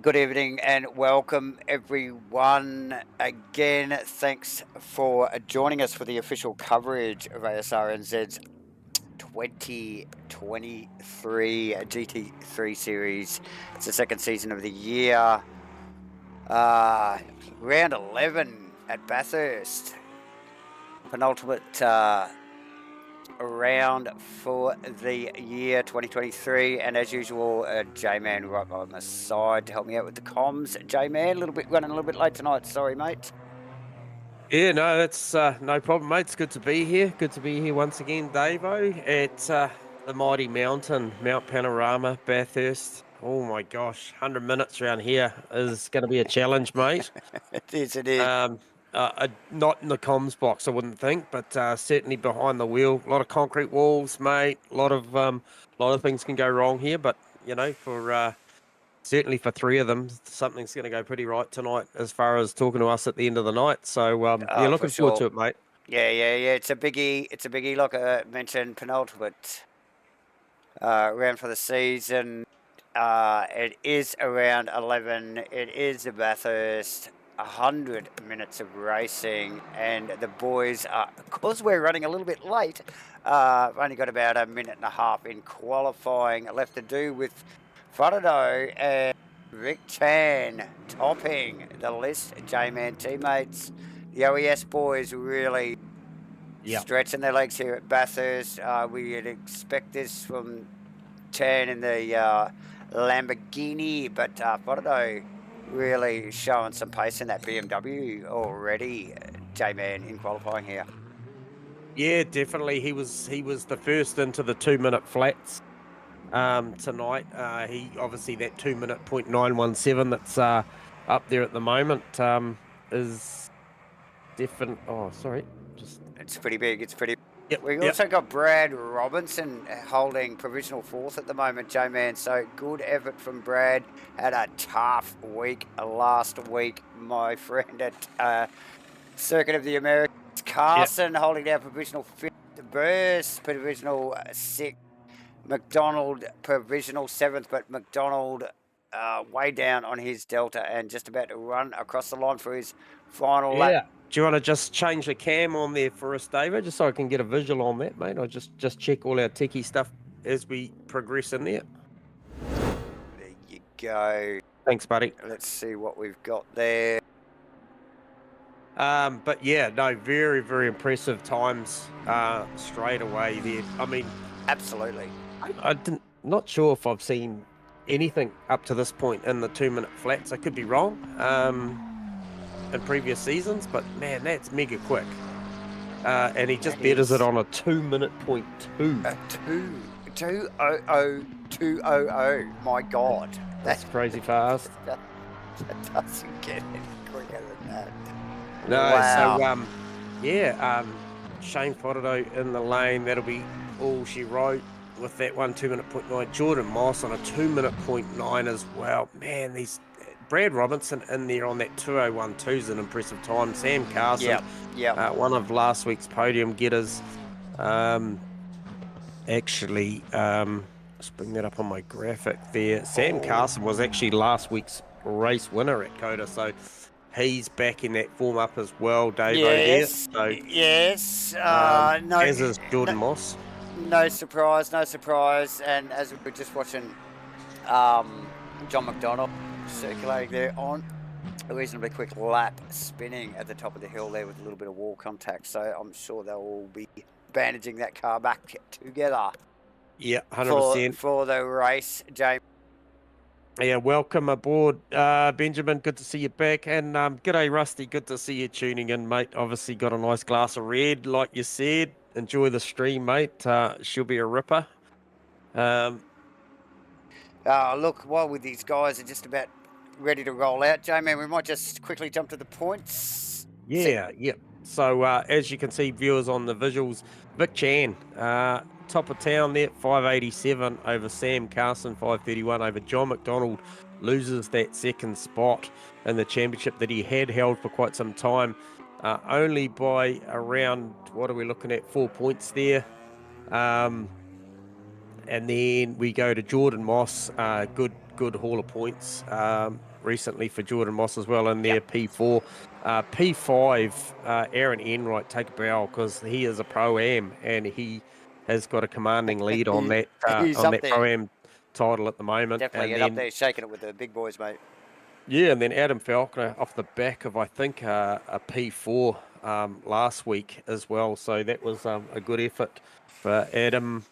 good evening and welcome everyone again. Thanks for joining us for the official coverage of Asrnz's 2023 GT3 series. It's the second season of the year. Round 11 at Bathurst. Penultimate round for the year 2023, and as usual, J-Man right by my side to help me out with the comms. J-Man, running a little bit late tonight. Sorry, mate. Yeah, no, that's no problem, mate. It's good to be here. Good to be here once again, Davo, at the mighty mountain, Mount Panorama, Bathurst. Oh my gosh, 100 minutes around here is going to be a challenge, mate. It is. Not in the comms box, I wouldn't think, but certainly behind the wheel. A lot of concrete walls, mate. A lot of things can go wrong here, but you know, for certainly for three of them, something's going to go pretty right tonight as far as talking to us at the end of the night. So yeah, looking forward to it, mate. Yeah. It's a biggie. Like I mentioned, penultimate round for the season. It is around 11. It is a Bathurst. 100 minutes of racing, and the boys are, because we're running a little bit late, only got about a minute and a half in qualifying left to do, with Frodo and Rick Chan topping the list. J-Man teammates, the OES boys really stretching their legs here at Bathurst. We'd expect this from Chan in the Lamborghini, but Frodo really showing some pace in that BMW already, J-Man, in qualifying here. Yeah, definitely. He was the first into the 2-minute flats tonight. He obviously, that 2-minute .917 that's up there at the moment is different. Oh, sorry, it's pretty big. Yep, we also got Brad Robinson holding provisional fourth at the moment, J-Man. So good effort from Brad. Had a tough week last week, my friend, at Circuit of the Americas. Carson holding down provisional fifth. Burst provisional sixth. McDonald provisional seventh, but McDonald way down on his Delta and just about to run across the line for his final lap. Do you want to just change the cam on there for us, David, just so I can get a visual on that, mate? I'll just check all our techie stuff as we progress in there. There you go. Thanks, buddy. Let's see what we've got there. But yeah, no, very, very impressive times straight away there. I mean, absolutely. Not sure if I've seen anything up to this point in the 2-minute flats. I could be wrong in previous seasons, but man, that's mega quick. And he just betters it on a 2-minute .2. 2:00.200. My God, that's crazy fast. That doesn't get any quicker than that. No, wow. So Shane Frodo in the lane. That'll be all she wrote with that one 2-minute .9. Jordan Moss on a 2-minute .9 as well. Man, these Brad Robinson in there on that 2:01.2 is an impressive time. Sam Carson, one of last week's podium getters. Actually, let's bring that up on my graphic there. Sam Carson was actually last week's race winner at Coda, so he's back in that form up as well, Dave. Yes. So, yes. no, as is Jordan Moss. No surprise. And as we were just watching John McDonald circulating there on a reasonably quick lap, spinning at the top of the hill there with a little bit of wall contact. So I'm sure they'll all be bandaging that car back together. Yeah, 100%. For the race, James. Yeah, welcome aboard, Benjamin. Good to see you back. And g'day, Rusty. Good to see you tuning in, mate. Obviously got a nice glass of red, like you said. Enjoy the stream, mate. She'll be a ripper. Look, while these guys are just about ready to roll out, J-Man, we might just quickly jump to the points. Yeah. So as you can see, viewers on the visuals, Vic Chan, top of town there, 587 over Sam Carson, 531 over John McDonald, loses that second spot in the championship that he had held for quite some time, only by around, what are we looking at, 4 points there. And then we go to Jordan Moss, good haul of points. recently for Jordan Moss as well in their P4. P5, Aaron Enright, take a bow because he is a Pro-Am and he has got a commanding lead on that He's up there. Pro-Am title at the moment. Definitely And get then, up there shaking it with the big boys, mate. yeah, and then Adam Falconer off the back of, I think, a P4 last week as well. So that was a good effort for Adam.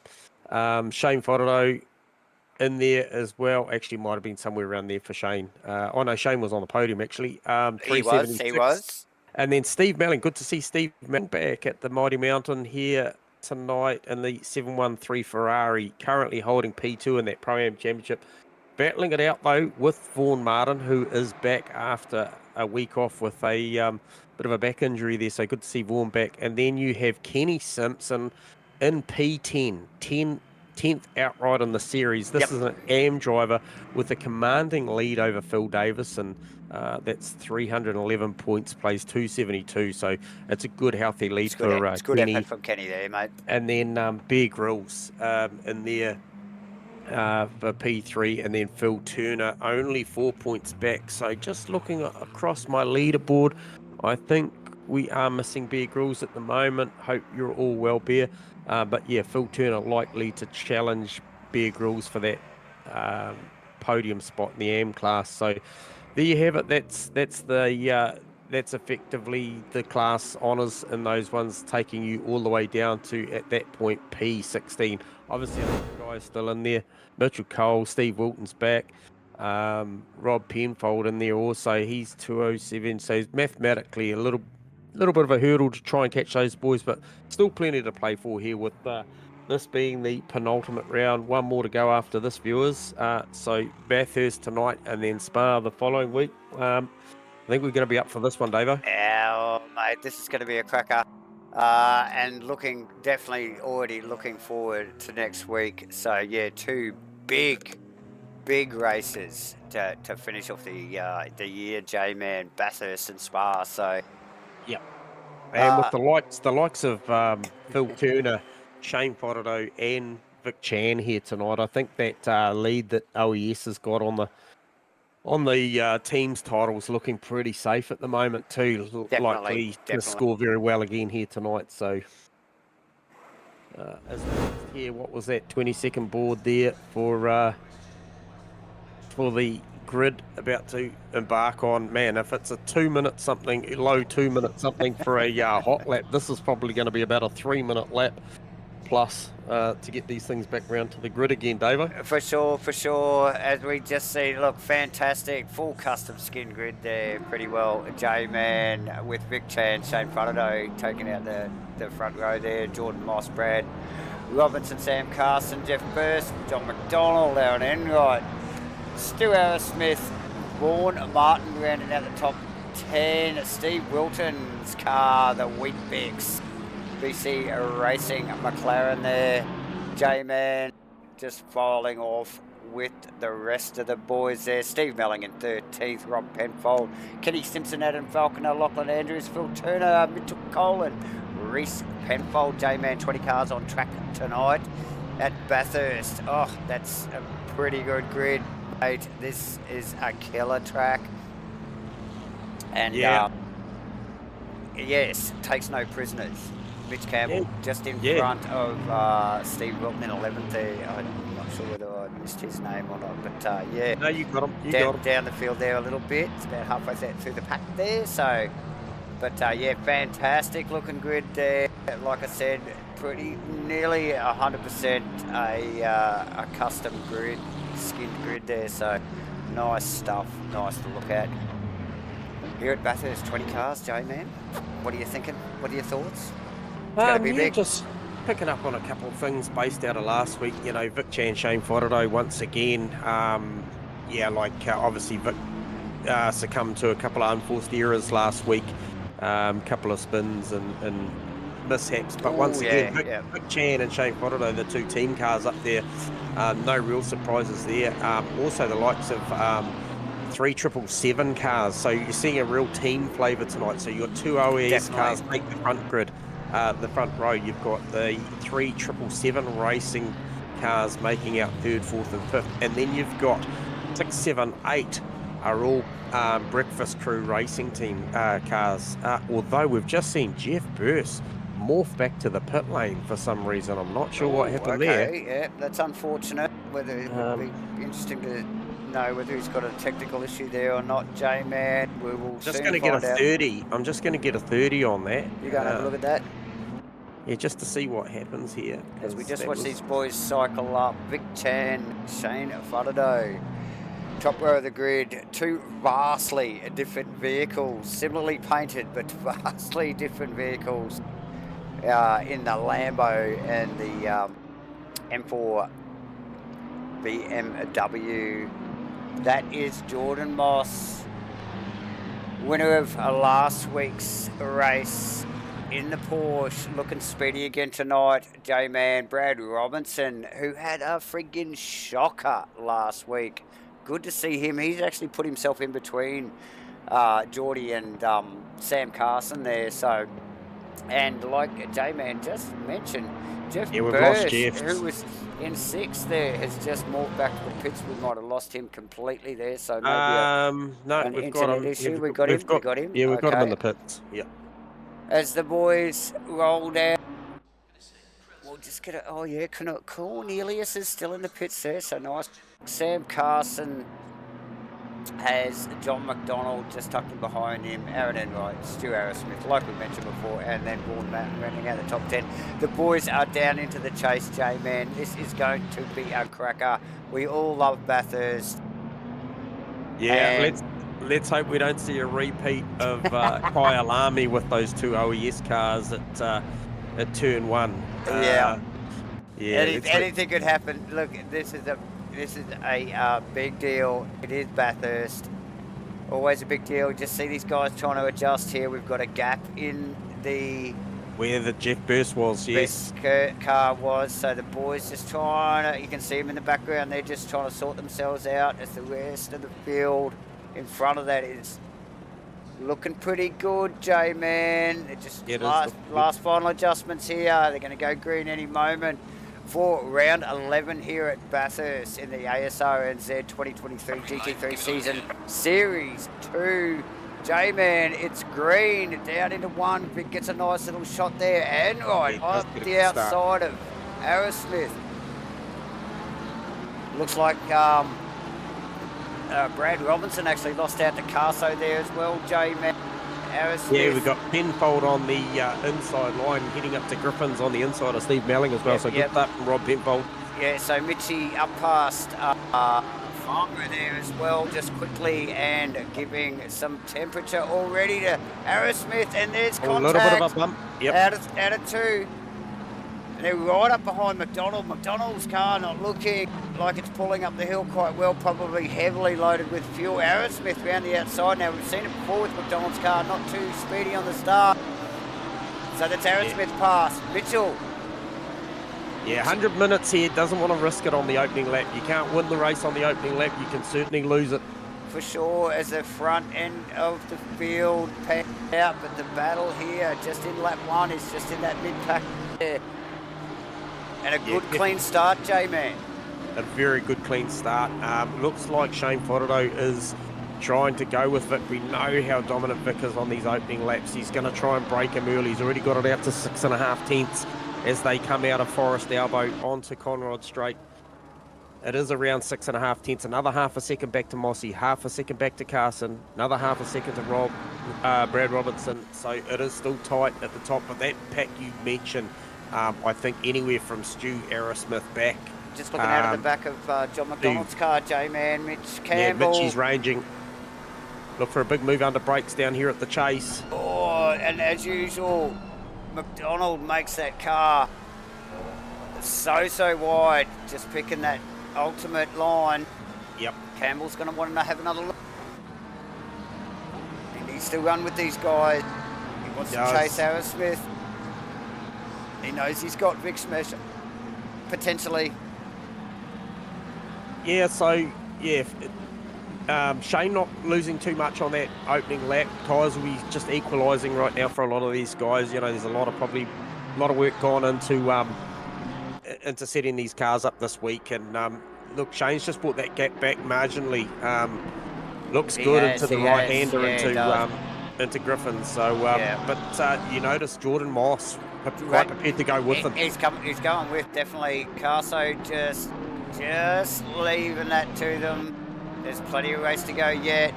Shane Fodorou in there as well. Actually, might have been somewhere around there for Shane. Oh, no, Shane was on the podium, actually. 376. He was. And then Steve Melling. Good to see Steve Melling back at the Mighty Mountain here tonight in the 713 Ferrari, currently holding P2 in that Pro-Am Championship. Battling it out, though, with Vaughan Martin, who is back after a week off with a bit of a back injury there. So good to see Vaughan back. And then you have Kenny Simpson in P10, 10th outright in the series. This is an AM driver with a commanding lead over Phil Davis, and that's 311 points, plays 272. So it's a good, healthy lead for Kenny. It's good effort from Kenny there, mate. And then Bear Grylls in there for P3, and then Phil Turner only 4 points back. So just looking across my leaderboard, I think we are missing Bear Grylls at the moment. Hope you're all well, Bear. But yeah, Phil Turner likely to challenge Bear Grylls for that podium spot in the AM class. So there you have it. That's effectively the class honours in those ones, taking you all the way down to, at that point, P16. Obviously, the guys still in there. Mitchell Cole, Steve Wilton's back. Rob Penfold in there also. He's 207. So mathematically a little bit of a hurdle to try and catch those boys, but still plenty to play for here with this being the penultimate round. One more to go after this, viewers. So Bathurst tonight and then Spa the following week. I think we're going to be up for this one, Davo. Oh, mate, this is going to be a cracker. And definitely already looking forward to next week. So, yeah, two big races to finish off the year, J-Man, Bathurst and Spa. So, yep. And with the likes of Phil Turner, Shane Fodorou and Vic Chan here tonight, I think that lead that OES has got on the team's title is looking pretty safe at the moment too. Likely to score very well again here tonight. So as here, what was that 22nd board there for the grid about to embark on? Man, if it's a 2 minute something, low 2 minute something for a hot lap, this is probably going to be about a 3 minute lap plus to get these things back around to the grid again, Davo. For sure. As we just see, look, fantastic, full custom skin grid there, pretty well. J-Man with Vic Chan, Shane Fodorou taking out the front row there, Jordan Moss, Brad Robinson, Sam Carson, Jeff Burst, John McDonald, Aaron Enright, Stu Smith, Vaughan Martin rounding out the top 10, Steve Wilton's car, the Wheatbix, BC Racing McLaren there, J-Man just filing off with the rest of the boys there. Steve Melling in 13th, Rob Penfold, Kenny Simpson, Adam Falconer, Lachlan Andrews, Phil Turner, Mitchell Cole, Reese Penfold. J-Man 20 cars on track tonight at Bathurst. Oh, that's a pretty good grid, mate. This is a killer track. And yes, takes no prisoners. Mitch Campbell just in front of Steve Wilton in 11th there. I'm not sure whether I missed his name or not, but yeah. No, you got him. Down the field there a little bit. It's about halfway through the pack there. So, but yeah, fantastic looking grid there. Like I said, pretty nearly 100% a custom grid, skinned grid there. So, nice stuff. Nice to look at. Here at Bathurst, 20 cars, J-Man. What are you thinking? What are your thoughts? Just picking up on a couple of things based out of last week. You know, Vic Chan, Shane Fodorou once again. Obviously Vic succumbed to a couple of unforced errors last week. Couple of spins and mishaps. But once again, Vic Chan and Shane Fodorou, the two team cars up there. No real surprises there. Also the likes of 3777 cars. So you're seeing a real team flavour tonight. So you've got two OES cars make the front grid. The front row, you've got the 3777 racing cars making out third, fourth and fifth, and then you've got 678 are all Breakfast Crew Racing Team cars. Although we've just seen Jeff Burst morph back to the pit lane for some reason. I'm not sure what happened there. Okay, yeah, that's unfortunate. Whether it would be interesting to know whether he's got a technical issue there or not, J-Man. We will Just soon going to get a find out. 30. I'm just going to get a 30 on that. You go and have a look at that. Yeah, just to see what happens here. As we just watch these boys cycle up, Vic Chan, Shane Fudado. Top row of the grid, two vastly different vehicles, similarly painted but vastly different vehicles in the Lambo and the M4 BMW. That is Jordan Moss, winner of last week's race in the Porsche, looking speedy again tonight. J-Man Brad Robinson, who had a friggin' shocker last week. Good to see him. He's actually put himself in between Geordie and Sam Carson there. So, and like J-Man just mentioned, Jeff Burst, who was in 6th there, has just morphed back to the pits. We might have lost him completely there. So maybe no, we've got him. Issue. We got him. Yeah, we've got him in the pits. Yeah. As the boys roll down, we'll just get it. Oh yeah, Cornelius is still in the pits there. So nice. Sam Carson has John McDonald just tucked in behind him. Aaron Enright, Stu Arrowsmith, like we mentioned before, and then Vaughan Mountain rounding out the top 10. The boys are down into the chase, J-Man. This is going to be a cracker. We all love Bathurst. Yeah, let's hope we don't see a repeat of Kai Alami with those two OES cars at turn 1. Yeah. Yeah. Anything could happen. Look, this is a big deal. It is Bathurst. Always a big deal. Just see these guys trying to adjust here. We've got a gap in the where the Jeff Burst was, yes. Car was. So the boys just trying to, you can see them in the background, they're just trying to sort themselves out as the rest of the field in front of that is looking pretty good, J-Man. They're just last final adjustments here. They're going to go green any moment for round 11 here at Bathurst in the Asrnz 2023 GT3 season series 2. J-Man, it's green down into 1. Vic gets a nice little shot there and right up the outside of Arrowsmith. Looks like Brad Robinson actually lost out to Carso there as well, J-Man. Yeah, we've got Penfold on the inside line, heading up to Griffins on the inside of Steve Melling as well. Good start from Rob Penfold. Yeah, so Mitchie up past Farmer there as well, just quickly, and giving some temperature already to Arrowsmith, and there's contact. A little bit of a bump. Yep. Out of 2. They're right up behind McDonald. McDonald's car not looking like it's pulling up the hill quite well, probably heavily loaded with fuel. Arrowsmith around the outside. Now, we've seen it before with McDonald's car, not too speedy on the start. So that's Arrowsmith's pass. Mitchell. Yeah, 100 minutes here. Doesn't want to risk it on the opening lap. You can't win the race on the opening lap. You can certainly lose it. For sure, as the front end of the field panned out, but the battle here, just in lap 1, is just in that mid-pack there. And a good, clean start, J-Man. A very good, clean start. Looks like Shane Fodado is trying to go with Vic. We know how dominant Vic is on these opening laps. He's going to try and break him early. He's already got it out to 6.5 tenths as they come out of Forest Elbow onto Conrod Straight. It is around 6.5 tenths. Another half a second back to Mossy, half a second back to Carson, another half a second to Brad Robinson. So it is still tight at the top. But that pack you mentioned, I think anywhere from Stu Arrowsmith back. Just looking out of the back of John McDonald's car, J-Man, Mitch Campbell. Yeah, Mitchie's ranging. Look for a big move under brakes down here at the chase. Oh, and as usual, McDonald makes that car so wide, just picking that ultimate line. Yep. Campbell's going to want to have another look. He needs to run with these guys. He wants to chase Arrowsmith. He knows he's got Vic Smash potentially. Yeah, so, yeah, Shane not losing too much on that opening lap. Tyres will be just equalising right now for a lot of these guys. You know, there's a lot of work gone into setting these cars up this week. And look, Shane's just brought that gap back marginally. Looks He good has, into the he has. right-hander Yeah, he does. into Griffin. So, Yeah. but you notice Jordan Moss quite prepared to go with them. He's going with definitely. Carso just leaving that to them. There's plenty of race to go yet.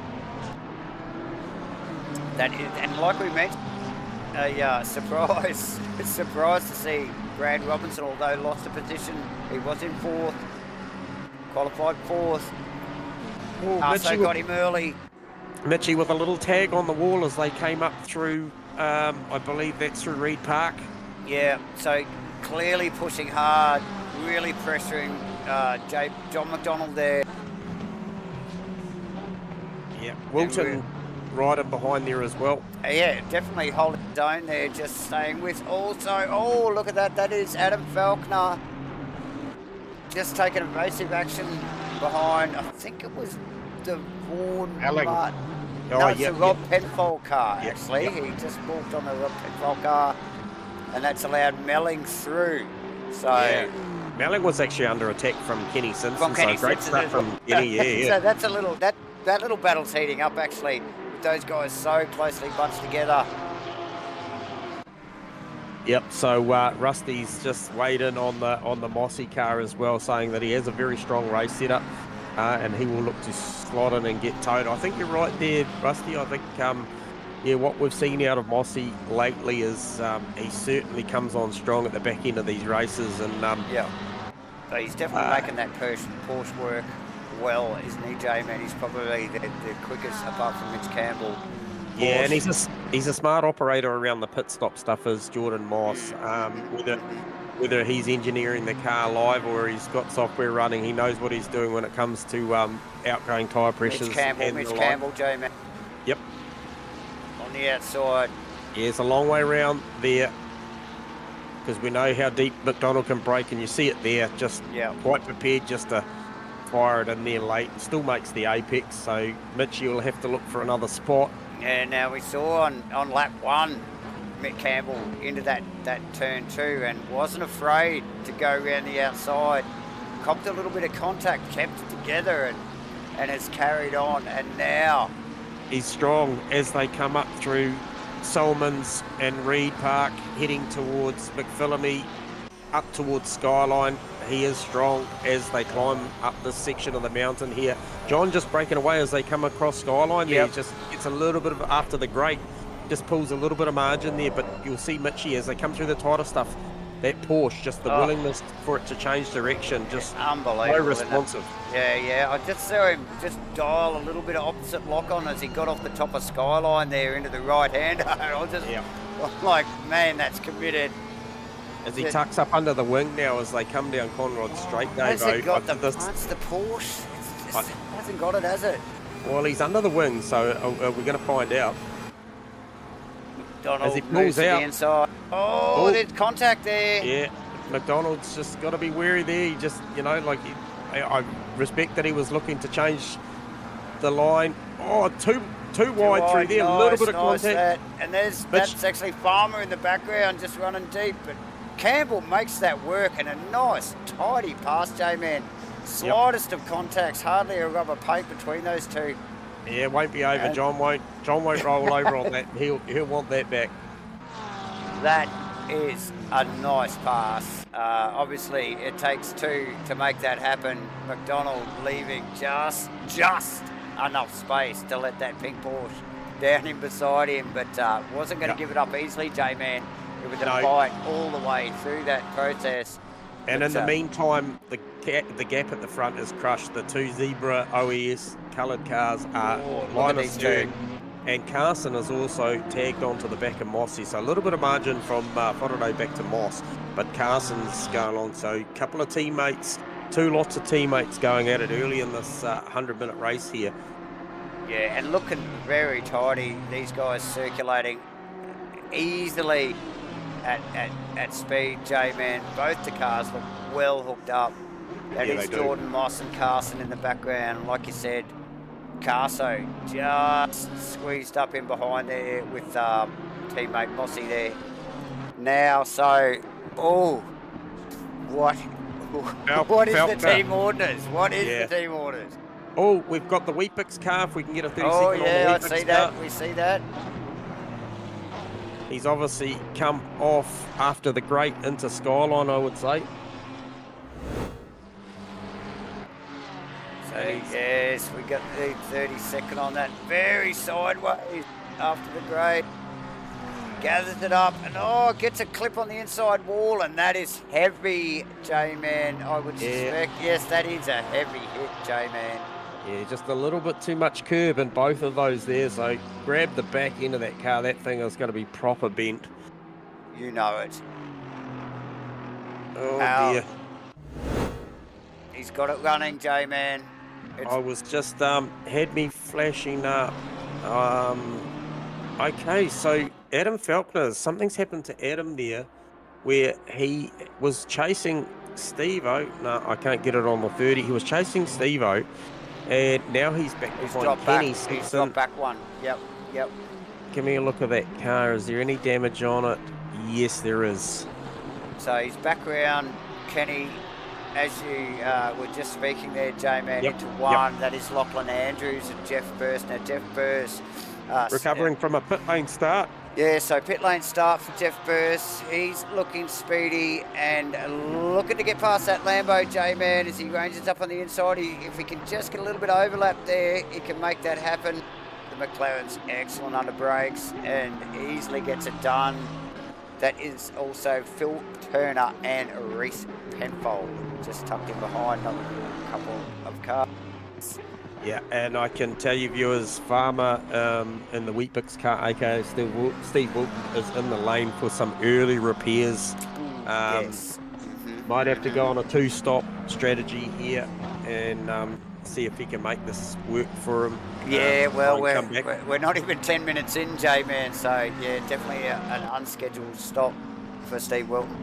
And like we mentioned, surprise to see Brad Robinson, although lost the position, he was in 4th, qualified 4th. Carso got him early. Mitchie with a little tag on the wall as they came up through, I believe that's through Reed Park. Yeah, so clearly pushing hard, really pressuring John McDonald there. Yeah, Wilton right up behind there as well. Yeah, definitely holding his own there, just staying with also, oh, look at that, that is Adam Falconer. Just taking evasive action behind, I think it was the Vaughan Mart. Oh, no, it's the Rob Penfold car, actually. Yep. He just walked on the Rob Penfold car, and that's allowed Melling through. So Melling was actually under attack from Kenny Simpson, Kenny so great Simpson stuff from Kenny, So that's a little, that little battle's heating up, actually, with those guys so closely bunched together. Yep, so Rusty's just weighed in on the Mossy car as well, saying that he has a very strong race setup, and he will look to slot in and get towed. I think you're right there, Rusty. I think, what we've seen out of Mossy lately is he certainly comes on strong at the back end of these races. And so he's definitely making that Porsche work well, isn't he, J-Man? He's probably the quickest, apart from Mitch Campbell. Yeah, and he's a smart operator around the pit stop stuff as Jordan Moss. Whether he's engineering the car live or he's got software running, he knows what he's doing when it comes to outgoing tyre pressures. Mitch Campbell, J-Man. Yep. On the outside. Yeah, it's a long way around there because we know how deep McDonald can brake, and you see it there, just quite prepared just to fire it in there late. It still makes the apex, so Mitchie will have to look for another spot. Yeah, now we saw on lap 1, Mick Campbell into that turn 2 and wasn't afraid to go around the outside. Copped a little bit of contact, kept it together, and has carried on. And now he's strong as they come up through Solomons and Reed Park, heading towards McPhillamy, up towards Skyline. He is strong as they climb up this section of the mountain here. John just breaking away as they come across Skyline there. Just gets a little bit of, after the grate, just pulls a little bit of margin there, but you'll see Mitchie as they come through the tighter stuff, that Porsche, just the willingness for it to change direction, just unbelievable, so responsive. Yeah, I just saw him just dial a little bit of opposite lock on as he got off the top of Skyline there into the right hander. I'm like, man, that's committed. As he tucks up under the wing now as they come down Conrod Straight, Dave. Hasn't got the Porsche. It just hasn't got it, has it? Well, he's under the wing, so we're going to find out. McDonald as he pulls out. The inside. Oh, there's contact there. Yeah, McDonald's just got to be wary there. He just, I respect that he was looking to change the line. Oh, too wide through there. A little bit of contact. And that's actually Farmer in the background just running deep. But Campbell makes that work, and a nice, tidy pass, J-Man. Slightest of contacts, hardly a rubber paint between those two. Yeah, it won't be over. And John won't roll over on that. He'll want that back. That is a nice pass. Obviously, it takes two to make that happen. McDonald leaving just enough space to let that pink Porsche down in beside him, but wasn't going to give it up easily, J-Man. It was a fight all the way through that process. And in the meantime, the gap at the front is crushed. The two Zebra OES coloured cars are line astern. And Carson is also tagged onto the back of Mossy. So a little bit of margin from Faraday back to Moss. But Carson's going along. So a couple of teammates, two lots of teammates going at it early in this 100-minute race here. Yeah, and looking very tidy. These guys circulating easily at speed, J-Man. Both the cars look well hooked up. That is Jordan Moss and Carson in the background. Like you said, Carso just squeezed up in behind there with teammate Mossy there. Now, so, what is the team orders? What is the team orders? Oh, we've got the Weet-Bix car. If we can get a 30 Oh second on the yeah, I Weet-Bix see car. that. We see that. He's obviously come off after the great into Skyline, I would say. So yes, we got the 30-second on that. Very sideways after the grade. Gathers it up and gets a clip on the inside wall, and that is heavy, J-Man. I would suspect. Yes, that is a heavy hit, J-Man. Yeah, just a little bit too much curb in both of those there. So grab the back end of that car. That thing is going to be proper bent. You know it. Oh dear. He's got it running, J-Man. I was just had me flashing up. Okay, so Adam Falconer, something's happened to Adam there, where he was chasing Steve-O. No, I can't get it on the 30. He was chasing Steve-O, and now he's back behind Kenny. He's dropped back one. Yep. Give me a look at that car. Is there any damage on it? Yes, there is. So he's back around Kenny, as you were just speaking there, J-Man, into one. That is Lachlan Andrews and Jeff Burst. Now, Jeff Burst... recovering from a pit lane start. Yeah, so pit lane start for Jeff Burst. He's looking speedy and looking to get past that Lambo, J-Man, as he ranges up on the inside. If he can just get a little bit of overlap there, he can make that happen. The McLaren's excellent under brakes and easily gets it done. That is also Phil Turner and Reese Penfold, just tucked in behind a couple of cars. Yeah, and I can tell you, viewers, Farmer in the Weet-Bix car, aka Steve Wilton, is in the lane for some early repairs. Yes. Might have to go on a two-stop strategy here and see if he can make this work for him. Yeah, well, we're not even 10 minutes in, J-Man, so yeah, definitely an unscheduled stop for Steve Wilton.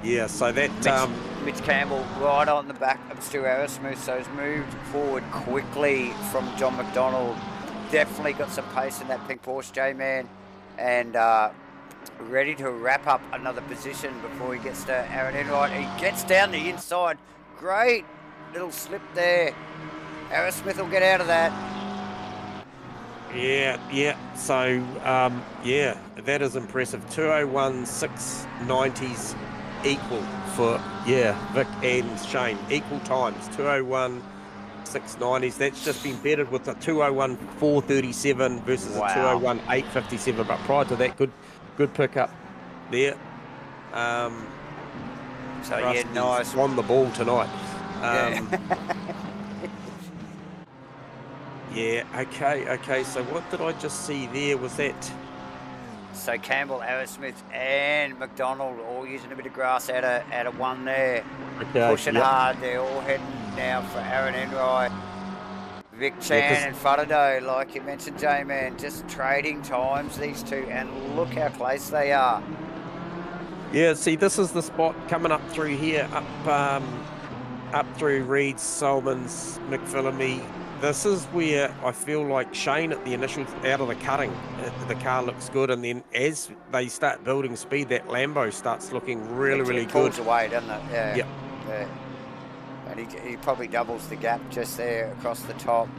Yeah, so that... Mitch Campbell right on the back of Stu Arrowsmith, so he's moved forward quickly from John McDonald. Definitely got some pace in that pink Porsche, J-Man, and ready to wrap up another position before he gets to Aaron Enright. He gets down the inside. Great little slip there. Arrowsmith will get out of that. Yeah. So, yeah, that is impressive. 201.690s equal for, Vic and Shane. Equal times. 201.690s. That's just been bettered with a 201.437 versus a 201.857. But prior to that, good pickup there. So, yeah, nice. On the ball tonight. Yeah, okay. So what did I just see there? Was that... So Campbell, Arrowsmith and McDonald all using a bit of grass out of one there. Okay, pushing hard. They're all heading now for Aaron Enright. Vic Chan and Faraday, like you mentioned, J-Man, just trading times, these two, and look how close they are. Yeah, see, this is the spot coming up through here, up through Reeds, Solomons, McPhillamy. This is where I feel like Shane at the initial out of the cutting, the car looks good, and then as they start building speed, that Lambo starts looking really good. Pulls away, doesn't it? Yeah. And he probably doubles the gap just there across the top.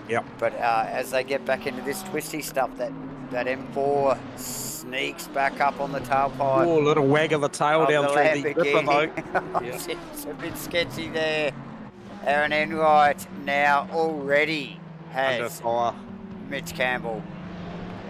Yep. But as they get back into this twisty stuff, that M4 sneaks back up on the tailpipe. Oh, a little wag of the tail down through the ripper, though. It's a bit sketchy there. Aaron Enright now already has under fire. Mitch Campbell.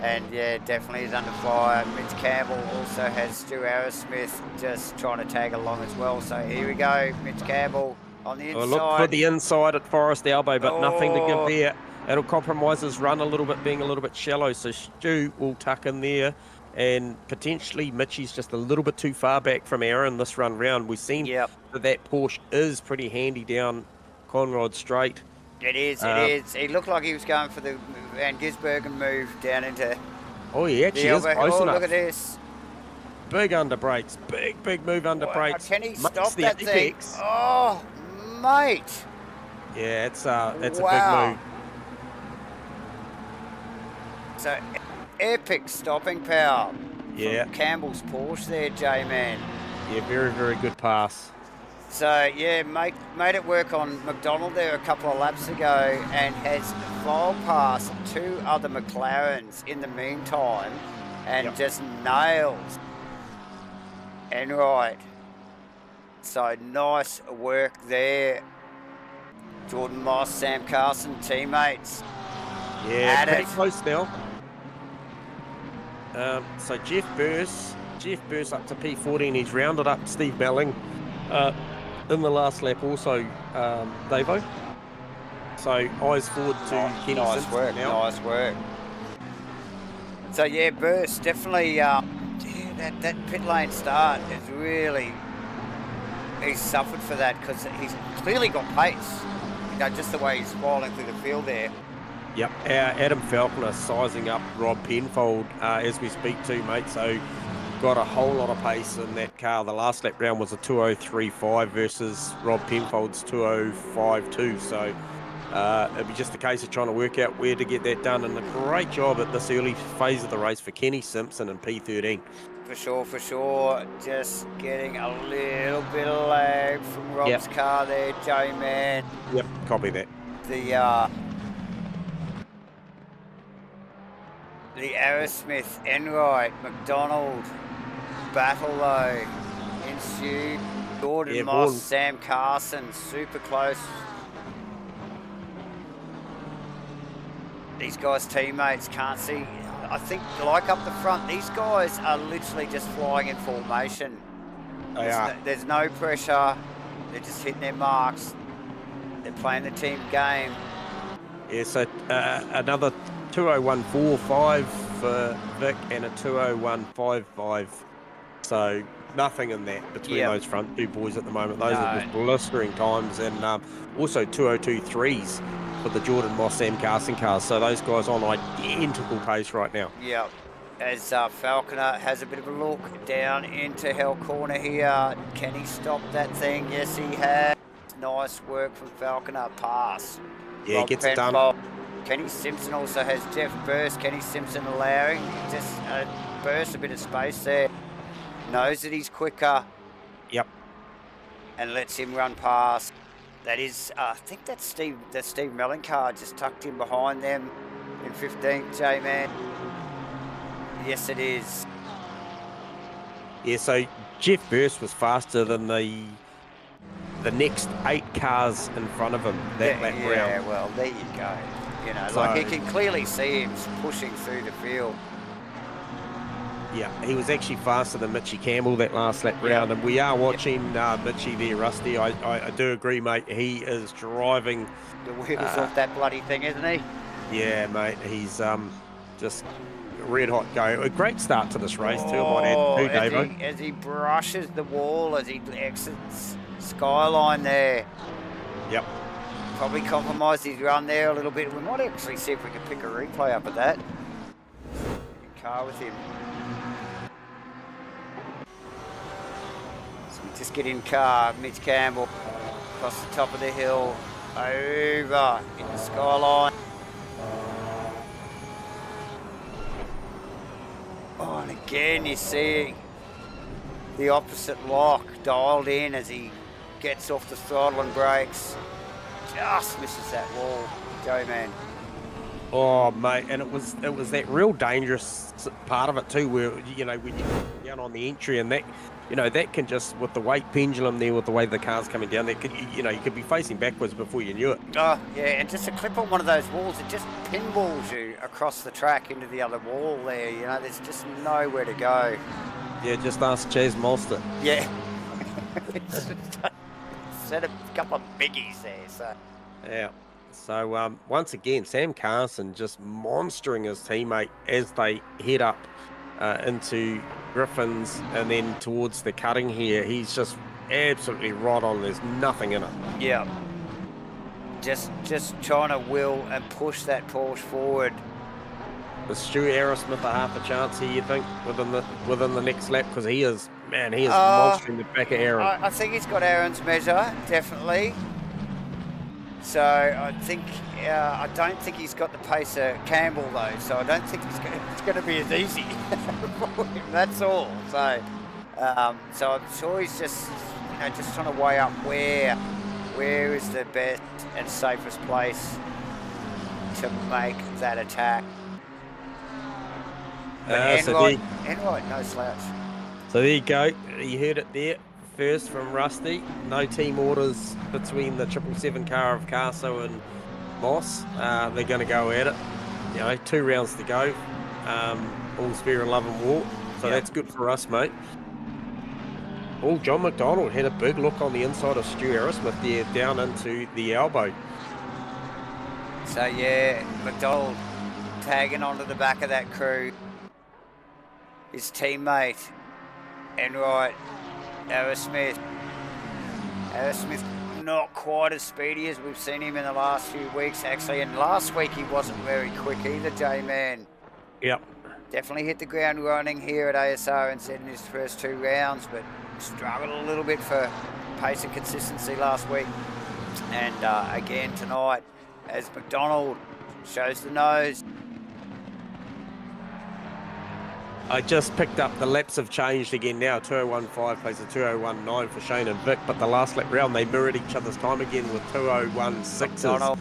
And yeah, definitely is under fire. Mitch Campbell also has Stu Arrowsmith just trying to tag along as well. So here we go, Mitch Campbell on the inside. Look for the inside at Forest Elbow, but nothing to give there. It'll compromise his run a little bit, being a little bit shallow. So Stu will tuck in there. And potentially Mitchie's just a little bit too far back from Aaron this run round. We've seen that Porsche is pretty handy down Conrod Straight. It is. He looked like he was going for the Van Gisbergen move down into... Oh, he actually is close enough. Look at this. Big under brakes. Big move under brakes. Can he stop that thing? Oh, mate. Yeah, that's a big move. So, epic stopping power from Yeah. Campbell's Porsche there, J-Man. Yeah, very good pass. So yeah, made it work on McDonald there a couple of laps ago, and has filed past 2 other McLarens in the meantime, and just nails Enright. So nice work there. Jordan Moss, Sam Carson, teammates. Yeah, pretty close now. So Jeff Burse up to P14. He's rounded up Steve Melling in the last lap also, Davo. So eyes forward to Kenny Simpson now. Nice work. So yeah, Burse definitely. That pit lane start is really. He's suffered for that because he's clearly got pace. You know, just the way he's rolling through the field there. Yep, Adam Falconer sizing up Rob Penfold as we speak to, mate. So got a whole lot of pace in that car. The last lap round was a 2:03.5 versus Rob Penfold's 2:05.2. So it'd be just a case of trying to work out where to get that done. And a great job at this early phase of the race for Kenny Simpson in P13. For sure. Just getting a little bit of lag from Rob's car there, J-Man. Yep, copy that. The Aerosmith, Enright, McDonald battle though ensued. Jordan Moss, Sam Carson, super close. These guys' teammates can't see. I think, like up the front, these guys are literally just flying in formation. There's no pressure. They're just hitting their marks. They're playing the team game. Yeah, so another 2:01.45 for Vic and a 2:01.55. So nothing in that between those front 2 boys at the moment. Those are just blistering times, and also 2:02.3s for the Jordan Moss, Sam Carson cars. So those guys on identical pace right now. Yeah, as Falconer has a bit of a look down into Hell Corner here. Can he stop that thing? Yes, he has. Nice work from Falconer. Pass. Yeah, Rob gets it done. Kenny Simpson also has Jeff Burst. Kenny Simpson allowing just Burst a bit of space there. Knows that he's quicker. Yep. And lets him run past. That is, I think that's Steve Melling car just tucked in behind them in 15th, J-Man. Yes, it is. Yeah, so Jeff Burst was faster than the next 8 cars in front of him that lap round. Yeah, well, there you go. You know, like he can clearly see him pushing through the field. Yeah, he was actually faster than Mitchie Campbell that last lap round, and we are watching Mitchie there, Rusty. I do agree, mate. He is driving the wheels off that bloody thing, isn't he? Yeah, mate. He's just red hot go. A great start to this race too, I might add, too, Davo. As he brushes the wall as he exits Skyline there. Yep. Probably compromised his run there a little bit. We might actually see if we can pick a replay up of that. Car with him. So we just get in car, Mitch Campbell, across the top of the hill, over in the Skyline. Oh, and again you see the opposite lock dialed in as he gets off the throttle and brakes. Just misses that wall, J-Man. Oh, mate, and it was that real dangerous part of it too, where, you know, when you're down on the entry and that, you know, that can just, with the weight pendulum there, with the way the car's coming down, that could, you know, you could be facing backwards before you knew it. Oh, yeah, and just a clip on one of those walls, it just pinballs you across the track into the other wall there, you know, there's just nowhere to go. Yeah, just ask Chaz Molster. Yeah. Set a couple of biggies there, so. Yeah. So, once again, Sam Carson just monstering his teammate as they head up into Griffin's and then towards the cutting here. He's just absolutely right on. There's nothing in it. Yeah. Just trying to will and push that Porsche forward. Is Stuart Aerosmith a half a chance here, you think, within the next lap? Because he is monstering the back of Aaron. I think he's got Aaron's measure, definitely. So I don't think he's got the pace of Campbell though. So I don't think it's going to be as easy for him. That's all. So, so I'm sure he's just know, just trying to weigh up where is the best and safest place to make that attack. But Enright, no slouch. So there you go. You heard it there first from Rusty. No team orders between the 777 car of Carso and Moss. They're going to go at it. You know, 2 rounds to go. All's fair in love and war. So that's good for us, mate. Oh, John McDonald had a big look on the inside of Stu Aerosmith there, down into the elbow. So yeah, McDonald tagging onto the back of that crew. His teammate, Enright, Aerosmith. Aerosmith not quite as speedy as we've seen him in the last few weeks, actually. And last week he wasn't very quick either, J-Man. Yep. Definitely hit the ground running here at Asrnz in his first 2 rounds, but struggled a little bit for pace and consistency last week. And again tonight, as McDonald shows the nose. I just picked up the laps have changed again now. 2015 plays a 2019 for Shane and Vic, but the last lap round they mirrored each other's time again with 2016s. McDonald.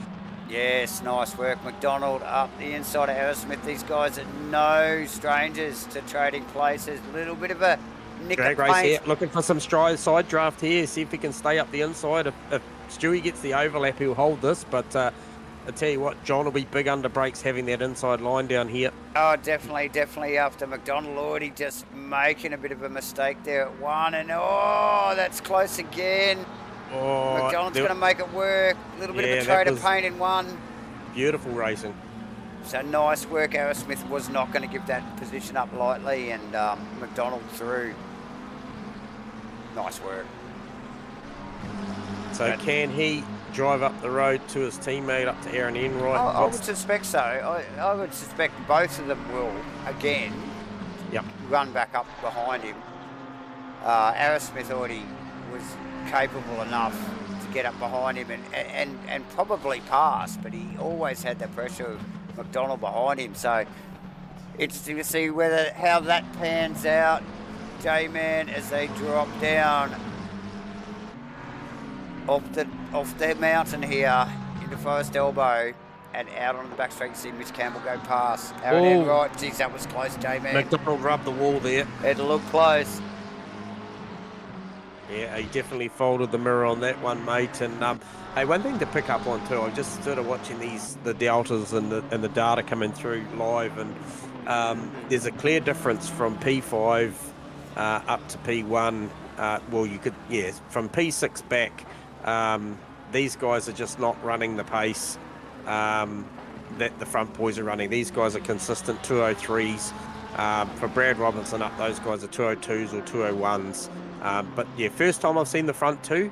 Yes, nice work, McDonald up the inside of Aerosmith. These guys are no strangers to trading places. A little bit of a nick drag of race paint. here, looking for some side draft here. See if he can stay up the inside. If Stewie gets the overlap, he'll hold this. But I tell you what, John will be big under brakes having that inside line down here. Oh, definitely after McDonald already just making a bit of a mistake there at 1. And oh, that's close again. Oh, McDonald's going to make it work. A little bit of a trade of paint in 1. Beautiful racing. So nice work. Aerosmith was not going to give that position up lightly, and McDonald through. Nice work. So can he drive up the road to his teammate, up to Aaron Enright? I would suspect so. I would suspect both of them will, again, run back up behind him. Aerosmith already was capable enough to get up behind him and probably pass, but he always had the pressure of McDonald behind him. So interesting to see how that pans out, J-Man, as they drop down off the mountain here into Forest Elbow and out on the back straight. You see Mitch Campbell go past. Aaron Enright, geez, that was close, J-Man. McDonald rubbed the wall there. It looked close. Yeah, he definitely folded the mirror on that one, mate. And hey, one thing to pick up on too, I'm just sort of watching the deltas and the data coming through live, and there's a clear difference from P5 up to P1. Well, you could, from P6 back. These guys are just not running the pace that the front boys are running. These guys are consistent 203s. For Brad Robinson up, those guys are 202s or 201s. But yeah, first time I've seen the front two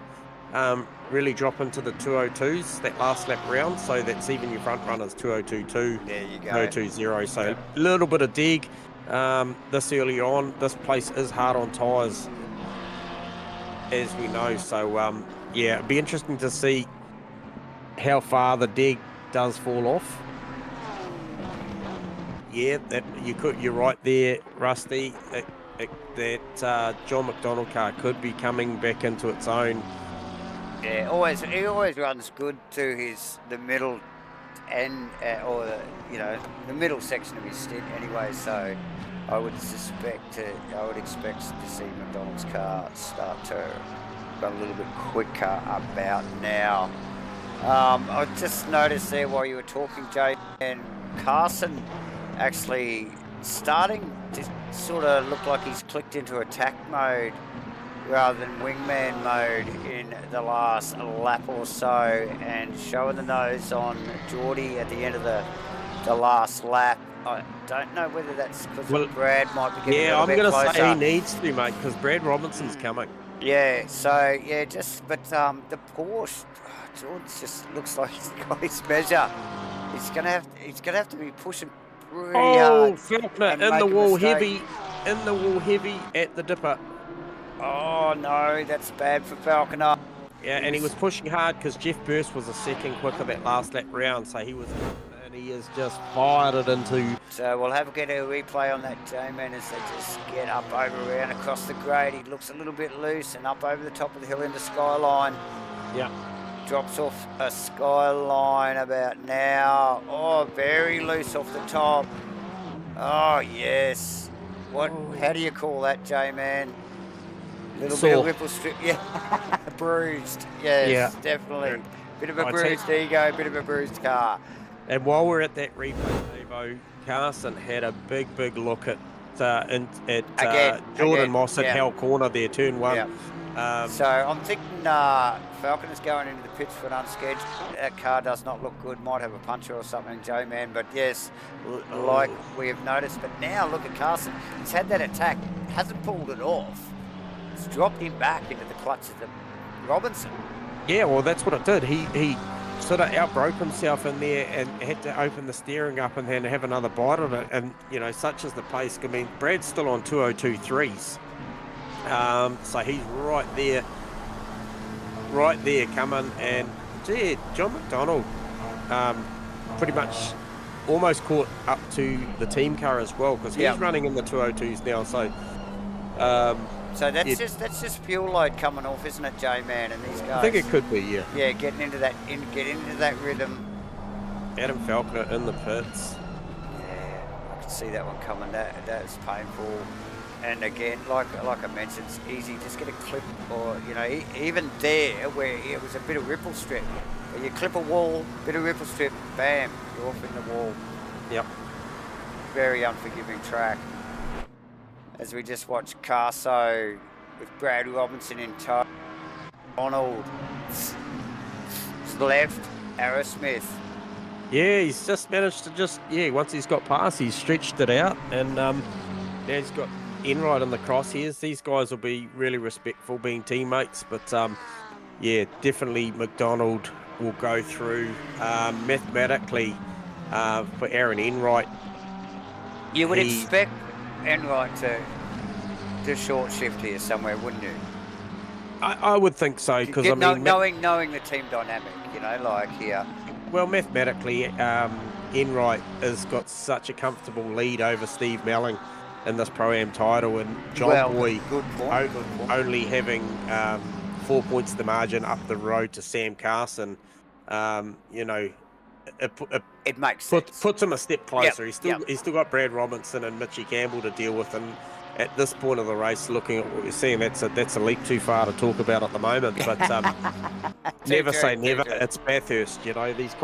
really drop into the 202s that last lap round. So that's even your front runners 202.2, there you go, 202.0. So a little bit of dig this early on. This place is hard on tyres, as we know. So yeah, it'd be interesting to see how far the dig does fall off. Yeah, that you're right there, Rusty. That John McDonald car could be coming back into its own. Yeah, he always runs good to the middle and the middle section of his stint anyway. So I would expect to see McDonald's car start to run a little bit quicker about now. I just noticed there while you were talking, Jay, and Carson actually starting to sort of look like he's clicked into attack mode rather than wingman mode in the last lap or so, and showing the nose on Geordie at the end of the last lap. I don't know whether that's because Brad might be getting a little bit closer. Yeah, I'm going to say he needs to, mate, because Brad Robinson's coming. Yeah, so yeah, but the Porsche, George just looks like he's got his measure. He's gonna have to be pushing pretty hard. Oh, Falconer in the wall heavy at the dipper. Oh no, that's bad for Falconer. Yeah, and he was pushing hard because Jeff Burst was a second quicker that last lap round, so he was, and he has just fired it into So we'll get a replay on that, J-Man, as they just get up over around across the grade. He looks a little bit loose and up over the top of the hill into Skyline. Yeah. Drops off a Skyline about now. Oh, very loose off the top. Oh, yes. What? How do you call that, J-Man? Little bit of ripple strip. Yeah. Bruised. Yes, definitely. Bit of a bruised ego, bit of a bruised car. And while we're at that replay, Devo, Carson had a big look at Jordan Moss at Hell Corner there, turn 1. Yeah. So I'm thinking Falcon is going into the pits for an unscheduled. That car does not look good. Might have a puncher or something, J-Man. But yes, like we have noticed. But now look at Carson. He's had that attack. Hasn't pulled it off. It's dropped him back into the clutches of Robinson. Yeah, well, that's what it did. He sort of outbroke himself in there and had to open the steering up and then have another bite of it. And, you know, such is the pace. I mean, Brad's still on 202.3s. So he's right there coming. And, gee, John McDonald pretty much almost caught up to the team car as well, because he's running in the 202s now. So... so that's just fuel load coming off, isn't it, J-Man? And these guys. I think it could be, yeah. Yeah, getting into that rhythm. Adam Falconer in the pits. Yeah, I can see that one coming. That's painful. And again, like I mentioned, it's easy. Just get a clip, or you know, even there where it was a bit of ripple strip. Where you clip a wall, bit of ripple strip, bam, you're off in the wall. Yep. Very unforgiving track. As we just watch Carso with Brad Robinson in tow. Donald left, Arrowsmith. Yeah, he's just managed to once he's got past, he's stretched it out, and now he's got Enright in the crosshairs. These guys will be really respectful being teammates, but yeah, definitely McDonald will go through mathematically for Aaron Enright. You would expect Enright to short shift here somewhere, wouldn't you? I would think so, because I mean, knowing the team dynamic, you know, like here. Well, mathematically, Enright has got such a comfortable lead over Steve Melling in this Pro-Am title, and John Boy only having 4 points the margin up the road to Sam Carson. You know, it makes sense. Puts him a step closer. He's still got Brad Robinson and Mitchie Campbell to deal with, and at this point of the race, looking at what you're seeing, that's a leap too far to talk about at the moment. But never say never. It's Bathurst, you know. These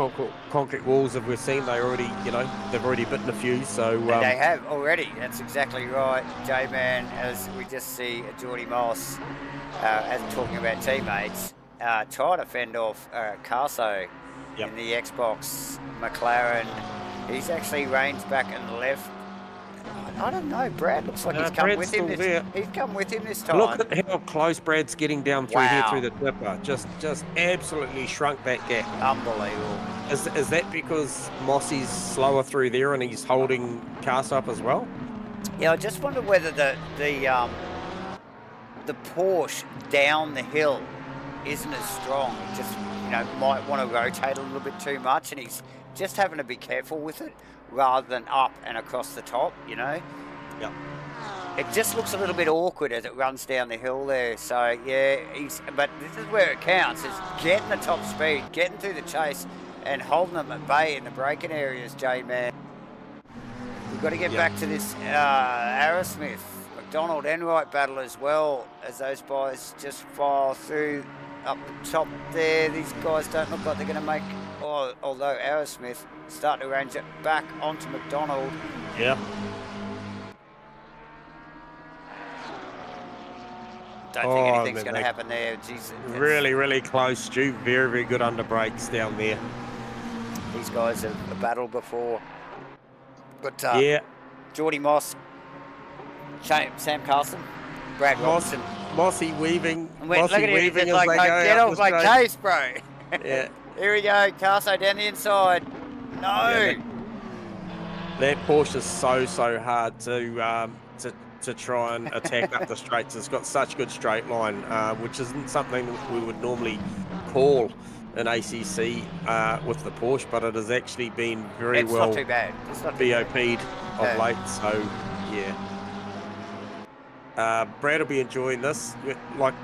concrete walls that we've seen, they've already bitten a few. So and they have already. That's exactly right, J-Man. As we just see Geordie Moss, as talking about teammates, try to fend off Carso in the Xbox McLaren. He's actually ranged back and left. I don't know. Brad looks like he's come with him. He's come with him this time. Look at how close Brad's getting down through here through the tipper. Just absolutely shrunk that gap. Unbelievable. Is that because Mossy's slower through there and he's holding cars up as well? Yeah, I just wonder whether the Porsche down the hill isn't as strong. He just might want to rotate a little bit too much, and he's just having to be careful with it, rather than up and across the top, you know? Yep. It just looks a little bit awkward as it runs down the hill there. So, yeah, but this is where it counts, is getting the top speed, getting through the chase, and holding them at bay in the braking areas, J-Man. We've got to get back to this Arrowsmith, McDonald, Enright battle as well, as those guys just file through up the top there. These guys don't look like they're going to make... although Arrowsmith start to range it back onto McDonald. Yeah. Don't think anything's going to happen there. Jeez, really, really close, Stu. Very, very good under brakes down there. These guys have battled before. But Geordie Moss, Sam Carson, Brad Robinson. Mossy weaving. Look at him. It's like, get off my case, bro. Yeah. Here we go, Carso down the inside. No. Yeah, that Porsche is so hard to try and attack up the straights. It's got such good straight line, which isn't something we would normally call in ACC with the Porsche, but it has actually been very It's well not too bad. It's not too bad. BOP'd of late, so yeah. Brad will be enjoying this. Like,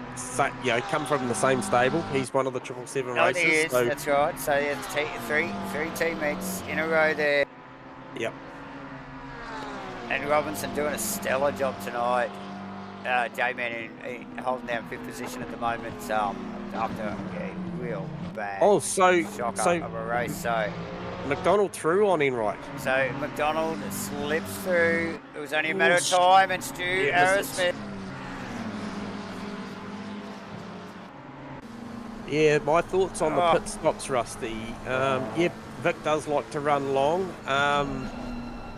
you know, come from the same stable. He's one of the 777 Oh, races. he is. So, That's right. So it's three teammates in a row there. yep. And Robinson doing a stellar job tonight. J-Man holding down 5th position at the moment. After a real bad shocker of a race. So McDonald through on Enright. So McDonald slips through. It was only a matter of time, and Stu Aerosmith. Yeah, my thoughts on the pit stops, Rusty. Yeah, Vic does like to run long.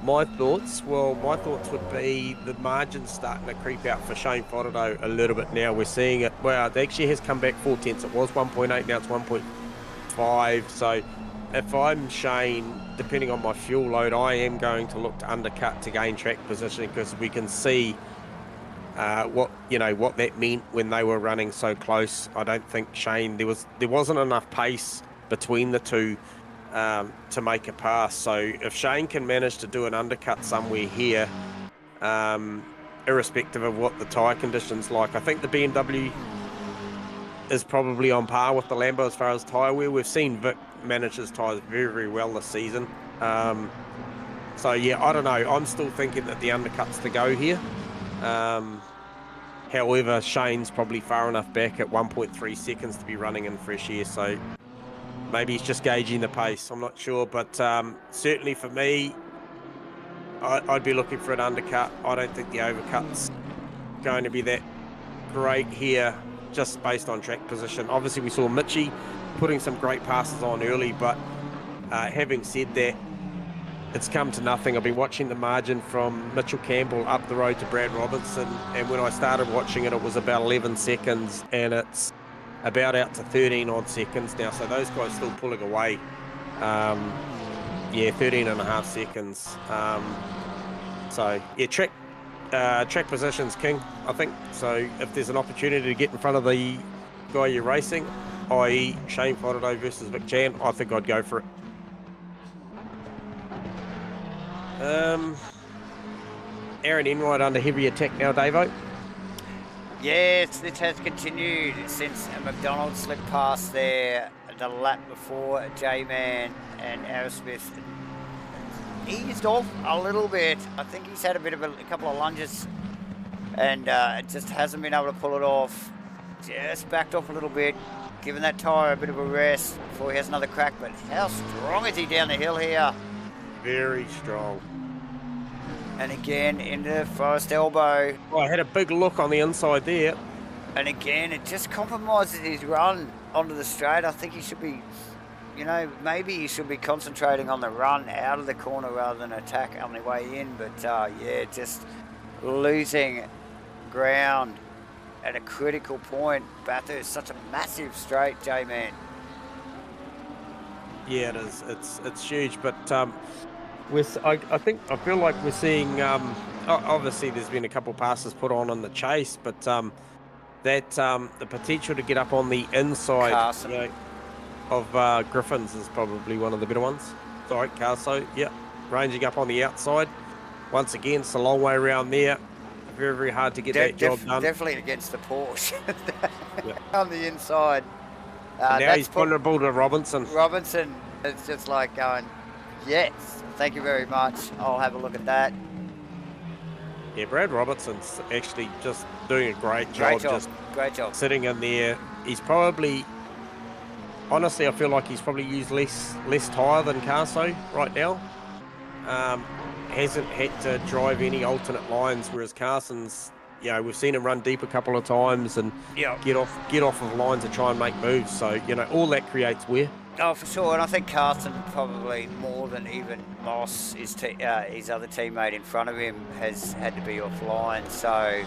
My thoughts would be the margin's starting to creep out for Shane Fodderdo a little bit now. We're seeing it. Well, it actually has come back 4 tenths. It was 1.8, now it's 1.5. So if I'm Shane, depending on my fuel load, I am going to look to undercut to gain track positioning, because we can see what that meant when they were running so close. I don't think Shane, there wasn't enough pace between the two to make a pass. So if Shane can manage to do an undercut somewhere here, irrespective of what the tyre conditions like, I think the BMW is probably on par with the Lambo as far as tyre wear. We've seen Vic manage his tyres very, very well this season. So yeah, I don't know. I'm still thinking that the undercut's the go here. However, Shane's probably far enough back at 1.3 seconds to be running in fresh air, so maybe he's just gauging the pace. I'm not sure, but certainly for me, I'd be looking for an undercut. I don't think the overcut's going to be that great here, just based on track position. Obviously, we saw Mitchie putting some great passes on early, but having said that, it's come to nothing. I've been watching the margin from Mitchell Campbell up the road to Brad Robinson, and when I started watching it, it was about 11 seconds, and it's about out to 13 odd seconds now. So those guys still pulling away. Yeah, 13 and a half seconds. So yeah, track position's king, I think. So if there's an opportunity to get in front of the guy you're racing, i.e. Shane Fodderdo versus Vic Chan, I think I'd go for it. Aaron Enright under heavy attack now, Davo. Yes, this has continued since McDonald slipped past there the lap before. J-Man and Aerosmith eased off a little bit. I think he's had a couple of lunges, and just hasn't been able to pull it off. Just backed off a little bit, giving that tyre a bit of a rest before he has another crack. But how strong is he down the hill here? Very strong. And again into Forest Elbow. Well, I had a big look on the inside there. And again, it just compromises his run onto the straight. I think he should be, maybe he should be concentrating on the run out of the corner rather than attack on the way in. But yeah, just losing ground at a critical point. Bathurst, such a massive straight, J-Man. Yeah, it is. It's huge, but I feel like we're seeing. Obviously, there's been a couple passes put on in the chase, but the potential to get up on the inside of Griffins is probably one of the better ones. Sorry, Carso. Yeah, ranging up on the outside. Once again, it's a long way around there. Very, very hard to get that job done. Definitely against the Porsche. Yeah. On the inside. Now he's vulnerable to Robinson. Robinson is just like going, yes, thank you very much. I'll have a look at that. Yeah, Brad Robertson's actually just doing a great job. Great job. Sitting in there. He's probably, honestly, I feel like he's probably used less tyre than Carso right now. Hasn't had to drive any alternate lines, whereas Carson's, we've seen him run deep a couple of times and get off of lines and try and make moves. So, all that creates wear. Oh, for sure. And I think Carson probably more than even Moss, his other teammate in front of him, has had to be offline. So,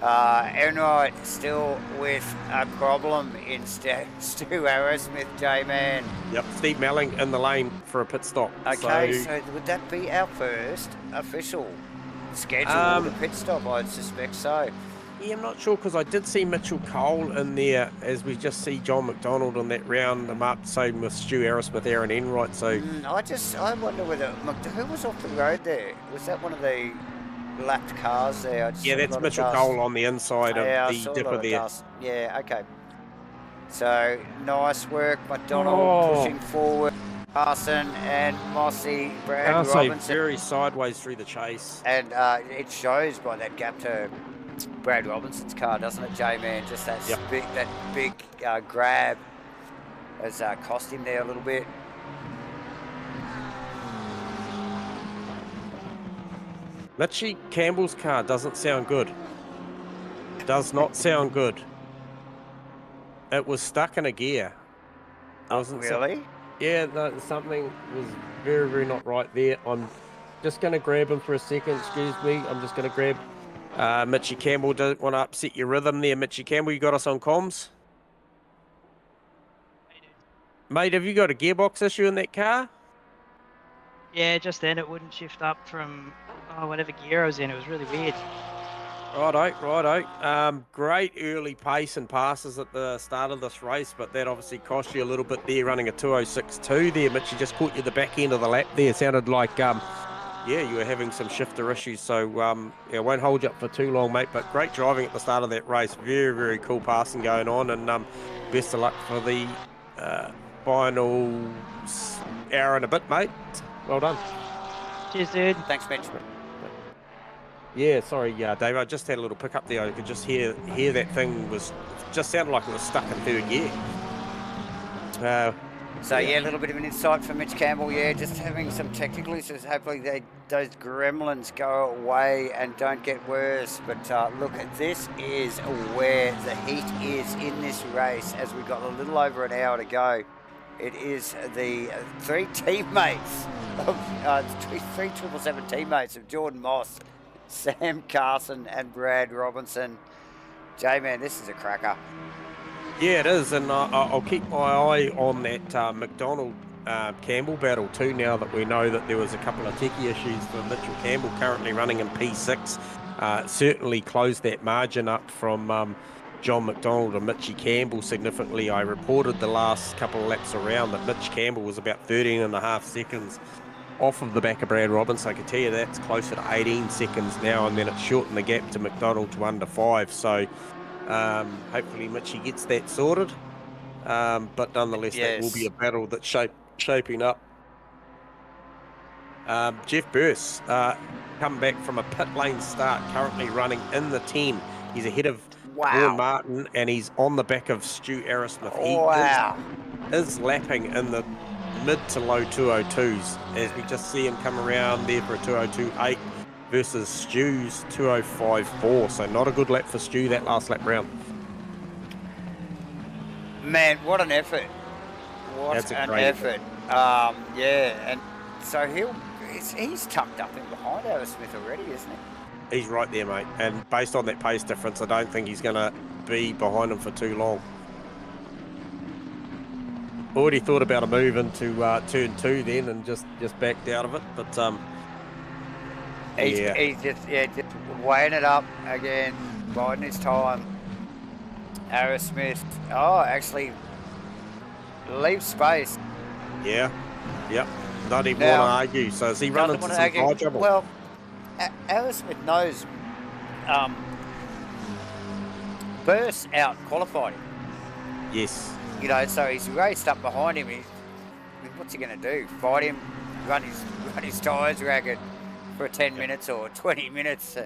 Enright still with a problem in Stu Aerosmith, J-Man. Yep, Steve Melling in the lane for a pit stop. Okay, so would that be our first official scheduled pit stop? I'd suspect so. Yeah, I'm not sure because I did see Mitchell Cole in there, as we just see John McDonald on that round them up. Same with Stu Aerosmith, Aaron Enright. So I wonder whether who was off the road there? Was that one of the lapped cars there? I just yeah, saw a that's lot of Mitchell dust. Cole on the inside of Yeah, I the saw a lot dipper of there. dust. Yeah, okay. So nice work, McDonald pushing Oh, forward. Carson and Mossy, Brad Arce Robinson, very sideways through the chase. and it shows by that gap to Brad Robinson's car, doesn't it, J-Man? Just that Yep. big grab has cost him there a little bit. Mitchie Campbell's car doesn't sound good. Does not sound good. It was stuck in a gear. Wasn't Really? Yeah, no, something was very, very not right there. I'm just going to grab him for a second. Excuse me. I'm just going to grab Mitchie Campbell. Don't want to upset your rhythm there, Mitchie Campbell. You got us on comms? Mate, have you got a gearbox issue in that car? Yeah, just then it wouldn't shift up from whatever gear I was in. It was really weird. Righto. Great early pace and passes at the start of this race, but that obviously cost you a little bit there, running a 2:06.2 there. Mitchie just caught you the back end of the lap there. Sounded like, yeah, you were having some shifter issues, so yeah, won't hold you up for too long, mate. But great driving at the start of that race. Very, very cool passing going on, and best of luck for the final hour and a bit, mate. Well done. Cheers, dude. Thanks, Mitch. Yeah, sorry, Dave. I just had a little pickup there. I could just hear that thing was just sounded like it was stuck in third gear. So yeah, a little bit of an insight from Mitch Campbell. Yeah, just having some technical issues. Hopefully those gremlins go away and don't get worse. But look, this is where the heat is in this race. As we've got a little over an hour to go, it is the three teammates of three 777 teammates of Jordan Moss, Sam Carson and Brad Robinson. J-Man, this is a cracker. Yeah, it is, and I'll keep my eye on that McDonald Campbell battle too, now that we know that there was a couple of techie issues for Mitchell Campbell, currently running in P6. Certainly closed that margin up from John McDonald and Mitchie Campbell significantly. I reported the last couple of laps around that Mitch Campbell was about 13.5 seconds off of the back of Brad Robinson. I can tell you that's closer to 18 seconds now, and then it's shortened the gap to McDonald to under 5. So hopefully Mitchie gets that sorted. But nonetheless, Yes. that will be a battle that's shaping up. Jeff Burse come back from a pit lane start, currently running in the 10. He's ahead of Vaughan Martin, and he's on the back of Stu Aerosmith. He is lapping in the mid to low 202s, as we just see him come around there for a 202.8 versus Stu's 205.4. So not a good lap for Stu that last lap round. Man, what an effort. What an effort. Yeah, and so he's tucked up in behind Aerosmith already, isn't he? He's right there, mate. And based on that pace difference, I don't think he's going to be behind him for too long. Already thought about a move into turn 2 then, and just backed out of it. But he's just weighing it up again, biding his time. Aerosmith, actually leaves space. Yeah, yep. Don't even want to argue. So is he running into some car trouble? Well, Aerosmith knows Burse out qualified him. Yes. You know, so he's raced up behind him. What's he going to do? Fight him? Run his tyres ragged for 10 minutes or 20 minutes,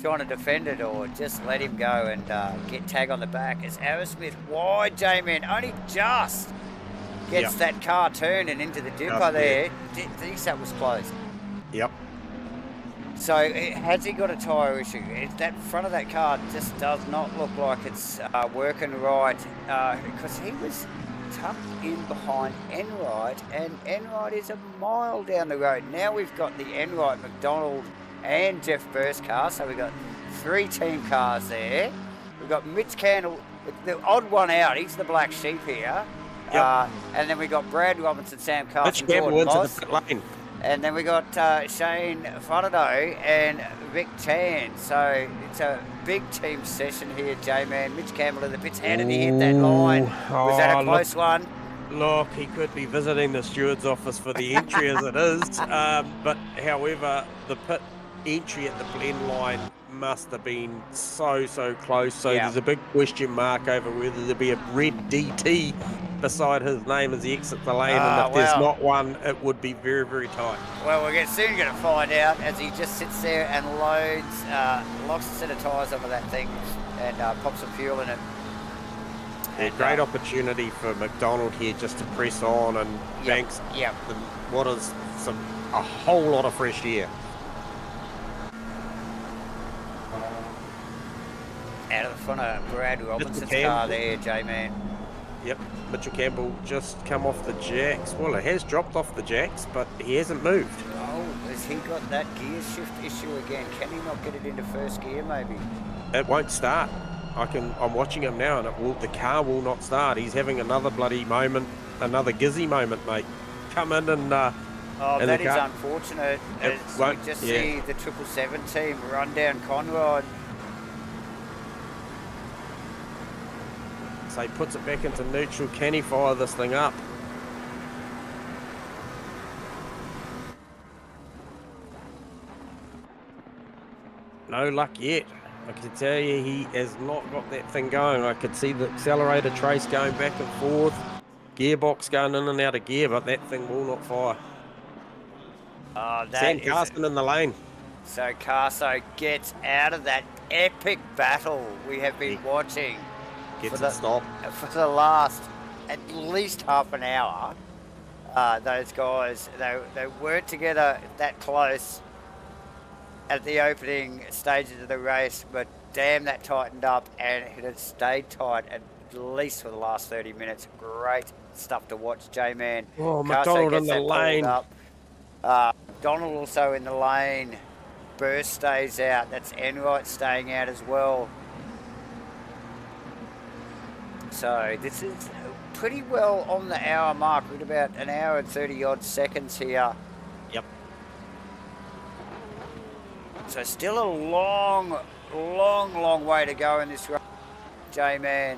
trying to defend it, or just let him go and get tag on the back? As Aerosmith wide, J-Man only just gets that car turned and into the dipper there. That was close. Yep. So has he got a tyre issue? That front of that car just does not look like it's working right, because he was tucked in behind Enright, and Enright is a mile down the road. Now we've got the Enright, McDonald and Jeff Burse car, so we've got 3 team cars there. We've got Mitch Campbell, the odd one out, he's the black sheep here. Yep. And then we've got Brad Robinson, Sam Carson, Mitch Campbell Jordan Moss. into the pit lane. And then we got Shane Faraday and Vic Chan. So it's a big team session here, J-Man. Mitch Campbell in the pits. How did he hit that line? Was that a close one? Look, he could be visiting the steward's office for the entry as it is. But however, the pit entry at the blend line must have been so close. So there's a big question mark over whether there'll be a red DT beside his name as he exits the lane. And if there's not one, it would be very tight. Well, we're soon going to find out as he just sits there and locks a set of tyres over that thing and pops some fuel in it. A great opportunity for McDonald here just to press on and banks what is a whole lot of fresh air. Out of the front of Brad Robinson's car there, J-Man. Yep, Mitchell Campbell just come off the jacks. Well, it has dropped off the jacks, but he hasn't moved. Oh, has he got that gear shift issue again? Can he not get it into first gear, maybe? It won't start. I'm watching him now, and the car will not start. He's having another bloody moment, another gizzy moment, mate. Come in and that is unfortunate. As we just see the 777 team run down Conrad. So he puts it back into neutral. Can he fire this thing up? No luck yet. I can tell you he has not got that thing going. I could see the accelerator trace going back and forth, gearbox going in and out of gear, but that thing will not fire. Sam Carson in the lane. So Carso gets out of that epic battle we have been watching for the last at least half an hour. Those guys, they weren't together that close at the opening stages of the race, but damn, that tightened up, and it had stayed tight at least for the last 30 minutes. Great stuff to watch, J-Man. Oh, McDonald in the lane. Donald also in the lane. Burst stays out. That's Enright staying out as well. So this is pretty well on the hour mark. We're at about an hour and 30 odd seconds here. Yep. So still a long way to go in this race, J-Man.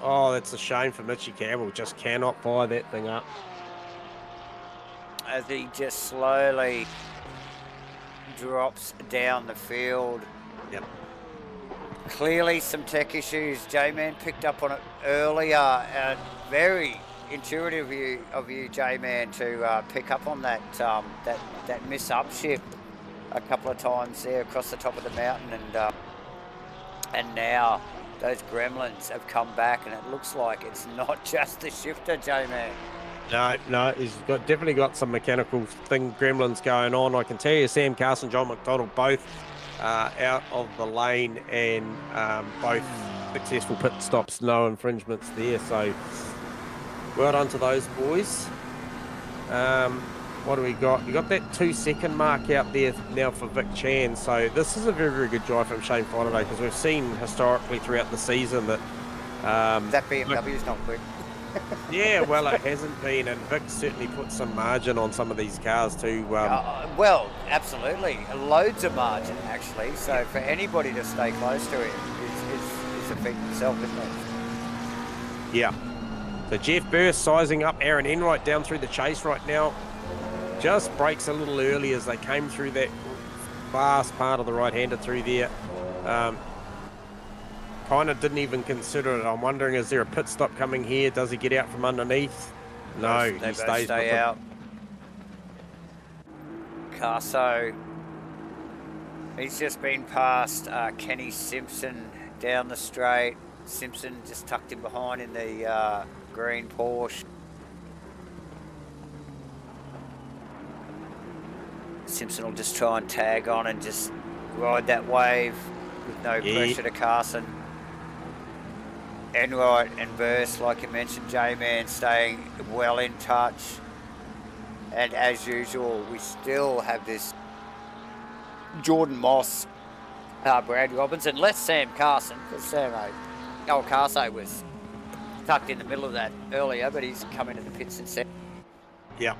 Oh, that's a shame for Mitchie Campbell. Just cannot fire that thing up. As he just slowly drops down the field. Yep. Clearly some tech issues. J-Man picked up on it earlier. Very intuitive of you, J-Man, to pick up on that that miss upshift a couple of times there across the top of the mountain, and now those gremlins have come back, and it looks like it's not just the shifter, J-Man. No, he's definitely got some mechanical gremlins going on. I can tell you, Sam Carson, John McDonald, both out of the lane, and both successful pit stops, no infringements there. So well done to those boys. What do we got? You got that 2-second mark out there now for Vic Chan. So this is a very good drive from Shane Faraday, because we've seen historically throughout the season that that BMW is not quick. Yeah, well, it hasn't been, and Vic certainly put some margin on some of these cars too. Well, absolutely, loads of margin actually. So for anybody to stay close to it is a feat itself, isn't it? Yeah. So Jeff Burst sizing up Aaron Enright down through the chase right now. Just brakes a little early as they came through that fast part of the right-hander through there. Kind of didn't even consider it. I'm wondering, is there a pit stop coming here? Does he get out from underneath? No, he stays out. Carso, he's just been past Kenny Simpson down the straight. Simpson just tucked him behind in the green Porsche. Simpson will just try and tag on and just ride that wave with no pressure to Carson. Enright and Burst, like you mentioned, J-Man, staying well in touch. And as usual, we still have this Jordan Moss, Brad Robinson, less Sam Carson, because Carso was tucked in the middle of that earlier, but he's come into the pits instead. Yeah.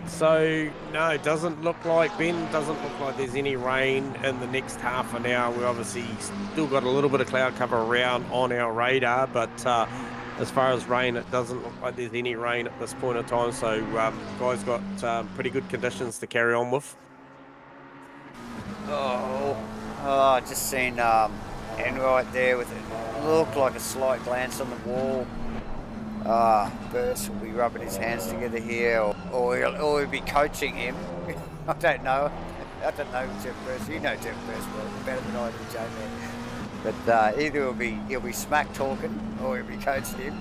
So no, it doesn't look like there's any rain in the next half an hour. We obviously still got a little bit of cloud cover around on our radar, but as far as rain, it doesn't look like there's any rain at this point in time. So guys got pretty good conditions to carry on with. Oh, just seen Enright there with it. Looked like a slight glance on the wall. Burst will be rubbing his hands together here, or he'll be coaching him. I don't know. I don't know Jeff Burst. You know Jeff Burst better than I do, J-Man. But either he'll be smack talking, or he'll be coaching him.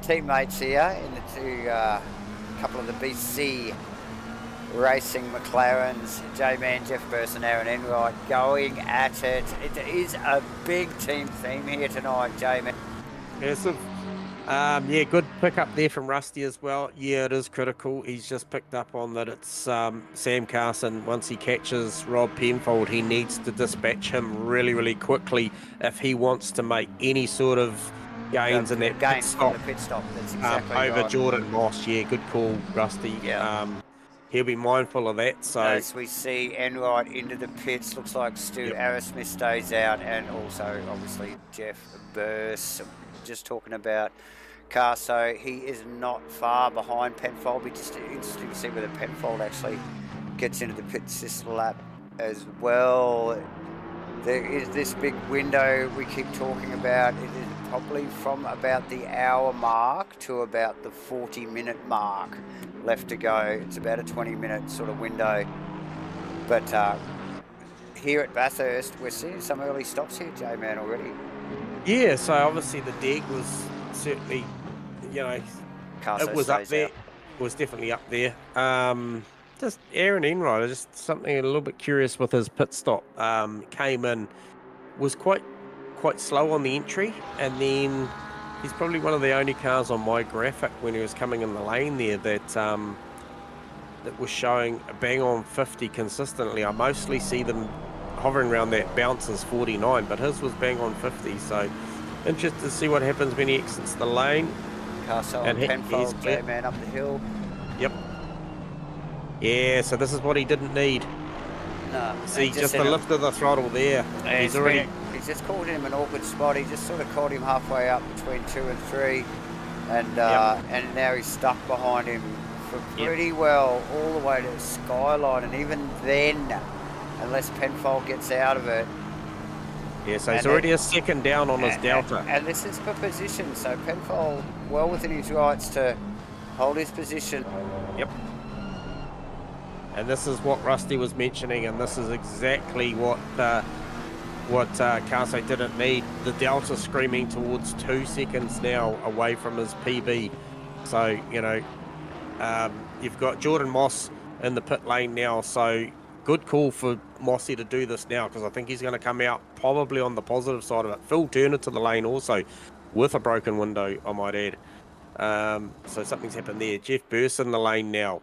Teammates here in the two couple of the BC Racing McLarens, J-Man, Jeff Burst and Aaron Enright going at it. It is a big team theme here tonight, J-Man. Yes, yeah, good pick up there from Rusty as well. Yeah, it is critical. He's just picked up on that it's Sam Carson. Once he catches Rob Penfold, he needs to dispatch him really, really quickly if he wants to make any sort of gains in that pit stop. The pit stop. That's exactly over right. Jordan Moss. Yeah, good call, Rusty. Yeah. He'll be mindful of that. So as we see Enright into the pits, looks like Stu Arrowsmith stays out, and also obviously Jeff Burst. Just talking about Carso, he is not far behind Penfold. Be just interesting to see whether Penfold actually gets into the pits this lap as well. There is this big window we keep talking about. It is probably from about the hour mark to about the 40-minute mark left to go. It's about a 20-minute sort of window. But here at Bathurst, we're seeing some early stops here, J-Man, already. Yeah, so obviously the dig was certainly, you know, Carso it was up there. out. It was definitely up there. Just Aaron Enright, just something a little bit curious with his pit stop. Came in, was quite slow on the entry, and then he's probably one of the only cars on my graphic when he was coming in the lane there that that was showing a bang on 50 consistently. I mostly see them hovering around that bounces 49, but his was bang on 50. So interested to see what happens when he exits the lane. Carso and Penfold, J-Man up the hill. Yep. Yeah, so this is what he didn't need. No. See, just the lift of the throttle there. He's just caught him an awkward spot. He just sort of caught him halfway up between 2 and 3, and now he's stuck behind him for pretty well all the way to the skyline, and even then, unless Penfold gets out of it. Yeah, so he's already a second down on his delta. And this is for position, so Penfold well within his rights to hold his position. Yep. And this is what Rusty was mentioning, and this is exactly what Carso didn't need. The delta screaming towards 2 seconds now away from his PB. So, you know, you've got Jordan Moss in the pit lane now, so good call for Mossy to do this now, because I think he's going to come out probably on the positive side of it. Phil Turner to the lane also with a broken window, I might add. So something's happened there. Jeff Burst in the lane now.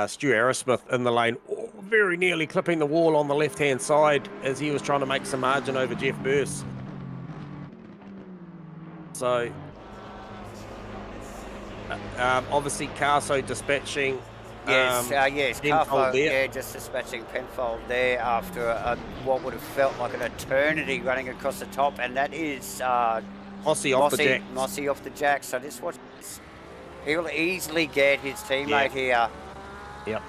Stu Arrowsmith in the lane, very nearly clipping the wall on the left-hand side as he was trying to make some margin over Jeff Burst. So, obviously Carso dispatching. Yes, Penfold there. Yeah, just dispatching Penfold there after what would have felt like an eternity running across the top, and that is Mossy off the jack. Mossy off the jack. So just watch this. He'll easily get his teammate here. Yep.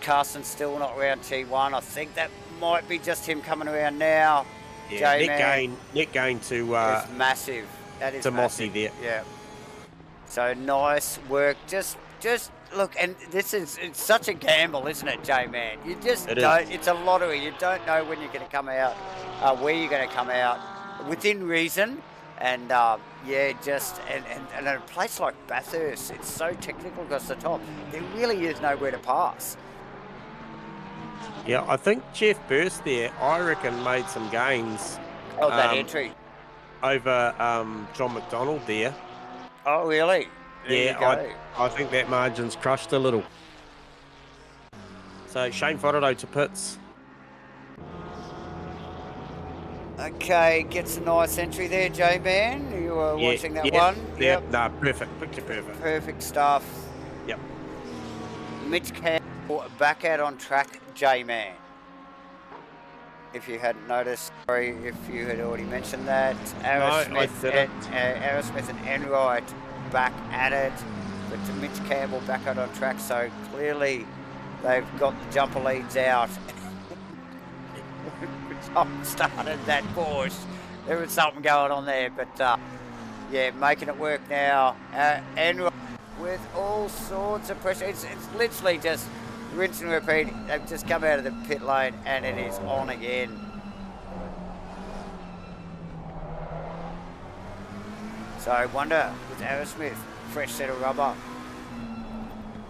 Carson's still not around T1. I think that might be just him coming around now. Yeah, net gain to it's massive. That is to massive. Mossy there. Yeah. So nice work. Just look, and it's such a gamble, isn't it, J-Man? You just don't. It's a lottery. You don't know when you're going to come out, where you're going to come out, within reason. And just and at a place like Bathurst, it's so technical across the top. There really is nowhere to pass. Yeah, I think Jeff Burst there, I reckon, made some gains. Oh, that entry over John McDonald there. Oh, really? There I think that margin's crushed a little. So Shane Fodderdo to pits. Okay, gets a nice entry there, J-Man. You were watching that one? Yep. No, perfect. Picture perfect. Perfect stuff. Yep. Mitch Campbell back out on track, J-Man. If you hadn't noticed, sorry if you had already mentioned that. Smith and Enright back at it, but to Mitch Campbell back out on track, so clearly they've got the jumper leads out. Started that push. There was something going on there, but yeah, making it work now. Enright with all sorts of pressure. It's literally just rinse and repeat. They've just come out of the pit lane and it is on again. So I wonder with Asrnz, fresh set of rubber.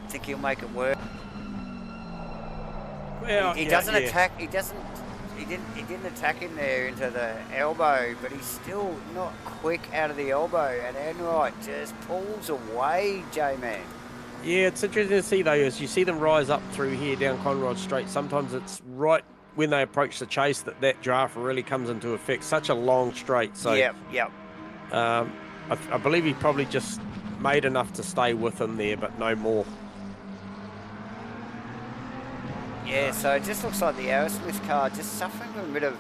Think he'll make it work. Well, he doesn't attack. He didn't attack him there into the elbow, but he's still not quick out of the elbow. And Enright just pulls away, J-Man. Yeah, it's interesting to see though, as you see them rise up through here down Conrod Straight. Sometimes it's right when they approach the chase that draft really comes into effect. Such a long straight. So yep. I believe he probably just made enough to stay with him there, but no more. Yeah, so it just looks like the Asrnz car just suffering a bit of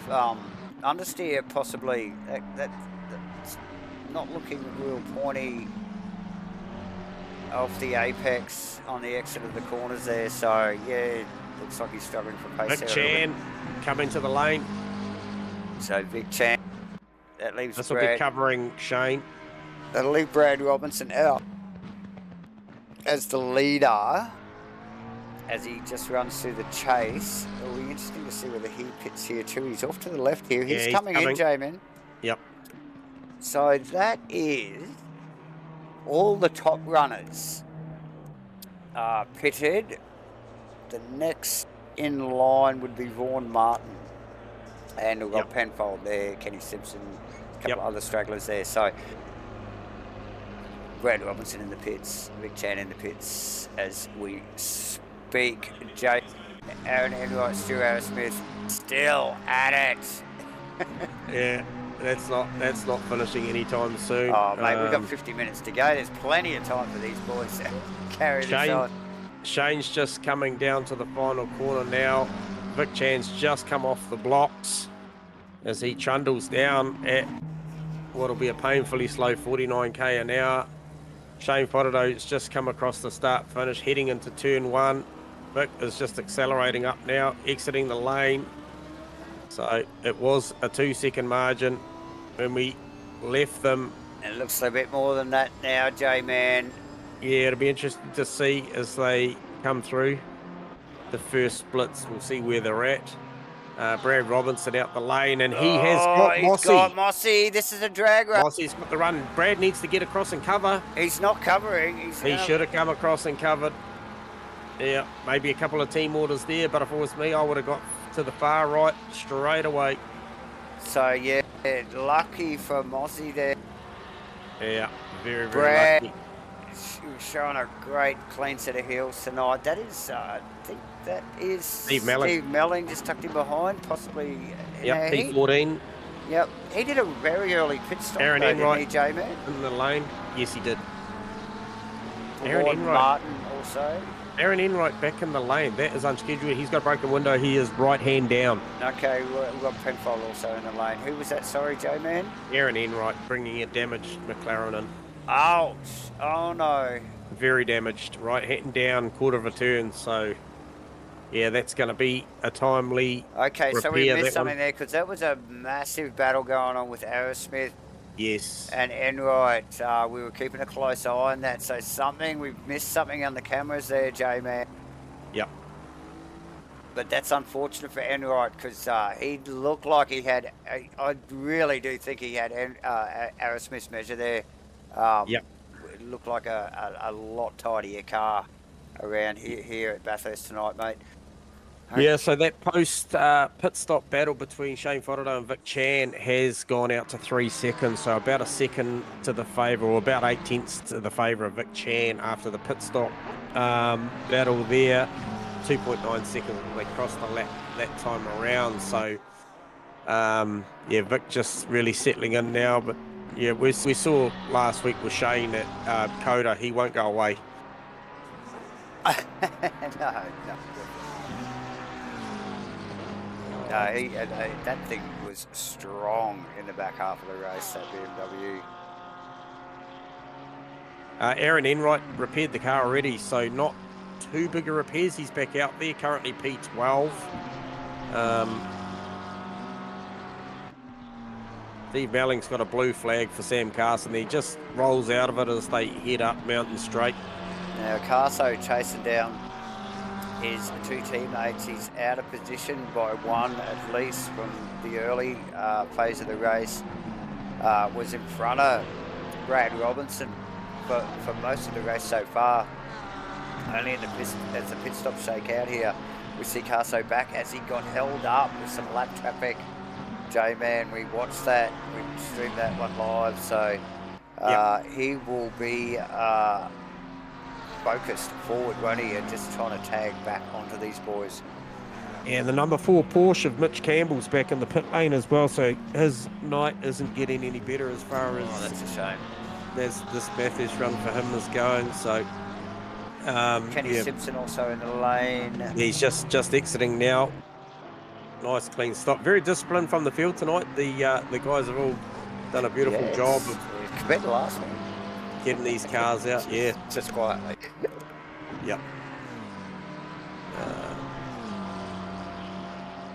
understeer, possibly. That's not looking real pointy off the apex on the exit of the corners there. So yeah, looks like he's struggling for pace. Vic Chan coming to the lane. So Vic Chan, that leaves this will be covering Shane. That'll leave Brad Robinson out as the leader, as he just runs through the chase. It'll be interesting to see whether he pits here too. He's off to the left here. He's coming in, J-Man. Yep. So that is all the top runners are pitted. The next in line would be Vaughan Martin. And we've got Penfold there, Kenny Simpson, a couple of other stragglers there. So Brad Robinson in the pits, Vic Chan in the pits as we speak. Aaron Enright, Stuart Asrnz still at it. Yeah, that's not finishing anytime soon. Oh mate, we've got 50 minutes to go. There's plenty of time for these boys to carry this on. Shane's just coming down to the final corner now. Vic Chan's just come off the blocks as he trundles down at what'll be a painfully slow 49k an hour. Shane Fotido's just come across the start finish, heading into turn one. Vic is just accelerating up now, exiting the lane. So it was a 2-second margin when we left them. It looks a bit more than that now, J-Man. Yeah, it'll be interesting to see as they come through the first splits. We'll see where they're at. Brad Robinson out the lane, and he has got Mossy. He's got Mossy. This is a drag run. Mossy's got the run. Brad needs to get across and cover. He's not covering. He should have come across and covered. Yeah, maybe a couple of team orders there, but if it was me, I would have got to the far right straight away. So, yeah, lucky for Mossy there. Yeah, very, very Brad, lucky. Showing a great clean set of heels tonight. That is, I think that is Steve Melling just tucked in behind, possibly. Yep, P14. Yep, he did a very early pit stop. Aaron Enright J-Man in the lane. Yes, he did. Aaron Enright. Martin also. Aaron Enright back in the lane. That is unscheduled. He's got a broken window. He is right hand down. Okay, we've got Penfold also in the lane. Who was that? Sorry, J-Man? Aaron Enright bringing a damaged McLaren in. Ouch. Oh, no. Very damaged. Right hand down, quarter of a turn. So, yeah, that's going to be a timely Okay, so we repair, missed something there because that was a massive battle going on with Asrnz. Yes. And Enright, we were keeping a close eye on that. So we've missed something on the cameras there, J-Man. Yep. But that's unfortunate for Enright because he looked like he had, I really do think he had Asrnz measure there. Yep. It looked like a lot tidier car around here at Bathurst tonight, mate. Yeah, so that post pit stop battle between Shane Fotido and Vic Chan has gone out to 3 seconds, so about a second to the favour, or about 8/10 to the favour of Vic Chan after the pit stop battle there. 2.9 seconds when they crossed the lap that time around, so Yeah, Vic just really settling in now. But yeah, we saw last week with Shane at Coda, he won't go away. No. That thing was strong in the back half of the race, that BMW. Aaron Enright repaired the car already, so not too big a repairs. He's back out there, currently P12. Steve Melling's got a blue flag for Sam Carson. He just rolls out of it as they head up Mountain Straight. Now Carso chasing down his two teammates. He's out of position by one at least from the early phase of the race. Was in front of Brad Robinson for most of the race so far. Only in as the pit stop shake out here, we see Carso back as he got held up with some lap traffic. J-Man, we watched that, we streamed that one live, so he will be focused forward, won't he, and just trying to tag back onto these boys. And the number 4 Porsche of Mitch Campbell's back in the pit lane as well, so his night isn't getting any better as far as... Oh, that's a shame. There's this Bathurst run for him is going, so... Kenny Simpson also in the lane. He's just exiting now. Nice clean stop. Very disciplined from the field tonight. The guys have all done a beautiful job of compared to last week, getting these cars out. Yeah, just quietly. Yep.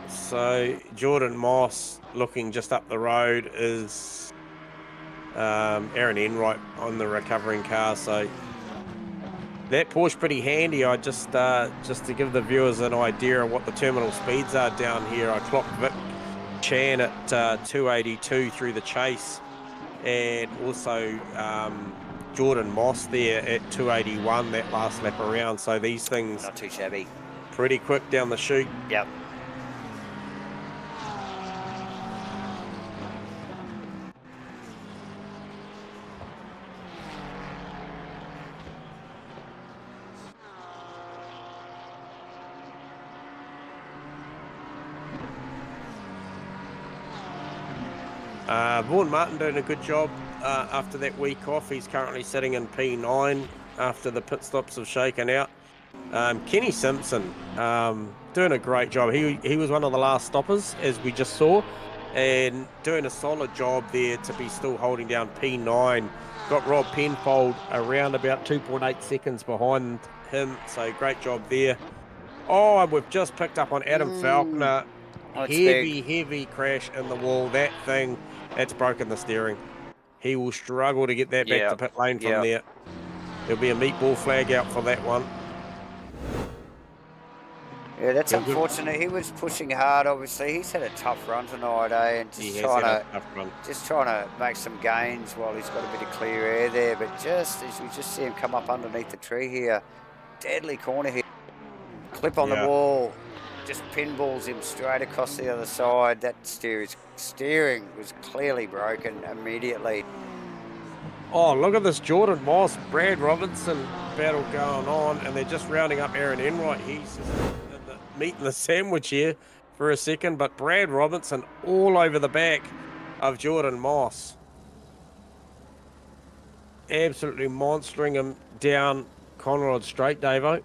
So Jordan Moss looking just up the road is Aaron Enright on the recovering car. So that Porsche pretty handy. I just to give the viewers an idea of what the terminal speeds are down here, I clocked Vic Chan at 282 through the chase, and also Jordan Moss there at 281 that last lap around. So these things not too shabby. Pretty quick down the chute. Yep. Vaughan Martin doing a good job after that week off. He's currently sitting in P9 after the pit stops have shaken out. Kenny Simpson doing a great job. He was one of the last stoppers, as we just saw, and doing a solid job there to be still holding down P9. Got Rob Penfold around about 2.8 seconds behind him, so great job there. Oh, and we've just picked up on Adam Falconer. Heavy crash in the wall. That thing, that's broken the steering. He will struggle to get that back to pit lane from there. There'll be a meatball flag out for that one. Yeah, that's unfortunate. He was pushing hard, obviously. He's had a tough run tonight, and just trying to make some gains while he's got a bit of clear air there. But just as we just see him come up underneath the tree here, deadly corner here. Clip on the wall. Just pinballs him straight across the other side. That steering was clearly broken immediately. Oh, look at this Jordan Moss, Brad Robinson battle going on, and they're just rounding up Aaron Enright. He's in the meat and the sandwich here for a second, but Brad Robinson all over the back of Jordan Moss. Absolutely monstering him down Conrod Straight, Davo.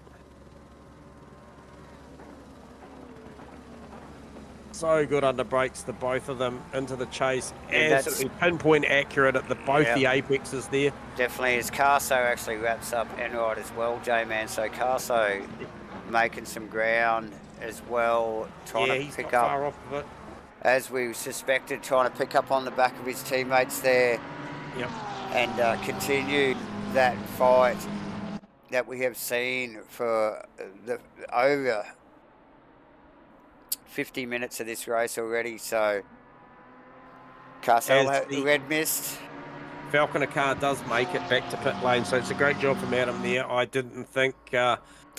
So good under brakes, the both of them into the chase. Absolutely pinpoint accurate at both the apexes there. Definitely, as Carso actually wraps up Enright as well, J-Man. So Carso making some ground as well, trying to pick up, far off of it, as we suspected, trying to pick up on the back of his teammates there. Yep. And continue that fight that we have seen for over 50 minutes of this race already. So Carso, the red mist. Falconer car does make it back to pit lane, so it's a great job from Adam there. I didn't think the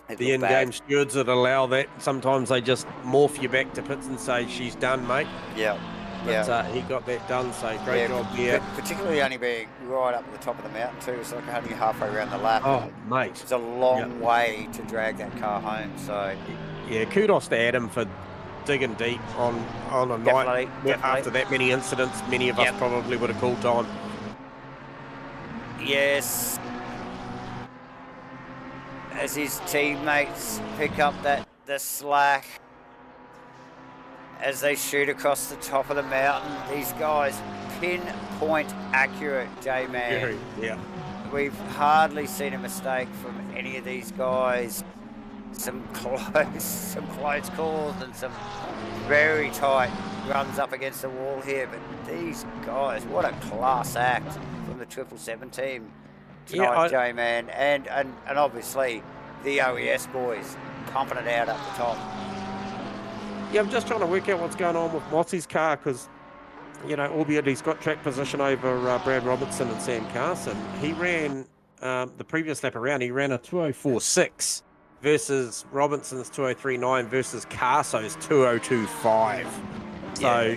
in-game stewards would allow that. Sometimes they just morph you back to pits and say, she's done, mate. Yeah. But he got that done, so great job there. Particularly only being right up at the top of the mountain too. It's like only halfway around the lap. Oh, mate. It's a long way to drag that car home. So yeah, kudos to Adam for digging deep on a Definitely, night definitely. after that many incidents. Many of us Yep. probably would have called time. Yes. As his teammates pick up the slack as they shoot across the top of the mountain, these guys pinpoint accurate, J-Man. Yeah. We've hardly seen a mistake from any of these guys. Some close calls and some very tight runs up against the wall here. But these guys, what a class act from the 777 team tonight, J-Man. And obviously the OES boys pumping it out up the top. Yeah, I'm just trying to work out what's going on with Mossy's car because, you know, albeit he's got track position over Brad Robertson and Sam Carson, he ran the previous lap around, he ran a 2:04.6 versus Robinson's 2:03.9 versus Carso's 2:02.5. So,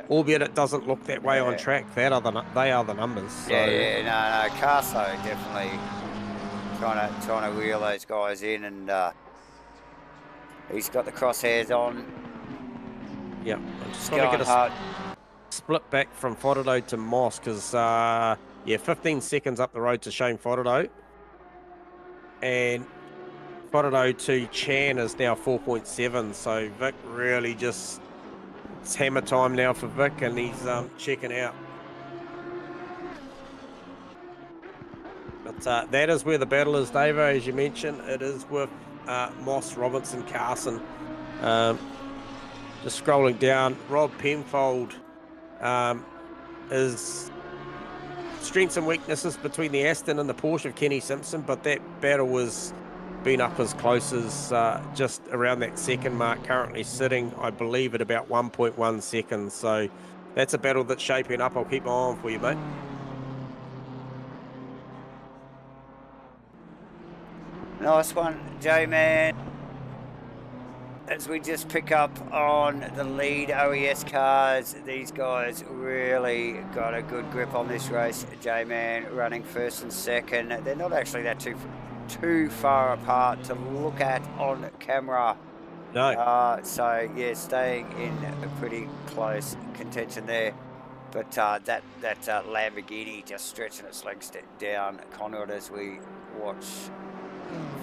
albeit it doesn't look that way on track, they are the numbers. So. No, Carso definitely trying to reel those guys in, and he's got the crosshairs on. Yeah, I'm just going to get a split back from Fodderdo to Moss because, 15 seconds up the road to Shane Fodderdo. And Fodderdo to Chan is now 4.7. So Vic really just, it's hammer time now for Vic, and he's checking out. But that is where the battle is, Davo, as you mentioned. It is with Moss, Robinson, Carson. Just scrolling down, Rob Penfold is strengths and weaknesses between the Aston and the Porsche of Kenny Simpson, but that battle was been up as close as just around that second mark, currently sitting, I believe, at about 1.1 seconds. So that's a battle that's shaping up. I'll keep my eye on for you, mate. Nice one, J-Man. As we just pick up on the lead OES cars, these guys really got a good grip on this race. J-Man running first and second. They're not actually that too far apart to look at on camera. No. So yeah, staying in a pretty close contention there. But that Lamborghini just stretching its legs down Conrad as we watch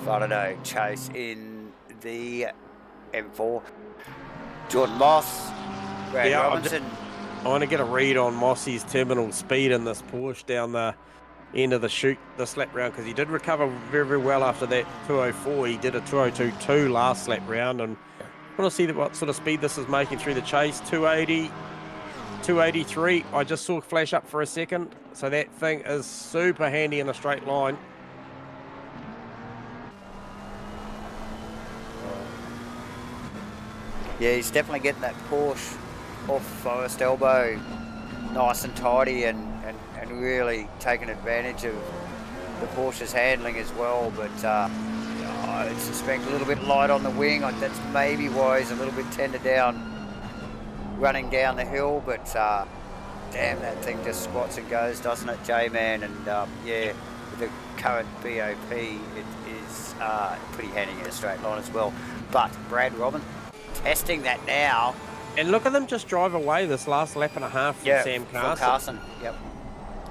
Fodderdo chase in the M4. Jordan Moss, Brad Robinson. I want to get a read on Mossy's terminal speed in this Porsche down the end of the chute this lap round, because he did recover very, very well after that 2:04. He did a 2:02.2 last lap round, and I want to see what sort of speed this is making through the chase. 280, 283. I just saw flash up for a second, so that thing is super handy in a straight line. Yeah, he's definitely getting that Porsche off Forest Elbow nice and tidy, and really taking advantage of the Porsche's handling as well. But I suspect a little bit light on the wing. That's maybe why he's a little bit tender down running down the hill. But damn, that thing just squats and goes, doesn't it, J-Man? And yeah, with the current BOP, it is pretty handy in a straight line as well. But Brad Robin testing that now. And look at them just drive away this last lap and a half from Sam Carson. Yep.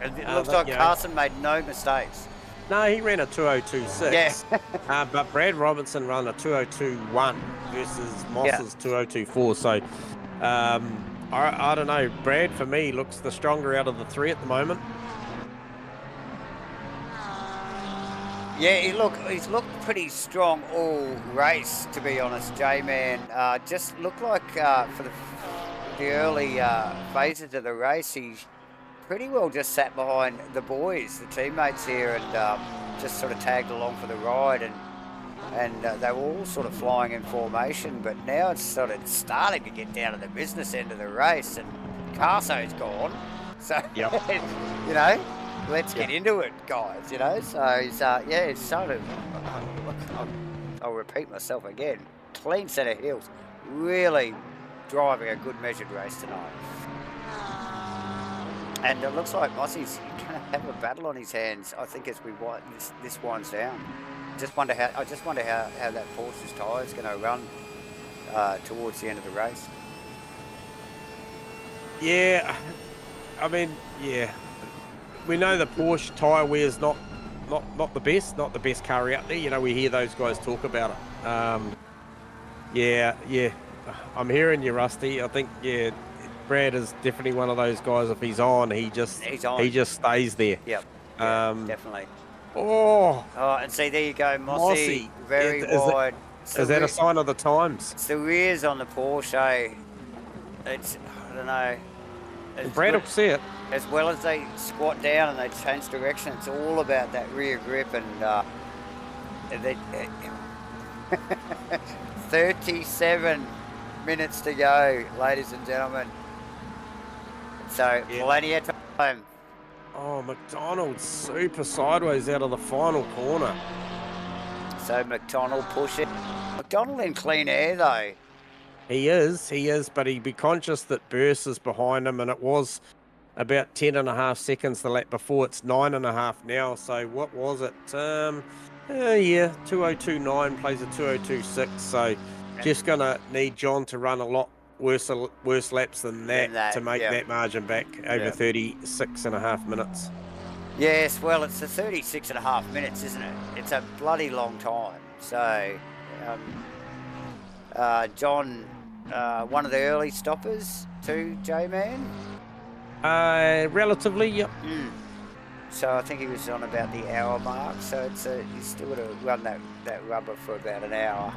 It looks like Carson made no mistakes. No, he ran a 2:02.6. Yeah. But Brad Robinson ran a 2:02.1 versus Moss's 2:02.4. So I don't know. Brad, for me, looks the stronger out of the three at the moment. Yeah, he's looked pretty strong all race, to be honest, J-Man. Just looked like for the early phases of the race, he pretty well just sat behind the boys, the teammates here, and just sort of tagged along for the ride, and they were all sort of flying in formation. But now it's sort of starting to get down to the business end of the race, and Carso's gone, so you know. Let's get into it, guys, you know. So he's, it's sort of, I'll repeat myself again, clean set of heels, really driving a good measured race tonight. And it looks like Mossy's going to have a battle on his hands, I think, as we this winds down. I just wonder how that Porsche's tyre is going to run towards the end of the race. Yeah, I mean, yeah, we know the Porsche tyre wear is not the best car out there. You know, we hear those guys talk about it. Yeah, I'm hearing you, Rusty. I think Brad is definitely one of those guys. If he's on, he just stays there. Yep. Yeah, definitely. Oh, and see, there you go, Mossy, very wide. Is that a sign of the times? It's the rears on the Porsche. It's, I don't know. And Brad will see it. As well as they squat down and they change direction, it's all about that rear grip and 37 minutes to go, ladies and gentlemen. So plenty of time. Oh, McDonald's super sideways out of the final corner. So McDonald pushing. McDonald in clean air though. He is, but he'd be conscious that Burst is behind him, and it was about 10.5 seconds the lap before. It's 9.5 now. So what was it? 2029 plays a 2026. So just gonna need John to run a lot worse laps than that to make that margin back over 36.5 minutes. Yes, well, it's the 36.5 minutes, isn't it? It's a bloody long time. So, John, one of the early stoppers too, J-Man? Relatively, yep. So I think he was on about the hour mark. So it's he's still got to run that rubber for about an hour.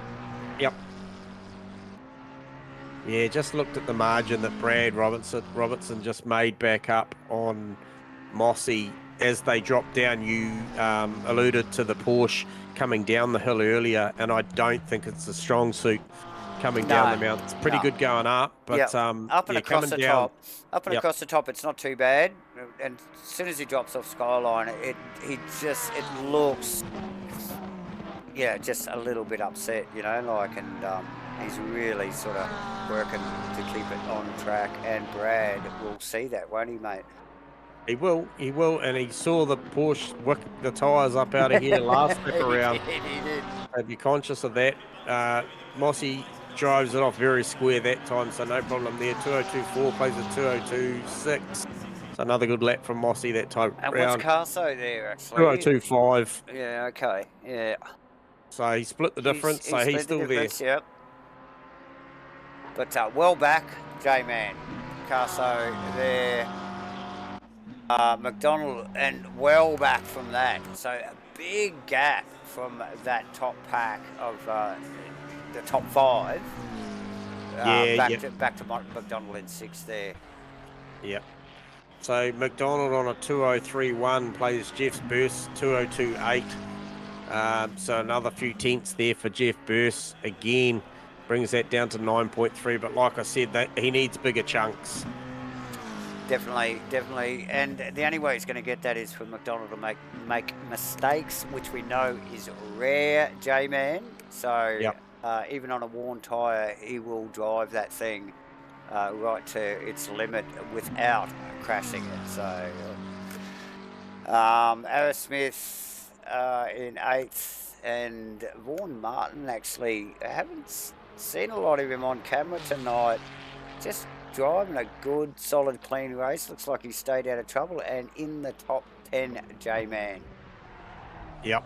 Yep. Yeah, just looked at the margin that Brad Robertson just made back up on Mossy as they dropped down. You alluded to the Porsche coming down the hill earlier, and I don't think it's a strong suit coming down the mountain. It's pretty good going up, but up and across the top. Up and across the top, it's not too bad. And as soon as he drops off Skyline, it looks just a little bit upset, you know, like, and he's really sort of working to keep it on track. And Brad will see that, won't he, mate? He will, and he saw the Porsche wick the tyres up out of here last lap around. He did. So be conscious of that. Mossy drives it off very square that time, so no problem there. 2024 plays a 2026. So another good lap from Mossy that time and round. What's Carso there, actually? 2025. Yeah, okay, yeah. So he split the difference, so he's still there. Yep. But well back, J-Man. Carso there. McDonald, and well back from that. So a big gap from that top pack of the top 5. Back to McDonald in 6th there. Yep. So McDonald on a 2031 plays Jeff's Burst 2028. So another few tenths there for Jeff Burst. Again, brings that down to 9.3. But like I said, he needs bigger chunks. Definitely. And the only way he's going to get that is for McDonald to make mistakes, which we know is rare, J-Man. So even on a worn tyre, he will drive that thing right to its limit without crashing it. So Asrnz in 8th, and Vaughan Martin, actually, I haven't seen a lot of him on camera tonight. Just driving a good, solid, clean race. Looks like he stayed out of trouble and in the top 10, J-Man. Yep.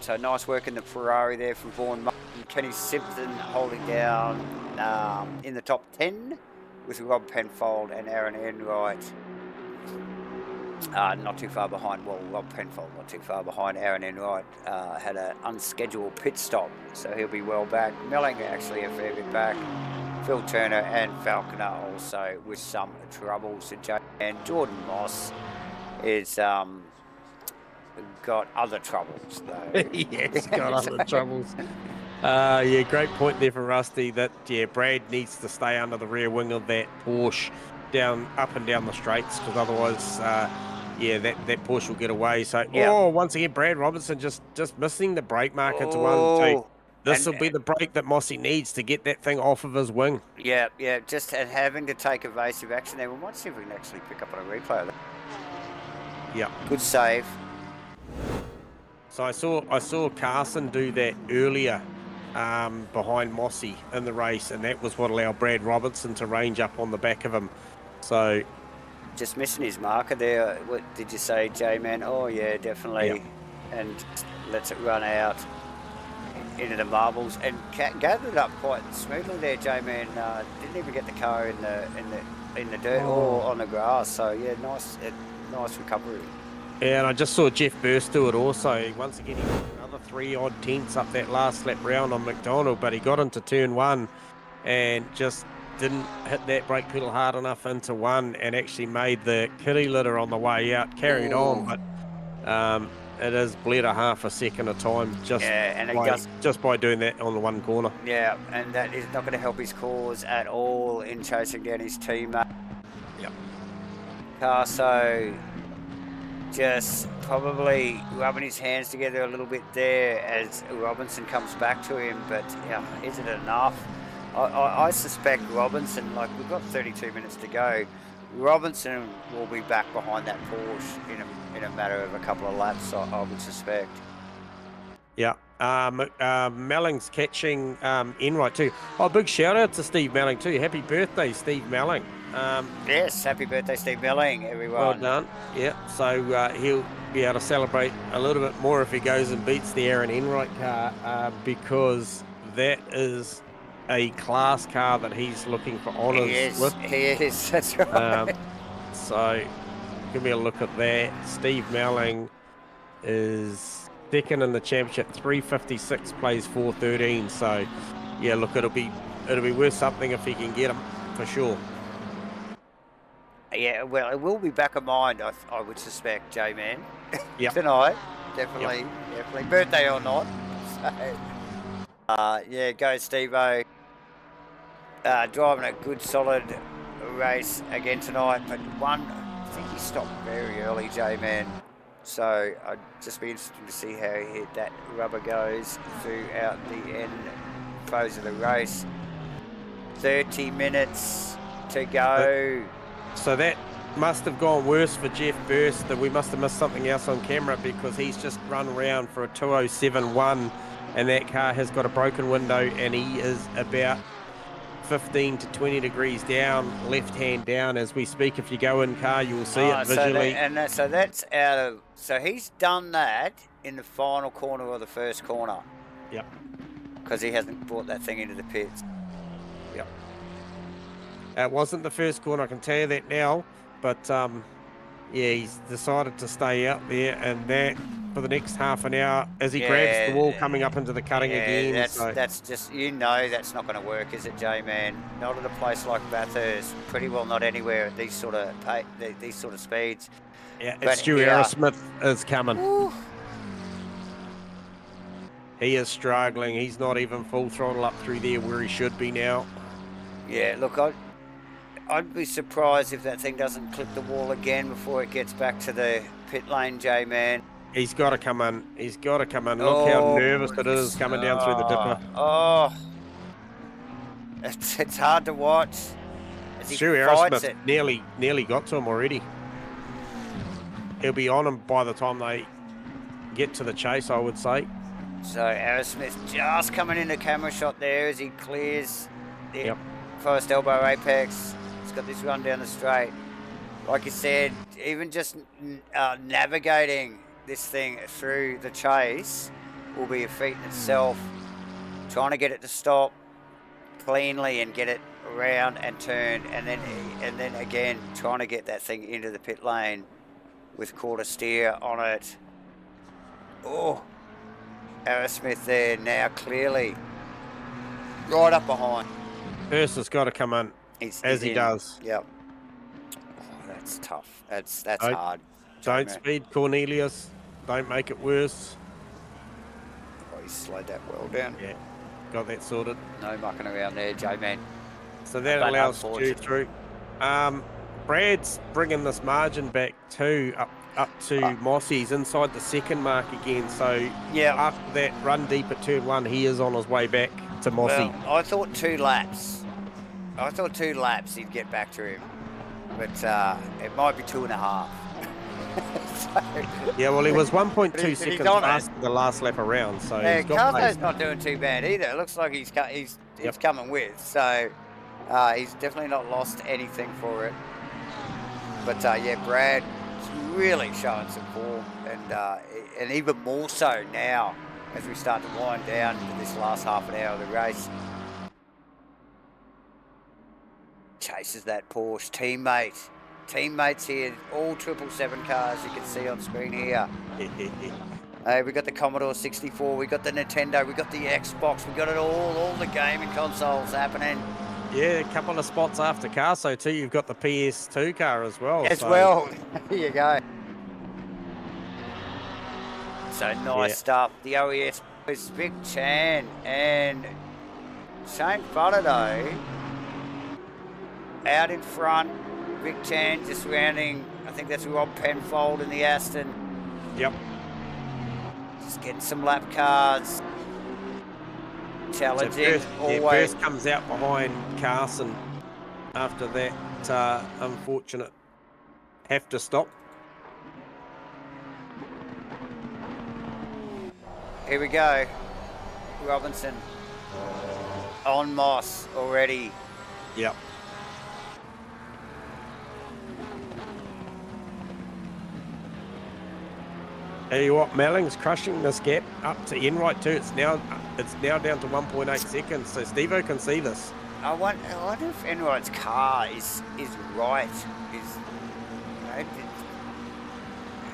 So nice work in the Ferrari there from Vaughan Martin. Kenny Simpson holding down in the top 10 with Rob Penfold and Aaron Enright. Not too far behind. Well, Rob Penfold not too far behind. Aaron Enright had an unscheduled pit stop, so he'll be well back. Melling actually a fair bit back. Phil Turner and Falconer also with some troubles. And Jordan Moss is got other troubles though. Yes, got other troubles. Great point there for Rusty. That Brad needs to stay under the rear wing of that Porsche up and down the straights, because otherwise that Porsche will get away. So once again, Brad Robertson just missing the brake marker to 1 2. This will be the break that Mossy needs to get that thing off of his wing. Yeah, just having to take evasive action there. We might see if we can actually pick up on a replay of that. Yeah. Good save. So I saw Carson do that earlier behind Mossy in the race, and that was what allowed Brad Robinson to range up on the back of him. So just missing his marker there. What did you say, J-Man? Oh yeah, definitely. Yeah. And lets it run out into the marbles and gathered up quite smoothly there, J-Man. Didn't even get the car in the dirt or on the grass. So yeah, nice recovery. Yeah, and I just saw Jeff Burst do it also. Once again, he got another 3 odd tenths up that last lap round on McDonald, but he got into turn 1 and just didn't hit that brake pedal hard enough into 1 and actually made the kitty litter on the way out. Carried on, but it has bled a half a second of time just by doing that on the 1 corner. Yeah, and that is not going to help his cause at all in chasing down his teammate. Yep. Car, so just probably rubbing his hands together a little bit there as Robinson comes back to him, but yeah, is it enough? I suspect Robinson, like we've got 32 minutes to go, Robinson will be back behind that Porsche in a matter of a couple of laps, I would suspect. Yeah. Melling's catching Enright too. Oh, big shout out to Steve Melling too. Happy birthday, Steve Melling. Yes, happy birthday, Steve Melling, everyone. Well done. Yeah, so he'll be able to celebrate a little bit more if he goes and beats the Aaron Enright car, because that is a class car that he's looking for honours with. He is, that's right. So give me a look at that. Steve Melling is second in the championship, 356, plays 413. So yeah, look, it'll be worth something if he can get him for sure. Yeah, well, it will be back of mind, I would suspect, J-Man. Yep. Tonight, definitely. Birthday or not. So, yeah, go Steve-O. Driving a good, solid race again tonight, but I think he stopped very early, J-Man. So I'd just be interested to see how that rubber goes throughout the end phase of the race. 30 minutes to go. So that must have gone worse for Jeff Burst, that we must have missed something else on camera, because he's just run around for a 207.1 and that car has got a broken window and he is about 15 to 20 degrees down, left hand down as we speak. If you go in car, you will see it visually. So that's out of, so he's done that in the final corner or the first corner. Yep. Because he hasn't brought that thing into the pits. Yep. It wasn't the first corner, I can tell you that now, but yeah, he's decided to stay out there, and that for the next half an hour as he grabs the wall coming up into the cutting again. That's just, that's not going to work, is it, J-Man? Not at a place like Bathurst, pretty well not anywhere at these sort of speeds. Yeah, it's Stu Aerosmith is coming. Ooh. He is struggling. He's not even full throttle up through there where he should be now. Yeah, look, I'd be surprised if that thing doesn't clip the wall again before it gets back to the pit lane, J-Man. He's got to come in. He's got to come in. Look how nervous it is coming down through the dipper. Oh, it's hard to watch. Stu Aerosmith nearly got to him already. He'll be on him by the time they get to the chase, I would say. So Aerosmith just coming into camera shot there as he clears the first elbow apex. He's got this run down the straight. Like you said, even just navigating this thing through the chase will be a feat in itself. Trying to get it to stop cleanly and get it around and turned, and then again trying to get that thing into the pit lane with quarter steer on it. Oh, Aerosmith there now clearly right up behind. Hurst has got to come in as he does. Yep. Oh, that's tough. That's hard. Don't speed Cornelius. Don't make it worse. Oh, he slowed that well down. Yeah, got that sorted. No mucking around there, J-Man. So that allows Stu through. Brad's bringing this margin back too, up to Mossy's inside the second mark again. So after that run deep at turn 1, he is on his way back to Mossy. Well, I thought 2 laps. I thought 2 laps he'd get back to him, but it might be 2.5. So, Yeah, well, he was but 1.2 he's seconds on it. faster the last lap around, so Yeah, he's got pace. Carso's not doing too bad either. It looks like he's Yep. coming with. So he's definitely not lost anything for it. But yeah, Brad's really showing some form, and even more so now as we start to wind down into this last half an hour of the race. Chases that Porsche teammates here, all 777 cars you can see on screen here. We got the Commodore 64, we got the Nintendo, we got the Xbox, we got it all the gaming consoles happening. Yeah, a couple of spots after Carso too. You've got the PS2 car as well. Well, here you go. So nice stuff. The OES is Vic Chan and Shane Faraday out in front. Vic Chan just rounding, I think that's Rob Penfold in the Aston. Yep. Just getting some lap cars. Challenging, So always. Bathurst comes out behind Carson after that unfortunate have to stop. Here we go. Robinson on Moss already. Yep. Tell you what, Melling's crushing this gap up to Enright too. It's now down to 1.8 seconds. So Steve-O can see this. I wonder if Enright's car is right.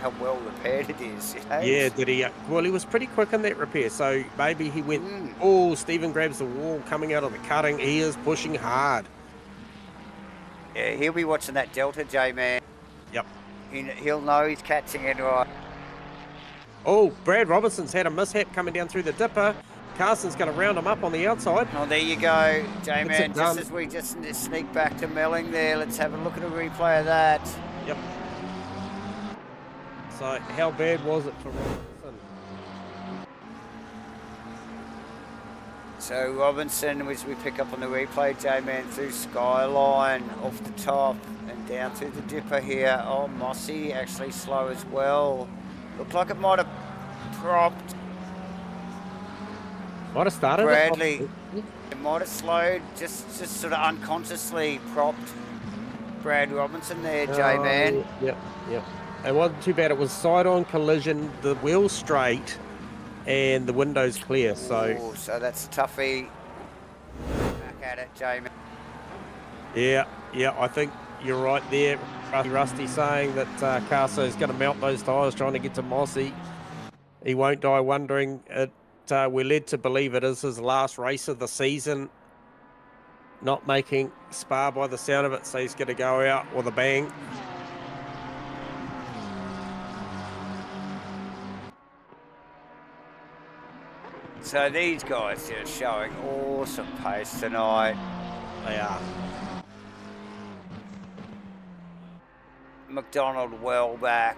How well repaired it is. Yeah, did he? Well, he was pretty quick in that repair. So maybe he went. Oh, Stephen grabs the wall coming out of the cutting. He is pushing hard. Yeah, he'll be watching that Delta, J-Man. Yep. He'll know he's catching Enright. Oh, Brad Robinson's had a mishap coming down through the dipper. Carson's going to round him up on the outside. Oh, there you go, J-Man. Just as we just sneak back to Melling there, let's have a look at a replay of that. Yep. So how bad was it for Robinson? So Robinson, as we pick up on the replay, J-Man through Skyline, off the top, and down through the dipper here. Oh, Mossy actually slow as well. Looked like it might have propped Might have started Bradley. It might have slowed, just sort of unconsciously propped Brad Robinson there, J-Man. Yep. It wasn't too bad. It was side-on collision, the wheel straight, and the windows clear. So, so that's toughy. Back at it, J-Man. Yeah, I think you're right there. Rusty saying that Carso's going to melt those tyres trying to get to Mossy. He won't die wondering. We're led to believe it is his last race of the season. Not making Spa by the sound of it, so he's going to go out with a bang. So these guys are showing awesome pace tonight. They are. McDonald well back,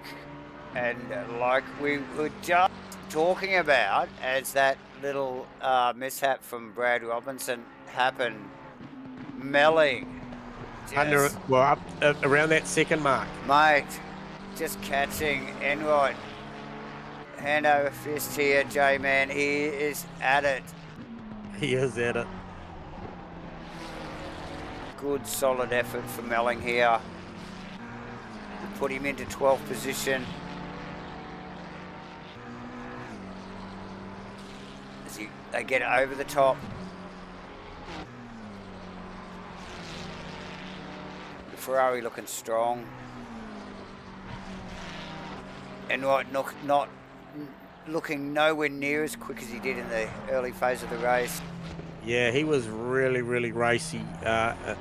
and like we were just talking about, as that little mishap from Brad Robinson happened, Melling Up around that second mark, mate, just catching Enright. Hand over fist here, J-Man. He is at it. He is at it. Good solid effort from Melling here. Put him into 12th position. As they get over the top. The Ferrari looking strong. Enright not looking nowhere near as quick as he did in the early phase of the race. Yeah, he was really racy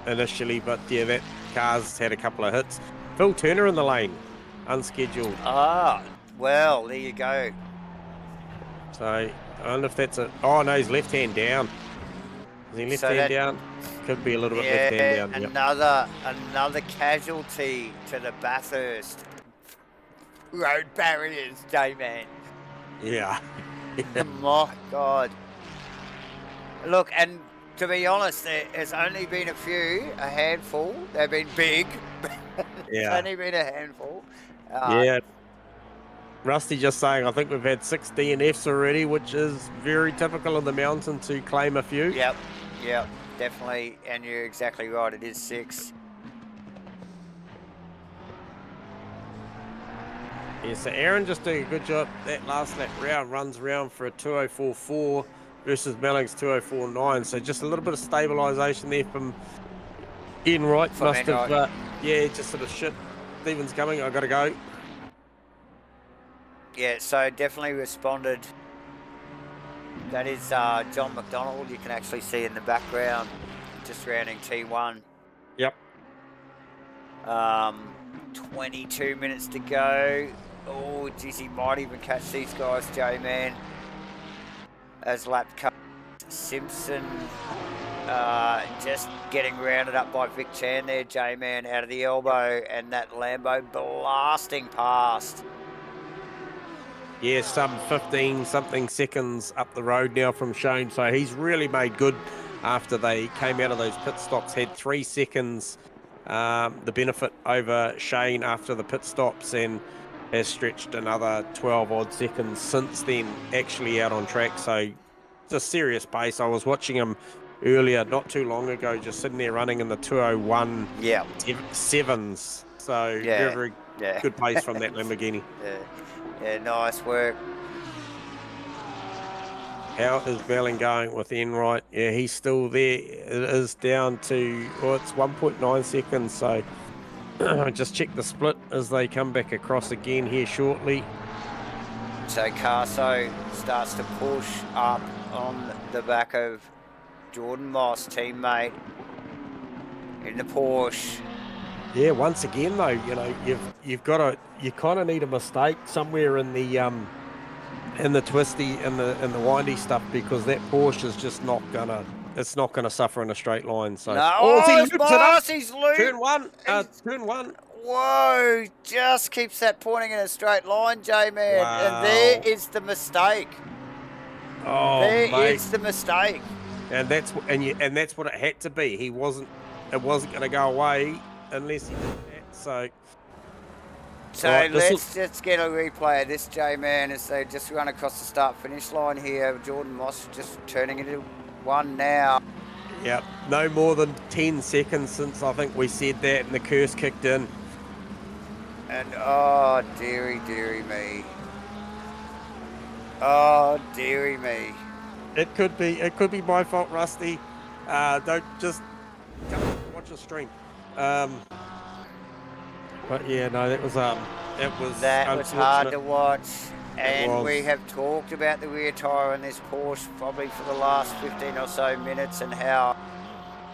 initially, but yeah, that car's had a couple of hits. Phil Turner in the lane, unscheduled. Ah, well, there you go. So I wonder if that's a. Oh no, he's left hand down. Is he left hand down? Could be a little bit left hand down. Another casualty to the Bathurst road barriers, J-Man. Yeah. My God. Look, and to be honest, there's only been a handful. They've been big. It's only been a handful. Yeah. Rusty just saying, I think we've had 6 DNFs already, which is very typical of the mountain to claim a few. Yep, definitely. And you're exactly right, it is 6. Yeah, so Aaron just doing a good job. That last lap round runs round for a 2:04.4 versus Melling's 2:04.9. So just a little bit of stabilisation there from Enright. From Must Enright. have, yeah, just sort of shit. Stephen's coming, I got to go. Yeah, so definitely responded. That is John McDonald. You can actually see in the background, just rounding T1. Yep. 22 minutes to go. Oh, geez, he might even catch these guys, J-Man. As lap cut, Simpson just getting rounded up by Vic Chan there, J-Man, out of the elbow, and that Lambo blasting past. Yeah, some 15-something seconds up the road now from Shane. So he's really made good after they came out of those pit stops. Had 3 seconds the benefit over Shane after the pit stops, and has stretched another 12-odd seconds since then, actually out on track. So it's a serious pace. I was watching him earlier, not too long ago, just sitting there running in the 2:01 sevens. So very good pace from that Lamborghini. Yeah, nice work. How is Belling going with Enright? Yeah, he's still there. It is down to, well, it's 1.9 seconds. So just check the split as they come back across again here shortly. So Carso starts to push up on the back of Jordan Moss, teammate, in the Porsche. Yeah, once again though, you know, you've got to, you kind of need a mistake somewhere in the twisty and the windy stuff, because that Porsche is just not gonna, it's not gonna suffer in a straight line. So no, he loops it up. He's looped. Turn one. Whoa, just keeps that pointing in a straight line, J-Man. Wow. And there is the mistake. Oh, there is the mistake. And that's what it had to be. It wasn't going to go away unless he did that. So right, let's just get a replay of this, J-Man, as they just run across the start-finish line here. Jordan Moss just turning into one now. Yep, no more than 10 seconds since I think we said that, and the curse kicked in. And oh, dearie me. Oh, dearie me. It could be my fault, Rusty. Don't just watch the stream. But yeah, no, that was hard to watch. And we have talked about the rear tyre on this Porsche probably for the last 15 or so minutes, and how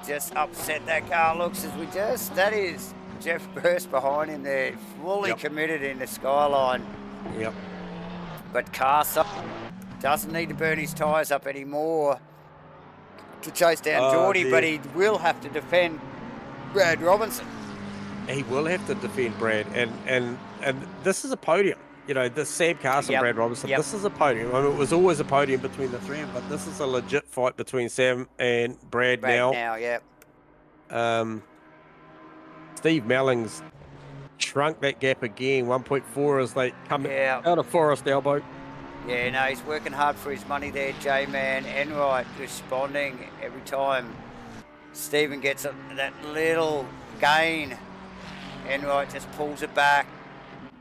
just upset that car looks that is Jeff Burst behind him there, fully committed in the Skyline. Yep. But Carson doesn't need to burn his tyres up anymore to chase down Geordie, but he will have to defend Brad Robinson. He will have to defend Brad, and this is a podium. You know, this Sam Carson, Brad Robinson, this is a podium. I mean, it was always a podium between the three of them, but this is a legit fight between Sam and Brad now. Steve Melling's shrunk that gap again, 1.4 as they come out of Forest Elbow. Yeah, no, he's working hard for his money there, J-Man. Enright responding every time Stephen gets that little gain. Enright just pulls it back.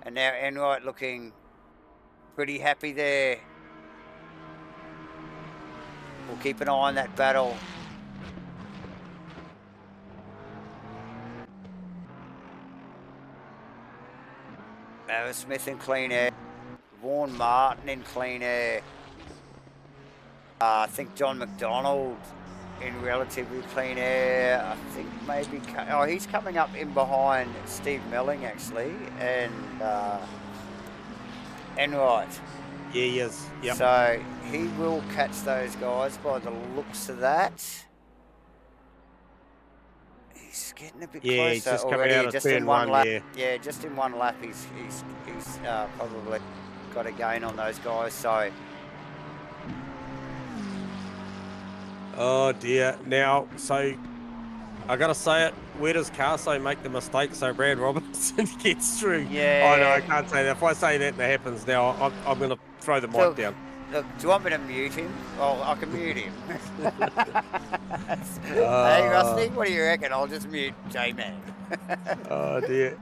And now Enright looking pretty happy there. We'll keep an eye on that battle. Aaron Smith in clean air. Vaughan Martin in clean air. I think John McDonald in relatively clean air. I think maybe... Oh, he's coming up in behind Steve Melling, actually. And Enright. Yeah, he is. Yep. So he will catch those guys by the looks of that. He's getting a bit closer he's just already. Coming out of turn one lap. Yeah, just in one lap, he's probably got a gain on those guys. So. Oh dear. Now, so I gotta say it. Where does Carso make the mistake so Brad Robertson gets through? Yeah. Oh no, I can't say that. If I say that and that happens now, I'm gonna throw the mic down. Look, do you want me to mute him? Well, I can mute him. Hey, Rusty, what do you reckon? I'll just mute J-Man. Oh dear.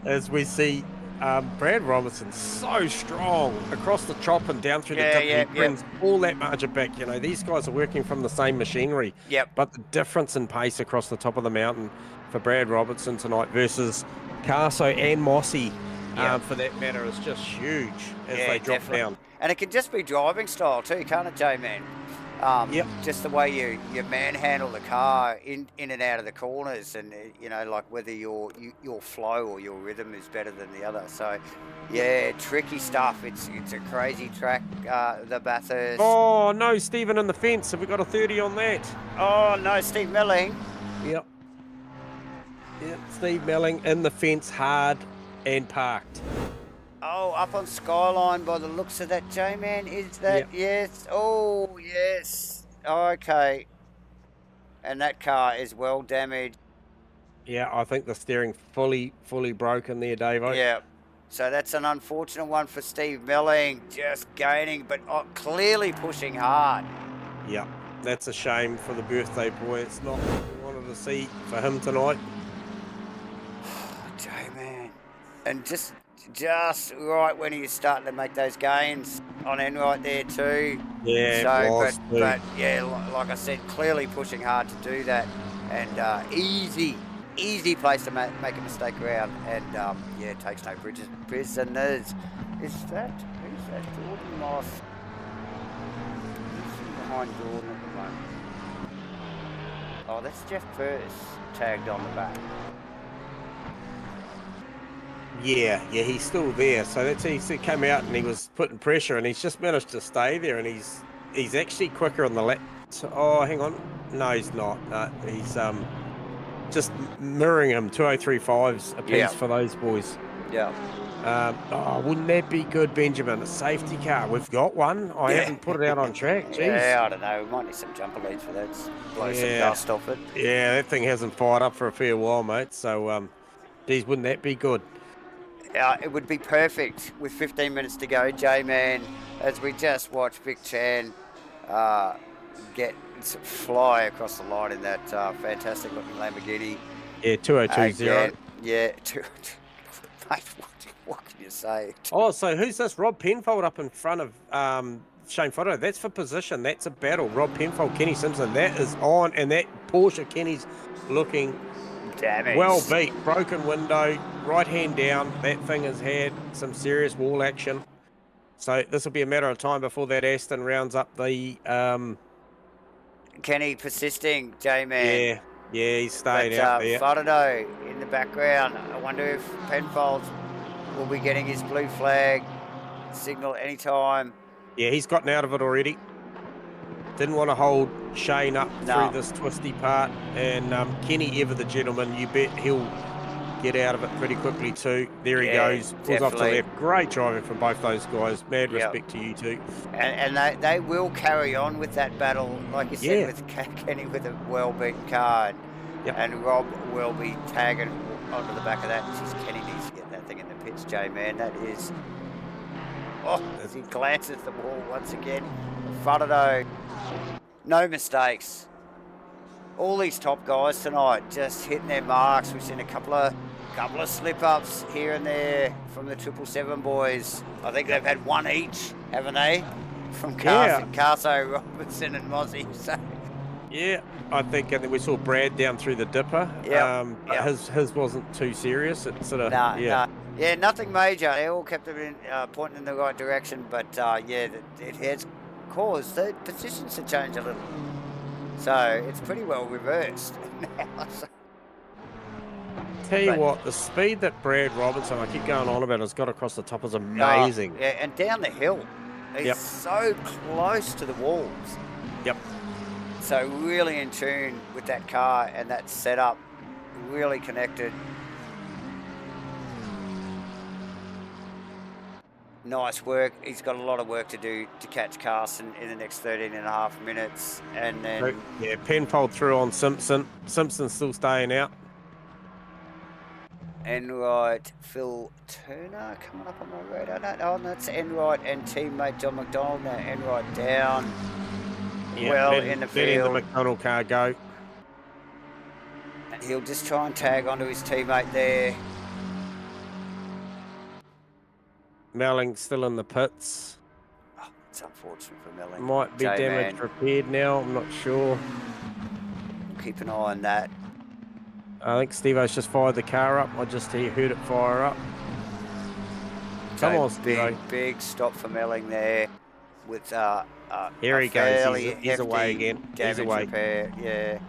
As we see, Brad Robertson so strong across the chop and down through the dip. He brings all that margin back. You know, these guys are working from the same machinery. Yep. But the difference in pace across the top of the mountain for Brad Robertson tonight versus Carso and Mossy, for that matter, is just huge as they drop down. And it can just be driving style too, can't it, J-Man? Just the way you manhandle the car in and out of the corners, and you know, like whether your flow or your rhythm is better than the other. So, yeah, tricky stuff. It's a crazy track, the Bathurst. Oh no, Stephen in the fence. Have we got a 30 on that? Oh no, Steve Melling. Yep, Steve Melling in the fence, hard and parked. Oh, up on Skyline by the looks of that, J-Man. Is that? Yes. Oh, yes. Okay. And that car is well damaged. Yeah, I think the steering fully broken there, Davo. Yeah. So that's an unfortunate one for Steve Melling. Just gaining, but clearly pushing hard. Yeah, that's a shame for the birthday boy. It's not what we wanted to see for him tonight. J-Man. And just right when he was starting to make those gains on end right there too. Yeah, so but yeah, like I said, clearly pushing hard to do that, and easy place to make a mistake around, and yeah, takes no prisoners. Who's that Jordan Moss? Who's behind Jordan at the moment? Oh, that's Jeff Purse tagged on the back. Yeah, he's still there. So that's he came out and he was putting pressure, and he's just managed to stay there, and he's actually quicker on the lap. Oh, hang on. No, he's not. No, he's just mirroring him. 2035s apiece for those boys. Yeah. Oh, wouldn't that be good, Benjamin? A safety car. We've got one. I haven't put it out on track. Jeez. Yeah, I don't know. We might need some jumper leads for that. Blow some dust off it. Yeah, that thing hasn't fired up for a fair while, mate. So, geez, wouldn't that be good? It would be perfect with 15 minutes to go, J-Man, as we just watch Vic Chan fly across the line in that fantastic looking Lamborghini. Yeah, 2020. Yeah, mate, what can you say? Oh, so who's this? Rob Penfold up in front of Shane Fotto. That's for position. That's a battle. Rob Penfold, Kenny Simpson. That is on, and that Porsche Kenny's looking damaged. Well beat. Broken window, right hand down. That thing has had some serious wall action. So this will be a matter of time before that Aston rounds up the... Kenny persisting, J-Man. Yeah, he's staying out there. Fotto in the background. I wonder if Penfold will be getting his blue flag signal anytime. Yeah, he's gotten out of it already. Didn't want to hold Shane up through this twisty part. And Kenny, ever the gentleman, you bet he'll get out of it pretty quickly too. There he goes. Pulls off to the left. Great driving from both those guys. Mad respect to you two. And they will carry on with that battle, like you said, with Kenny with a well-beaten car. And Rob will be tagging onto the back of that. Jeez, Kenny needs to get that thing in the pits, J-Man. That is... Oh, as he glances the wall once again. Fotto. No mistakes. All these top guys tonight just hitting their marks. We've seen a couple of slip-ups here and there from the 777 boys. I think they've had one each, haven't they? From Carso, Robertson and Mozzie. So. Yeah, I think we saw Brad down through the dipper. His wasn't too serious. It sort of Yeah, nothing major. They all kept them pointing in the right direction, but it has caused the positions to change a little. So it's pretty well reversed now. Tell you what, the speed that Brad Robertson, I keep going on about, has got across the top is amazing. And down the hill. He's so close to the walls. Yep. So really in tune with that car and that setup, really connected. nice work. He's got a lot of work to do to catch Carson in the next 13.5 minutes. And then... Yeah, Penfold through on Simpson. Simpson's still staying out. Enright, Phil Turner coming up on my radar. No, that's Enright and teammate John McDonald. Now Enright down. Yeah, well in the field. The McDonald car go. He'll just try and tag onto his teammate there. Melling still in the pits. Oh, it's unfortunate for Melling. Might be damage repaired now, I'm not sure. Keep an eye on that. I think Steve-O's just fired the car up. I just heard it fire up. Come on, Steve-O. Big stop for Melling there with here he goes. He's away again. He's away. Repair. Yeah.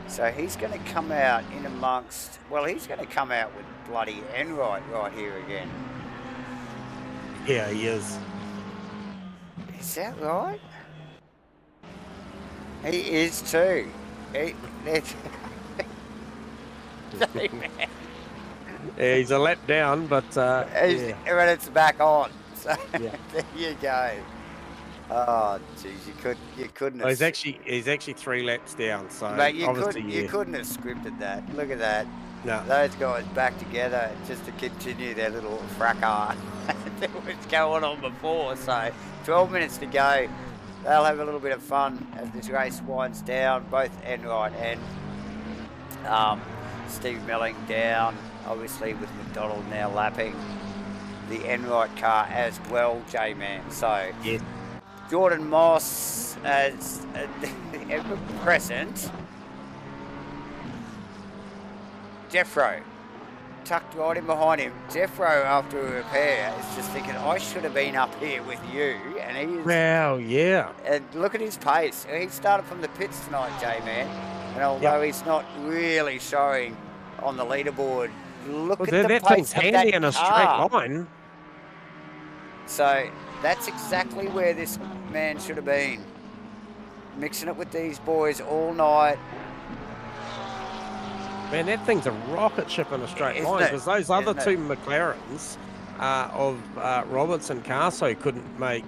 So he's going to come out in amongst... Well, he's going to come out with bloody Enright right here again. Yeah, he is. Is that right? He is too. Yeah, he's a lap down, but when it's back on. So yeah. There you go. Oh, geez, you couldn't. Oh, he's actually 3 laps down. So mate, you obviously couldn't have scripted that. Look at that. No. Those guys back together just to continue their little fracas that was going on before. So 12 minutes to go. They'll have a little bit of fun as this race winds down. Both Enright and Steve Melling down, obviously with McDonald now lapping the Enright car as well, J-Man. So yeah. Jordan Moss as ever present. Jeffro tucked right in behind him. Jeffro, after a repair, is just thinking, I should have been up here with you. And he is. Wow, yeah. And look at his pace. He started from the pits tonight, J-Man. And although he's not really showing on the leaderboard, look at the that pace thing's of handy that in a car. straight line. So that's exactly where this man should have been. Mixing it with these boys all night. Man, that thing's a rocket ship in a straight line, because those other two McLarens of Robertson Carso couldn't make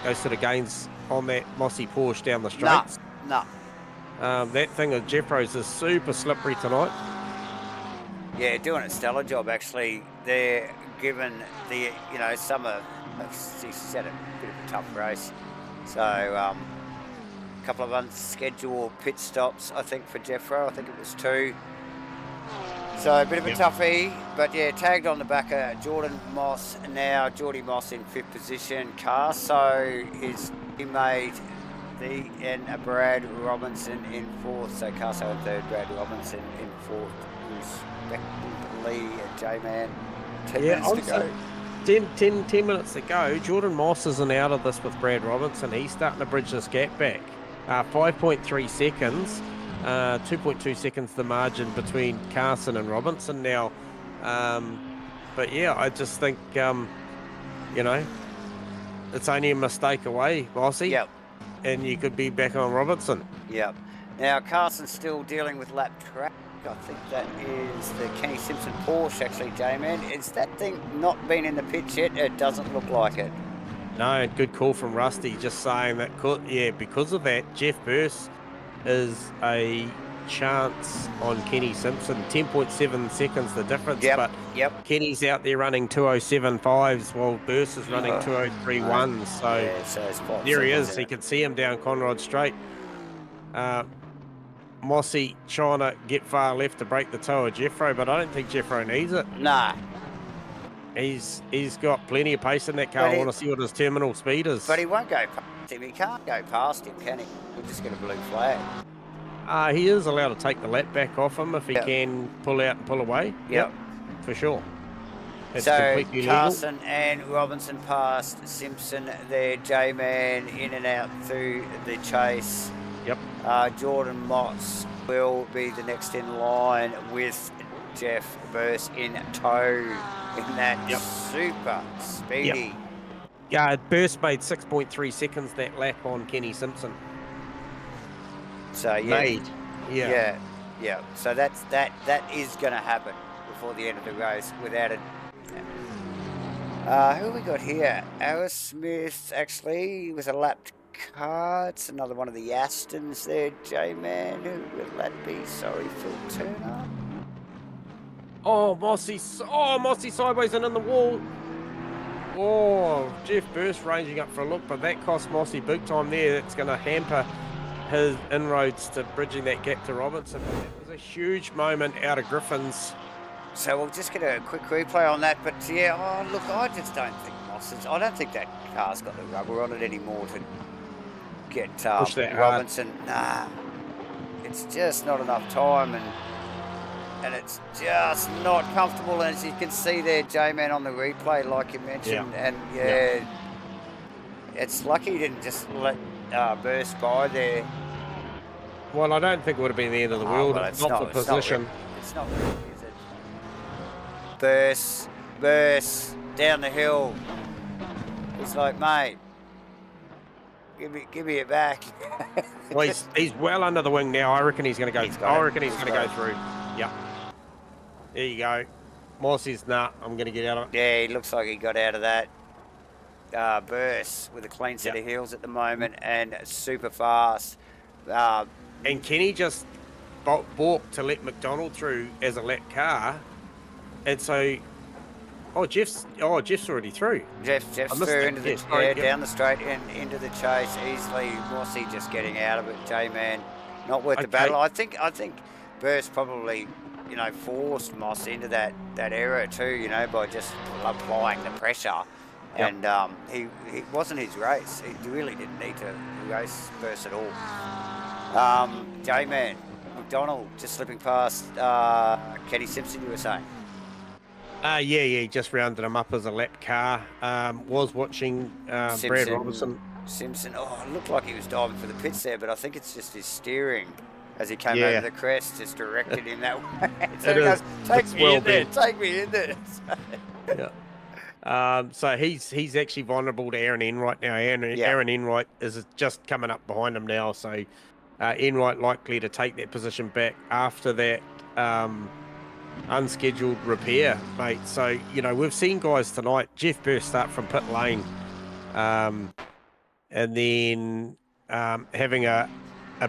those sort of gains on that mossy Porsche down the straights. No. That thing of Jeffro's is super slippery tonight. Yeah, doing a stellar job actually. They're given the summer. She said a bit of a tough race. So a couple of unscheduled pit stops, I think, for Jeffro. I think it was 2. So a bit of a toughie, but yeah, tagged on the back of Jordan Moss. Now Geordie Moss in 5th position. Carso, his teammate, and Brad Robinson in 4th. So Carso in 3rd, Brad Robinson in 4th, respectively. J-Man, 10 minutes to go. 10 minutes to go. Jordan Moss isn't out of this with Brad Robinson. He's starting to bridge this gap back. 5.3 seconds, 2.2 seconds the margin between Carson and Robinson now. But yeah, I just think, it's only a mistake away, Bossy. Yep. And you could be back on Robinson. Yep. Now, Carson's still dealing with lap track. I think that is the Kenny Simpson Porsche, actually, J-Man. Is that thing not been in the pit yet? It doesn't look like it. No, good call from Rusty, just saying that, because of that, Jeff Burse is a chance on Kenny Simpson. 10.7 seconds the difference, but Kenny's out there running 207.5s while Burse is running 203.1s. So there he is. You can see him down Conrod Straight. Mossy trying to get far left to break the toe of Jeffro, but I don't think Jeffro needs it. Nah. He's got plenty of pace in that car. I want to see what his terminal speed is. But he won't go past him. He can't go past him, can he? He'll just get a blue flag. He is allowed to take the lap back off him if he can pull out and pull away. Yep. For sure. That's so Carson and Robinson past Simpson there. J-Man in and out through the chase. Yep. Jordan Moss will be the next in line with Jeff Burse in tow in that super speedy. Yeah, Burse made 6.3 seconds that lap on Kenny Simpson. So yeah. So that is going to happen before the end of the race without it. Who we got here? Asrnz actually was a lapped car. It's another one of the Asrnz there, J-Man. Who will that be? Sorry, Phil Turner. Oh, Mossy sideways and in the wall. Oh, Jeff Burst ranging up for a look, but that cost Mossy big time there. It's going to hamper his inroads to bridging that gap to Robertson. But that was a huge moment out of Griffin's. So we'll just get a quick replay on that. But yeah, oh, look, I just don't think I don't think that car's got the rubber on it anymore to get Push that Robinson. Nah, it's just not enough time, and it's just not comfortable. And as you can see there, J-Man on the replay, like you mentioned, and it's lucky he didn't just let Burst by there. Well, I don't think it would have been the end of the world. Well, it's not the position. It's not really, is it? Burst down the hill. It's like, mate, give me it back. Well, he's well under the wing now. I reckon he's going to go. I reckon he's going to go through. Yeah. There you go. Mossy's I'm going to get out of it. Yeah, he looks like he got out of that. Burst with a clean set of heels at the moment and super fast. And Kenny just balked to let McDonald through as a lap car, and so Jeff's already through. Jeff's through into the down the straight and into the chase easily. Mossy just getting out of it. J-Man not worth the battle. I think Burst probably forced Moss into that error too. By just applying the pressure. Yep. And he wasn't his race. He really didn't need to race Burst at all. J-Man, McDonald just slipping past Kenny Simpson, you were saying? He just rounded him up as a lap car. Was watching Brad Robertson. Simpson, it looked like he was diving for the pits there, but I think it's just his steering as he came over the crest, just directed him that way. So he goes, take me in there. Yeah. So he's actually vulnerable to Aaron Enright now. Aaron Enright is just coming up behind him now, so Enright likely to take that position back after that unscheduled repair, mate. So we've seen guys tonight. Jeff Burst start from pit lane, and then having a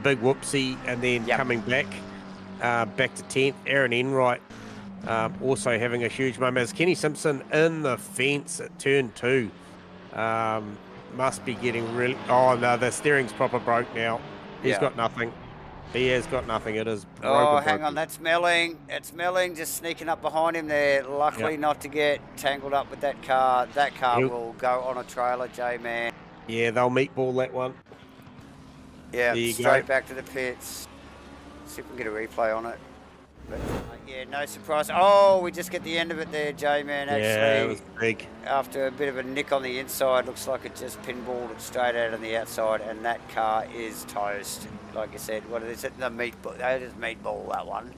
big whoopsie, and then coming back to 10th. Aaron Enright also having a huge moment as Kenny Simpson in the fence at turn 2. Must be getting really. Oh no, the steering's proper broke now. He's got nothing. He has got nothing. It is broken. Hang on, that's Melling. It's Melling just sneaking up behind him there. Luckily not to get tangled up with that car. That car will go on a trailer, J-Man. Yeah, they'll meatball that one. Yeah, straight back to the pits. See if we can get a replay on it. But, no surprise. We just get the end of it there, J-Man, actually. Yeah, it was big. After a bit of a nick on the inside, looks like it just pinballed it straight out on the outside, and that car is toast. Like I said, what is it? The meatball. They just meatball that one.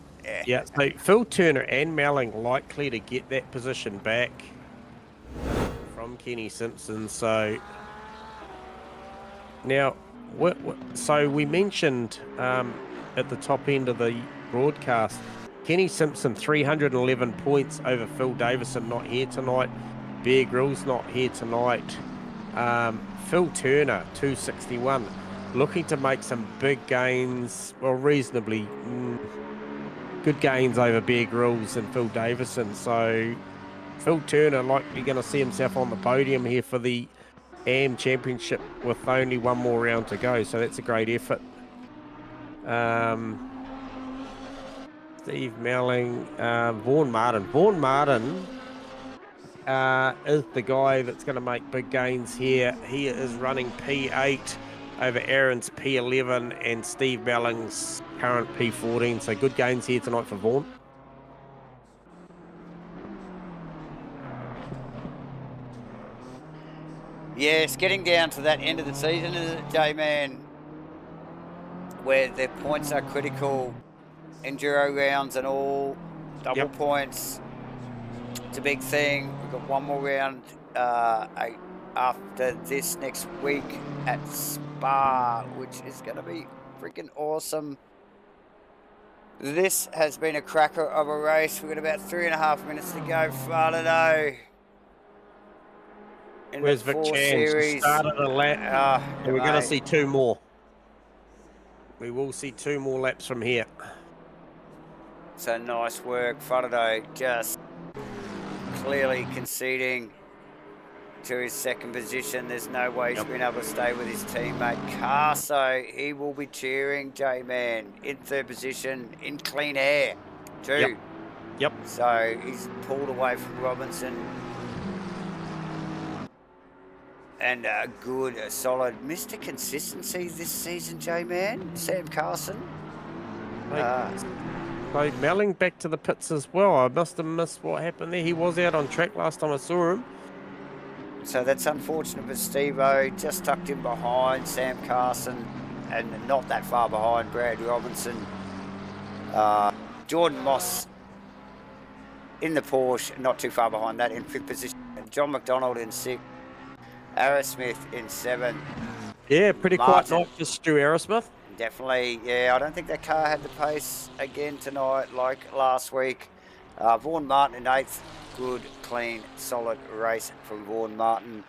Yeah. So Phil Turner and Melling likely to get that position back from Kenny Simpson. So now, so we mentioned at the top end of the broadcast, Kenny Simpson 311 points over Phil Davison, not here tonight. Bear Grylls not here tonight. Phil Turner 261, looking to make some big gains, well, reasonably good gains over Bear Grylls and Phil Davison. So Phil Turner likely going to see himself on the podium here for the AM Championship with only one more round to go. So that's a great effort. Steve Melling, Vaughan Martin. Vaughan Martin is the guy that's going to make big gains here. He is running P8 over Aaron's P11 and Steve Melling's current P14. So good gains here tonight for Vaughan. Yes, getting down to that end of the season, isn't it, J-Man? Where the points are critical. Enduro rounds and all, double points. It's a big thing. We've got one more round after this next week at Spa, which is going to be freaking awesome. This has been a cracker of a race. We've got about 3.5 minutes to go. Friday. in Where's the Vic 4 Chan? She Series. started a lap. And we're going to mate. see 2 more. We will see 2 more laps from here. So nice work. Faraday just clearly conceding to his second position. There's no way he's been able to stay with his teammate. Carso, he will be cheering J-Man in third position in clean air too. Yep. So he's pulled away from Robinson. And a good, solid Mr. Consistency this season, J-Man. Sam Carson. So Melling back to the pits as well. I must have missed what happened there. He was out on track last time I saw him. So that's unfortunate for Steve-O. Just tucked in behind Sam Carson and not that far behind Brad Robinson. Jordan Moss in the Porsche, not too far behind that in 5th position. John McDonald in 6th. Aerosmith in 7th. Yeah, pretty quiet night for Stu Aerosmith. Definitely, yeah. I don't think that car had the pace again tonight like last week. Vaughan Martin in 8th. Good, clean, solid race from Vaughan Martin.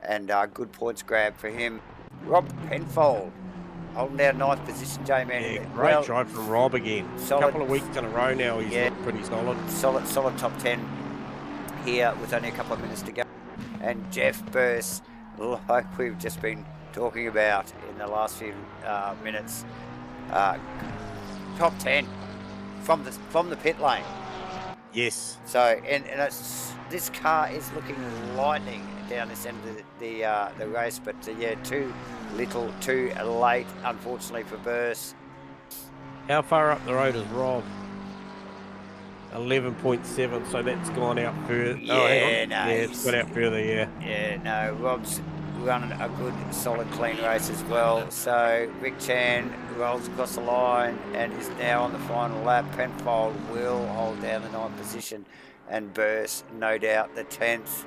And good points grab for him. Rob Penfold holding down 9th position, J-Man. Yeah, great drive from Rob again. Solid, a couple of weeks in a row now, he's looked pretty solid. Solid top 10 here with only a couple of minutes to go. And Jeff Burse, like we've just been talking about in the last few minutes, top 10 from the pit lane. Yes. So and this car is looking lightning down this end of the race, but yeah, too little, too late, unfortunately for Burse. How far up the road is Rob? 11.7, so that's gone out further. Yeah, no, it's gone out further. Yeah, no, Rob's running a good, solid, clean race as well. So Rick Chan rolls across the line and is now on the final lap. Penfold will hold down the 9th position, and Burse, no doubt, the 10th.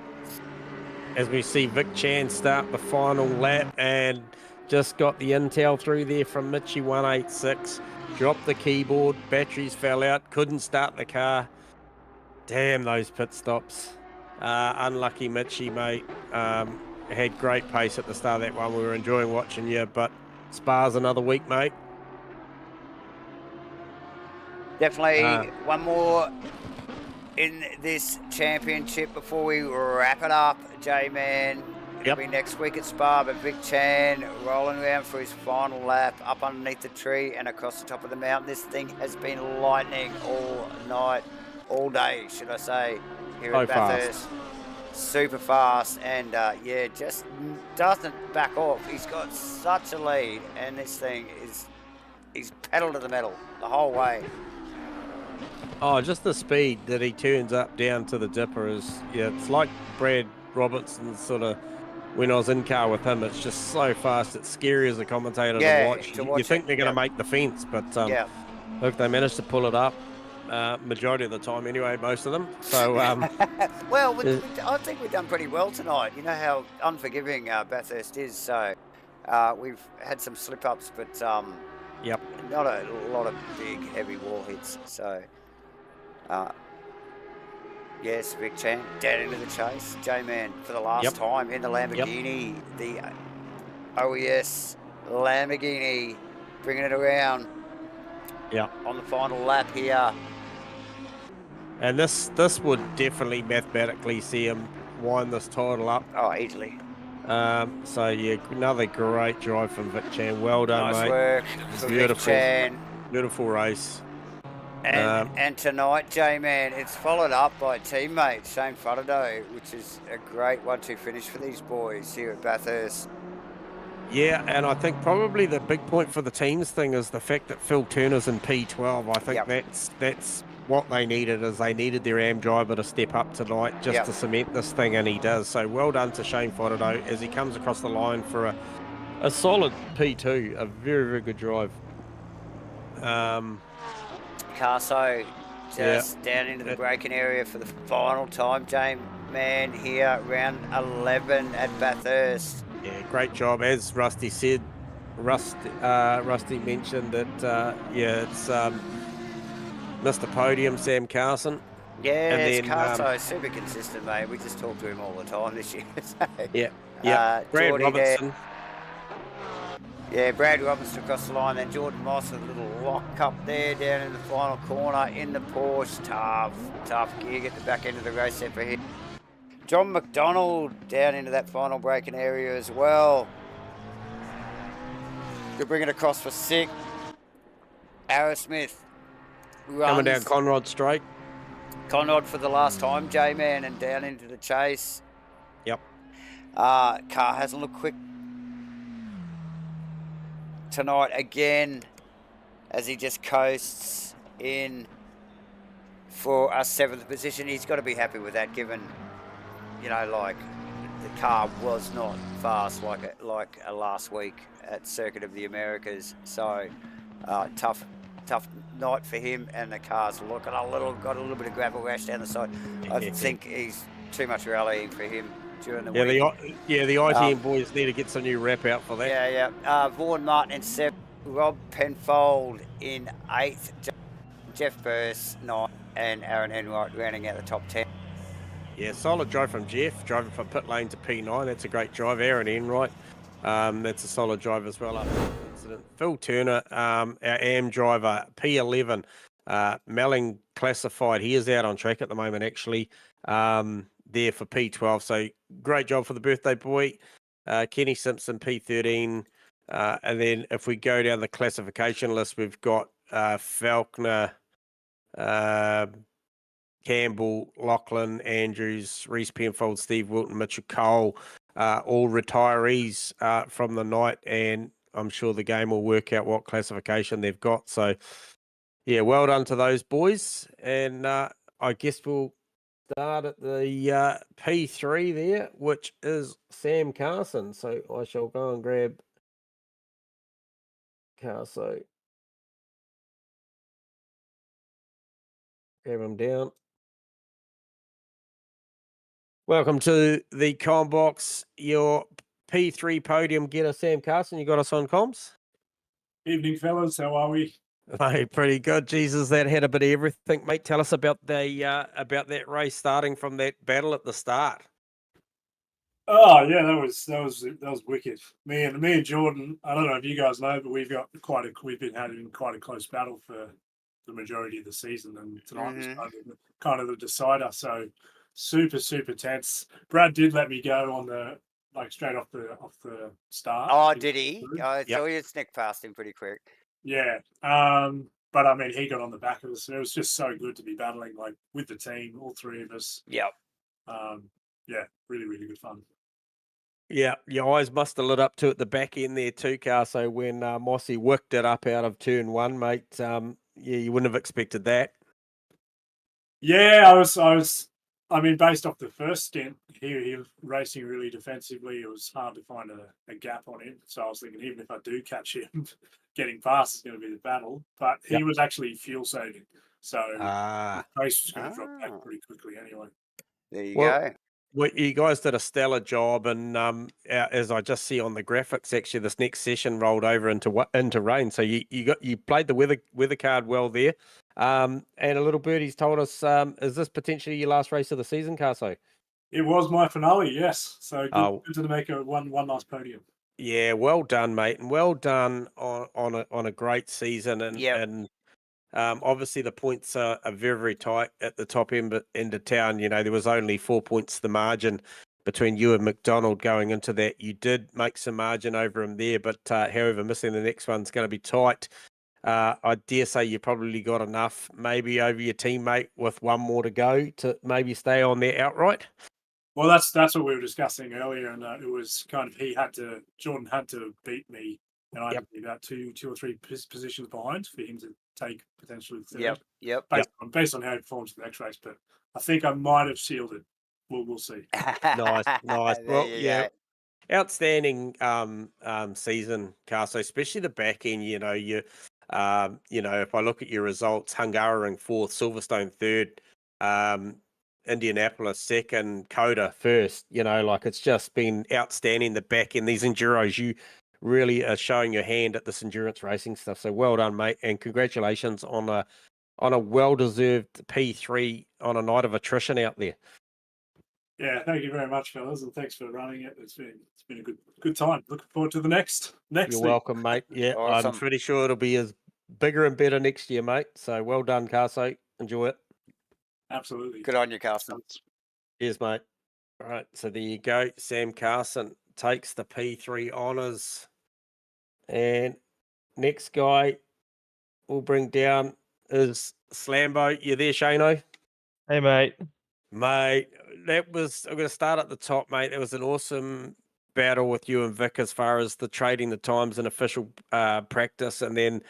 As we see Vic Chan start the final lap and just got the intel through there from Mitchie 186. Dropped the keyboard, batteries fell out, couldn't start the car. Damn those pit stops. Unlucky Mitchie, mate. Had great pace at the start of that one. We were enjoying watching you, but Spa's another week, mate. Definitely one more in this championship before we wrap it up, J-Man. It'll be next week at Spa, but Vic Chan rolling around for his final lap up underneath the tree and across the top of the mountain. This thing has been lightning all night, all day, should I say, here at Bathurst. Super fast, and yeah, just doesn't back off. He's got such a lead, and this thing he's pedal to the metal the whole way. Oh, just the speed that he turns up down to the dipper is, yeah, it's like Brad Robertson's sort of, when I was in car with him, it's just so fast. It's scary as a commentator to watch. You think they're going to make the fence, but look, they managed to pull it up. Majority of the time anyway, most of them. So, well, I think we've done pretty well tonight. You know how unforgiving Bathurst is, so we've had some slip-ups, but not a lot of big, heavy wall hits. So, yes, Vic Chan down into the chase. J-Man for the last time in the Lamborghini, the OES Lamborghini, bringing it around. On the final lap here. And this would definitely mathematically see him wind this title up. Oh, easily. So yeah, another great drive from Vic Chan. Well done, nice mate. Nice work for Vic Chan. Beautiful race. And tonight, J-Man, it's followed up by teammate Shane Faraday, which is a great 1-2 finish for these boys here at Bathurst. Yeah, and I think probably the big point for the teams thing is the fact that Phil Turner's in P12. I think that's what they needed, is they needed their AM driver to step up tonight just to cement this thing, and he does. So well done to Shane Faraday as he comes across the line for a solid P2, a very, very good drive. Carso just down into the braking area for the final time, J-Man, here, round 11 at Bathurst. Yeah, great job. As Rusty said, Rusty mentioned that, it's Mr. Podium, Sam Carson. Yeah, And it's then, Carso, super consistent, mate. We just talk to him all the time this year. So, yeah, Brad Geordie there. Robertson. Yeah, Brad Robinson across the line. Then Jordan Moss with a little lock up there down in the final corner in the Porsche. Tough gear. Get the back end of the race set for him. John McDonald down into that final braking area as well. Could bring it across for 6. Arrow Smith runs. Coming down Conrod Straight. Conrad for the last time, J-Man, and down into the chase. Yep. Car hasn't looked quick tonight again as he just coasts in for a 7th position. He's got to be happy with that, given, you know, like the car was not fast like last week at Circuit of the Americas. So tough night for him, and the car's got a little bit of gravel rash down the side. I think he's too much rallying for him during the week. The ITM boys need to get some new wrap out for that. Yeah. Vaughan Martin in 7th, Rob Penfold in 8th, Jeff Burst 9th, and Aaron Enright rounding out the top 10. Yeah, solid drive from Jeff, driving from pit lane to P9. That's a great drive. Aaron Enright, that's a solid drive as well after the incident. Phil Turner, our AM driver, P11, Melling classified. He is out on track at the moment, actually, there for P12. So great job for the birthday boy. Kenny Simpson, P13. And then if we go down the classification list, we've got Falconer, Campbell, Lachlan, Andrews, Reese Penfold, Steve Wilton, Mitchell Cole, all retirees from the night, and I'm sure the game will work out what classification they've got. So, yeah, well done to those boys. And I guess we'll start at the P3 there, which is Sam Carson. So I shall go and grab Carso. Grab him down. Welcome to the Combox, your P3 podium getter, Sam Carson. You got us on comms? Evening, fellas. How are we? Hey, pretty good. Jesus, that had a bit of everything, mate. Tell us about the about that race, starting from that battle at the start. Oh yeah, that was wicked. Me and Jordan. I don't know if you guys know, but we've been having quite a close battle for the majority of the season, and tonight was kind of the decider. So super tense. Brad did let me go on the straight off the start. Oh, did he? I saw you sneak past him pretty quick. Yeah. But I mean, he got on the back of us, and it was just so good to be battling with the team, all three of us. Yep. Yeah, really good fun. Yeah, your eyes must have lit up to at the back end there too, Car. So when Mossy whipped it up out of turn 1, mate, you wouldn't have expected that. Yeah, I was. I mean, based off the first stint, he was racing really defensively. It was hard to find a gap on him. So I was thinking, even if I do catch him, getting past is going to be the battle. But he was actually fuel saving, so the pace was going to drop back pretty quickly anyway. There you go. Well, you guys did a stellar job, and as I just see on the graphics, actually, this next session rolled over into rain. So you played the weather card well there. And a little birdie's told us, is this potentially your last race of the season, Carso? It was my finale, yes. So good to make one nice podium. Yeah, well done, mate, and well done on a great season. And obviously the points are very tight at the top end of town. You know, there was only 4 points the margin between you and McDonald going into that. You did make some margin over him there, but however, missing the next one's going to be tight. I dare say you probably got enough, maybe over your teammate with one more to go to maybe stay on there outright. Well, that's what we were discussing earlier, and it was kind of Jordan had to beat me, and I had to be about two or three positions behind for him to take potentially third. Yep. Based on how he performs in the next race, but I think I might have sealed it. We'll see. Nice. Well, yeah. Outstanding season, Carso, especially the back end. You know, if I look at your results, Hungaroring 4th, Silverstone 3rd, Indianapolis 2nd, Coda 1st. You know, it's just been outstanding. The back end, these enduros, you really are showing your hand at this endurance racing stuff. So well done, mate, and congratulations on on a well-deserved P3 on a night of attrition out there. Yeah, thank you very much, fellas, and thanks for running it. It's been a good time. Looking forward to the next. You're thing. welcome, mate. Yeah, Awesome. I'm pretty sure it'll be as bigger and better next year, mate. So well done, Carso. Enjoy it. Absolutely. Good on you, Carson. Cheers, mate. All right, so there you go. Sam Carson takes the P3 honours. And next guy we'll bring down is Slambo. You there, Shano? Hey, mate. Mate, I'm going to start at the top, mate. It was an awesome battle with you and Vic as far as the trading the times and official practice, and then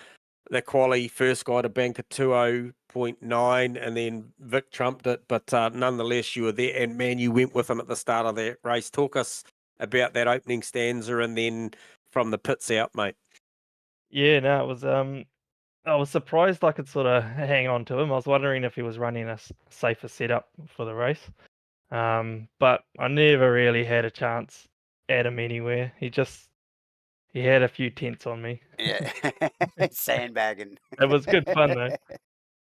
the quali first guy to bank a 2:0.9, and then Vic trumped it, but nonetheless you were there, and man, you went with him at the start of that race. Talk us about that opening stanza and then from the pits out, mate. Yeah, no, it was. I was surprised I could sort of hang on to him. I was wondering if he was running a safer setup for the race. But I never really had a chance at him anywhere. He had a few tenths on me. Yeah, sandbagging. It was good fun though.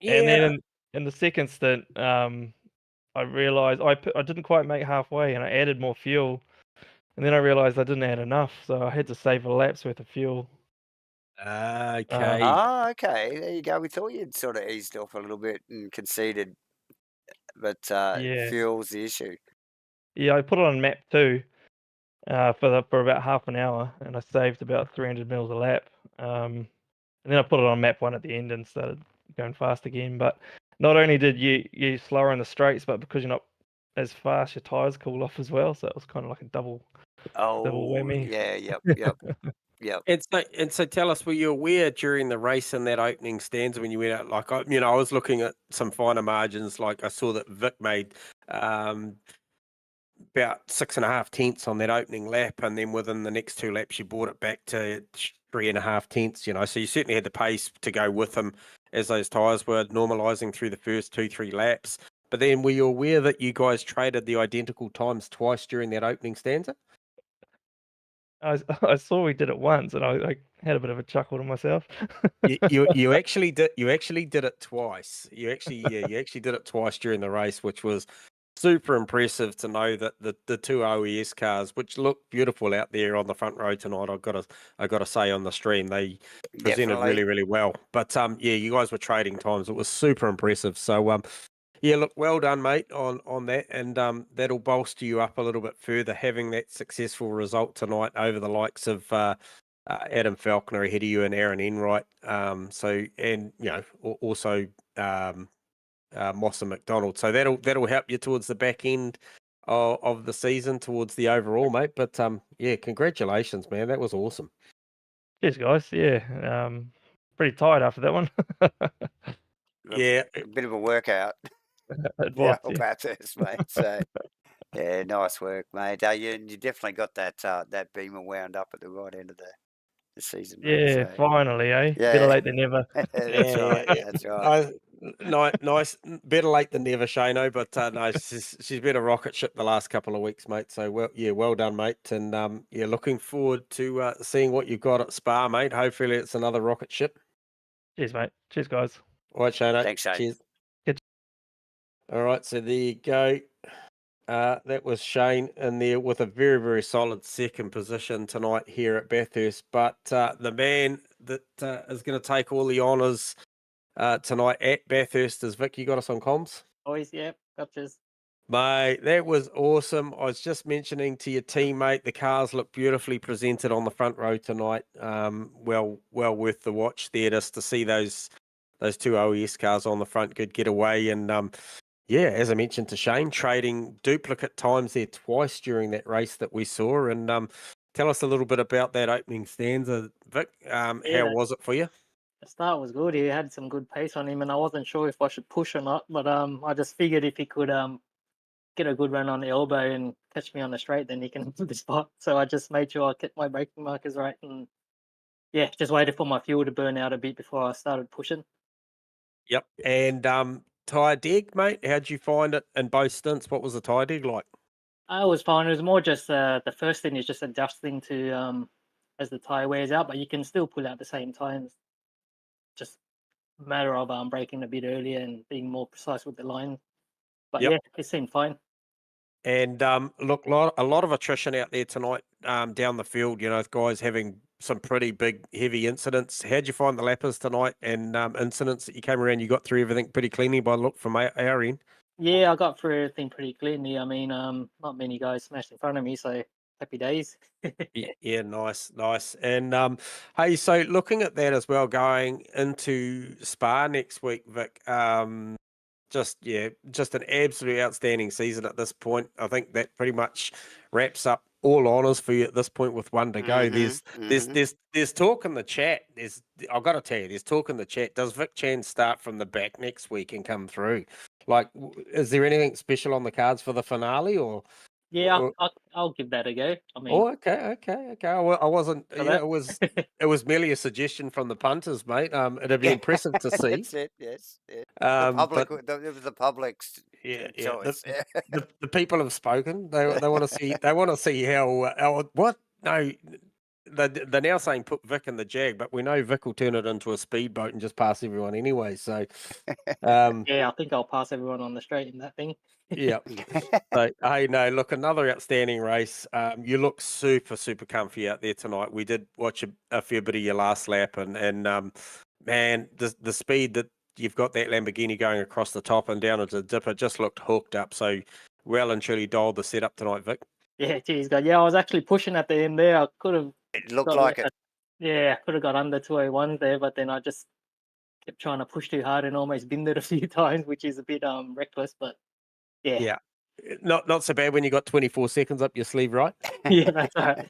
And then in the second stint, I realized I didn't quite make halfway, and I added more fuel. And then I realized I didn't add enough, so I had to save a lap's worth of fuel. Okay. Oh, okay. There you go. We thought you'd sort of eased off a little bit and conceded, but Yeah. fuel's the issue. Yeah, I put it on map 2 for about half an hour, and I saved about 300 mils a lap. And then I put it on map 1 at the end and started going fast again. But not only did you slower in the straights, but because you're not as fast, your tires cool off as well. So it was kind of like a double whammy. Yeah, yep. And so tell us, were you aware during the race in that opening stanza when you went out? Like, I was looking at some finer margins. Like I saw that Vic made about 6.5 tenths on that opening lap, and then within the next 2 laps, you brought it back to 3.5 tenths. So you certainly had the pace to go with them as those tyres were normalising through the first 2-3 laps. But then, were you aware that you guys traded the identical times twice during that opening stanza? I saw we did it once, and I had a bit of a chuckle to myself. you actually did it twice. You actually did it twice during the race, which was super impressive to know that the 2 OES cars, which look beautiful out there on the front row tonight, I gotta say on the stream, they presented really, really well. But you guys were trading times. It was super impressive. So look, well done, mate, on that, and that'll bolster you up a little bit further, having that successful result tonight over the likes of Adam Falconer ahead of you and Aaron Enright. Also Moss and McDonald. So that'll help you towards the back end of the season, towards the overall, mate. But congratulations, man. That was awesome. Cheers, guys. Yeah, pretty tired after that one. Yeah, a bit of a workout. It was, yeah. Bathurst, mate. So yeah, nice work, mate. You definitely got that beamer wound up at the right end of the season, mate. Yeah, So, finally, eh? yeah. Better late than never. That's right. That's right. Nice. Better late than never, Shano. But no, she's been a rocket ship the last couple of weeks, mate. So well done, mate. And looking forward to seeing what you've got at Spa, mate. Hopefully, it's another rocket ship. Cheers, mate. Cheers, guys. All right, Shano. Thanks, Shane. Cheers. Good. All right, so there you go. That was Shane in there with a very, very solid second position tonight here at Bathurst. But the man that is going to take all the honours tonight at Bathurst is Vic. You got us on comms? Boys, yeah, gotchas. Mate, that was awesome. I was just mentioning to your teammate, the cars look beautifully presented on the front row tonight. Well worth the watch there just to see those 2 OES cars on the front. Good getaway. And as I mentioned to Shane, trading duplicate times there twice during that race that we saw. And tell us a little bit about that opening stanza, Vic. How was it for you? The start was good. He had some good pace on him, and I wasn't sure if I should push or not. But I just figured if he could get a good run on the elbow and catch me on the straight, then he can do the spot. So I just made sure I kept my braking markers right, and just waited for my fuel to burn out a bit before I started pushing. Yep. And tyre dig, mate, how'd you find it in both stints? What was the tyre dig like? I was fine. It was more just the first thing is just adjusting to as the tyre wears out, but you can still pull out the same times. Just matter of braking a bit earlier and being more precise with the line. But Yep. yeah, it seemed fine. And look, a lot of attrition out there tonight down the field. You know, guys having some pretty big, heavy incidents. How'd you find the lappers tonight and incidents that you came around? You got through everything pretty cleanly by the look from our end. Yeah, I got through everything pretty cleanly. I mean, not many guys smashed in front of me, so happy days. Yeah, nice. And hey, so looking at that as well, going into Spa next week, Vic. Just an absolutely outstanding season at this point. I think that pretty much wraps up all honours for you at this point with one to go. There's talk in the chat. I've got to tell you, there's talk in the chat. Does Vic Chan start from the back next week and come through? Like, is there anything special on the cards for the finale, or? Yeah, I'll give that a go. I mean, Oh, okay. I wasn't. for Yeah, that. it was merely a suggestion from the punters, mate. It'd be Yeah, impressive to see. that's it. Yes. The public. But It was the public's yeah. choice. The people have spoken. They want to see. They want to see how what. No, they're now saying put Vic in the Jag, but we know Vic will turn it into a speedboat and just pass everyone anyway. So, Yeah, I think I'll pass everyone on the straight in that thing. yeah. So, hey, no, look, another outstanding race. You look super comfy out there tonight. We did watch a fair bit of your last lap, and man, the speed that you've got that Lamborghini going across the top and down into the dipper just looked hooked up. So well and truly dialed the setup tonight, Vic. Yeah, geez, God. Yeah, I was actually pushing at the end there. I could have. It looked like it. Yeah, I could have got under 201 there, but then I just kept trying to push too hard and almost binned it a few times, which is a bit reckless. But yeah, Yeah. Not so bad when you got 24 seconds up your sleeve, right? yeah, that's right.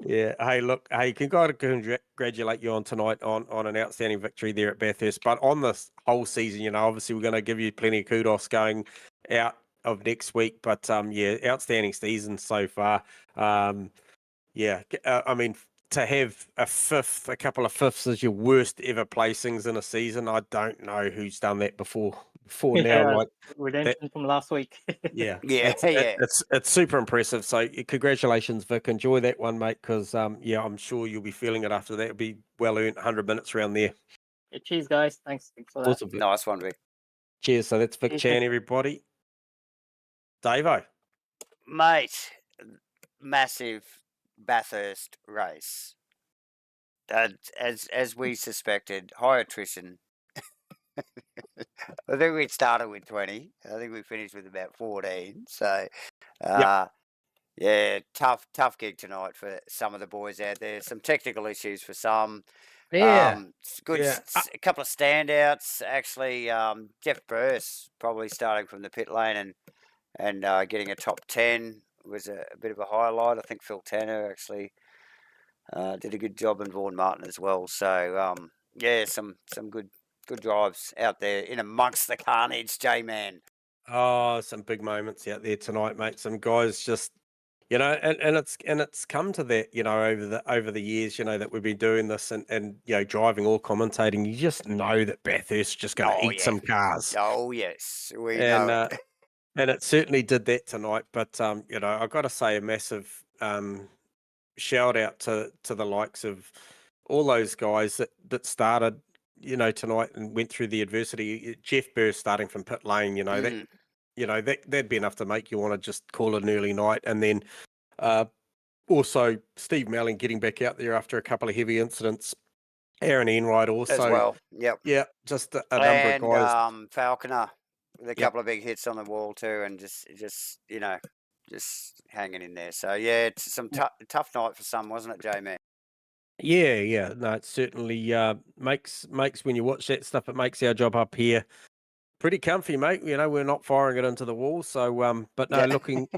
Yeah. Hey, look, hey, congratulate you on tonight on an outstanding victory there at Bathurst. But on this whole season, you know, obviously we're going to give you plenty of kudos going out of next week. But yeah, outstanding season so far. Yeah, I mean, to have a couple of fifths as your worst ever placings in a season, I don't know who's done that before now. Yeah, Like that, redemption from last week. yeah, Yeah, it's super impressive. So congratulations, Vic. Enjoy that one, mate. Because yeah, I'm sure you'll be feeling it after that. It'll be well earned 100 minutes around there. Yeah, cheers, guys. Thanks for that. Awesome, Vic. nice one, Vic. Cheers. So that's Vic Cheers, Chan, mate. everybody. Davo. Mate, massive Bathurst race. As we suspected, high attrition. I think we started with 20. I think we finished with about 14. So, yeah, tough gig tonight for some of the boys out there. Some technical issues for some. Yeah. Good. Yeah. A couple of standouts actually. Jeff Burse probably starting from the pit lane and getting a top 10 was a bit of a highlight. I think Phil Tanner actually did a good job, and Vaughan Martin as well. So yeah, some good drives out there in amongst the carnage, J-Man. Oh, some big moments out there tonight, mate. Some guys just, you know, and it's come to that, you know, over the years, you know, that we've been doing this and you know, driving or commentating, you just know that Bathurst just going to eat some cars. Oh yes, we and know it. and it certainly did that tonight. But you know, I've got to say a massive shout out to the likes of all those guys that started, you know, tonight and went through the adversity. Jeff Burr starting from pit lane, you know, that'd be enough to make you want to just call it an early night. And then also Steve Melling getting back out there after a couple of heavy incidents. Aaron Enright also as well. Yep. Yeah, just a number of guys. Falconer with a couple of big hits on the wall too, and just you know, just hanging in there. So yeah, it's some tough night for some, wasn't it, J-Man? Yeah. No, it certainly makes when you watch that stuff, it makes our job up here pretty comfy, mate. You know, we're not firing it into the wall. So but no,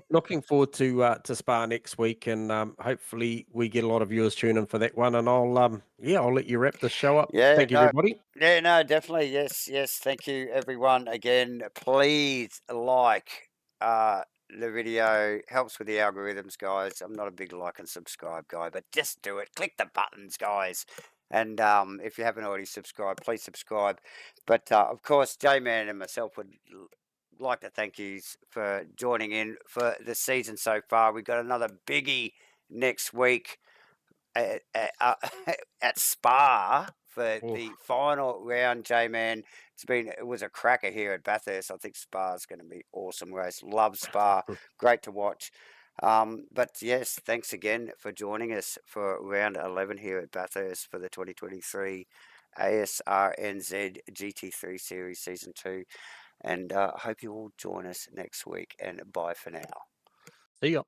looking forward to Spa next week, and hopefully we get a lot of viewers tune in for that one. And I'll let you wrap the show up. Yeah, Thank you, everybody. Yeah, no, definitely. Yes. Thank you, everyone. Again, please like the video. Helps with the algorithms, guys. I'm not a big like and subscribe guy, but just do it. Click the buttons, guys. And if you haven't already subscribed, please subscribe. But of course, J-Man and myself would like to thank you for joining in for the season so far. We've got another biggie next week at Spa for the final round, J-Man. It was a cracker here at Bathurst. I think Spa's going to be awesome race. Love Spa, great to watch. But yes, thanks again for joining us for round 11 here at Bathurst for the 2023 Asrnz GT3 Series Season 2. And I hope you all join us next week. And bye for now. See ya.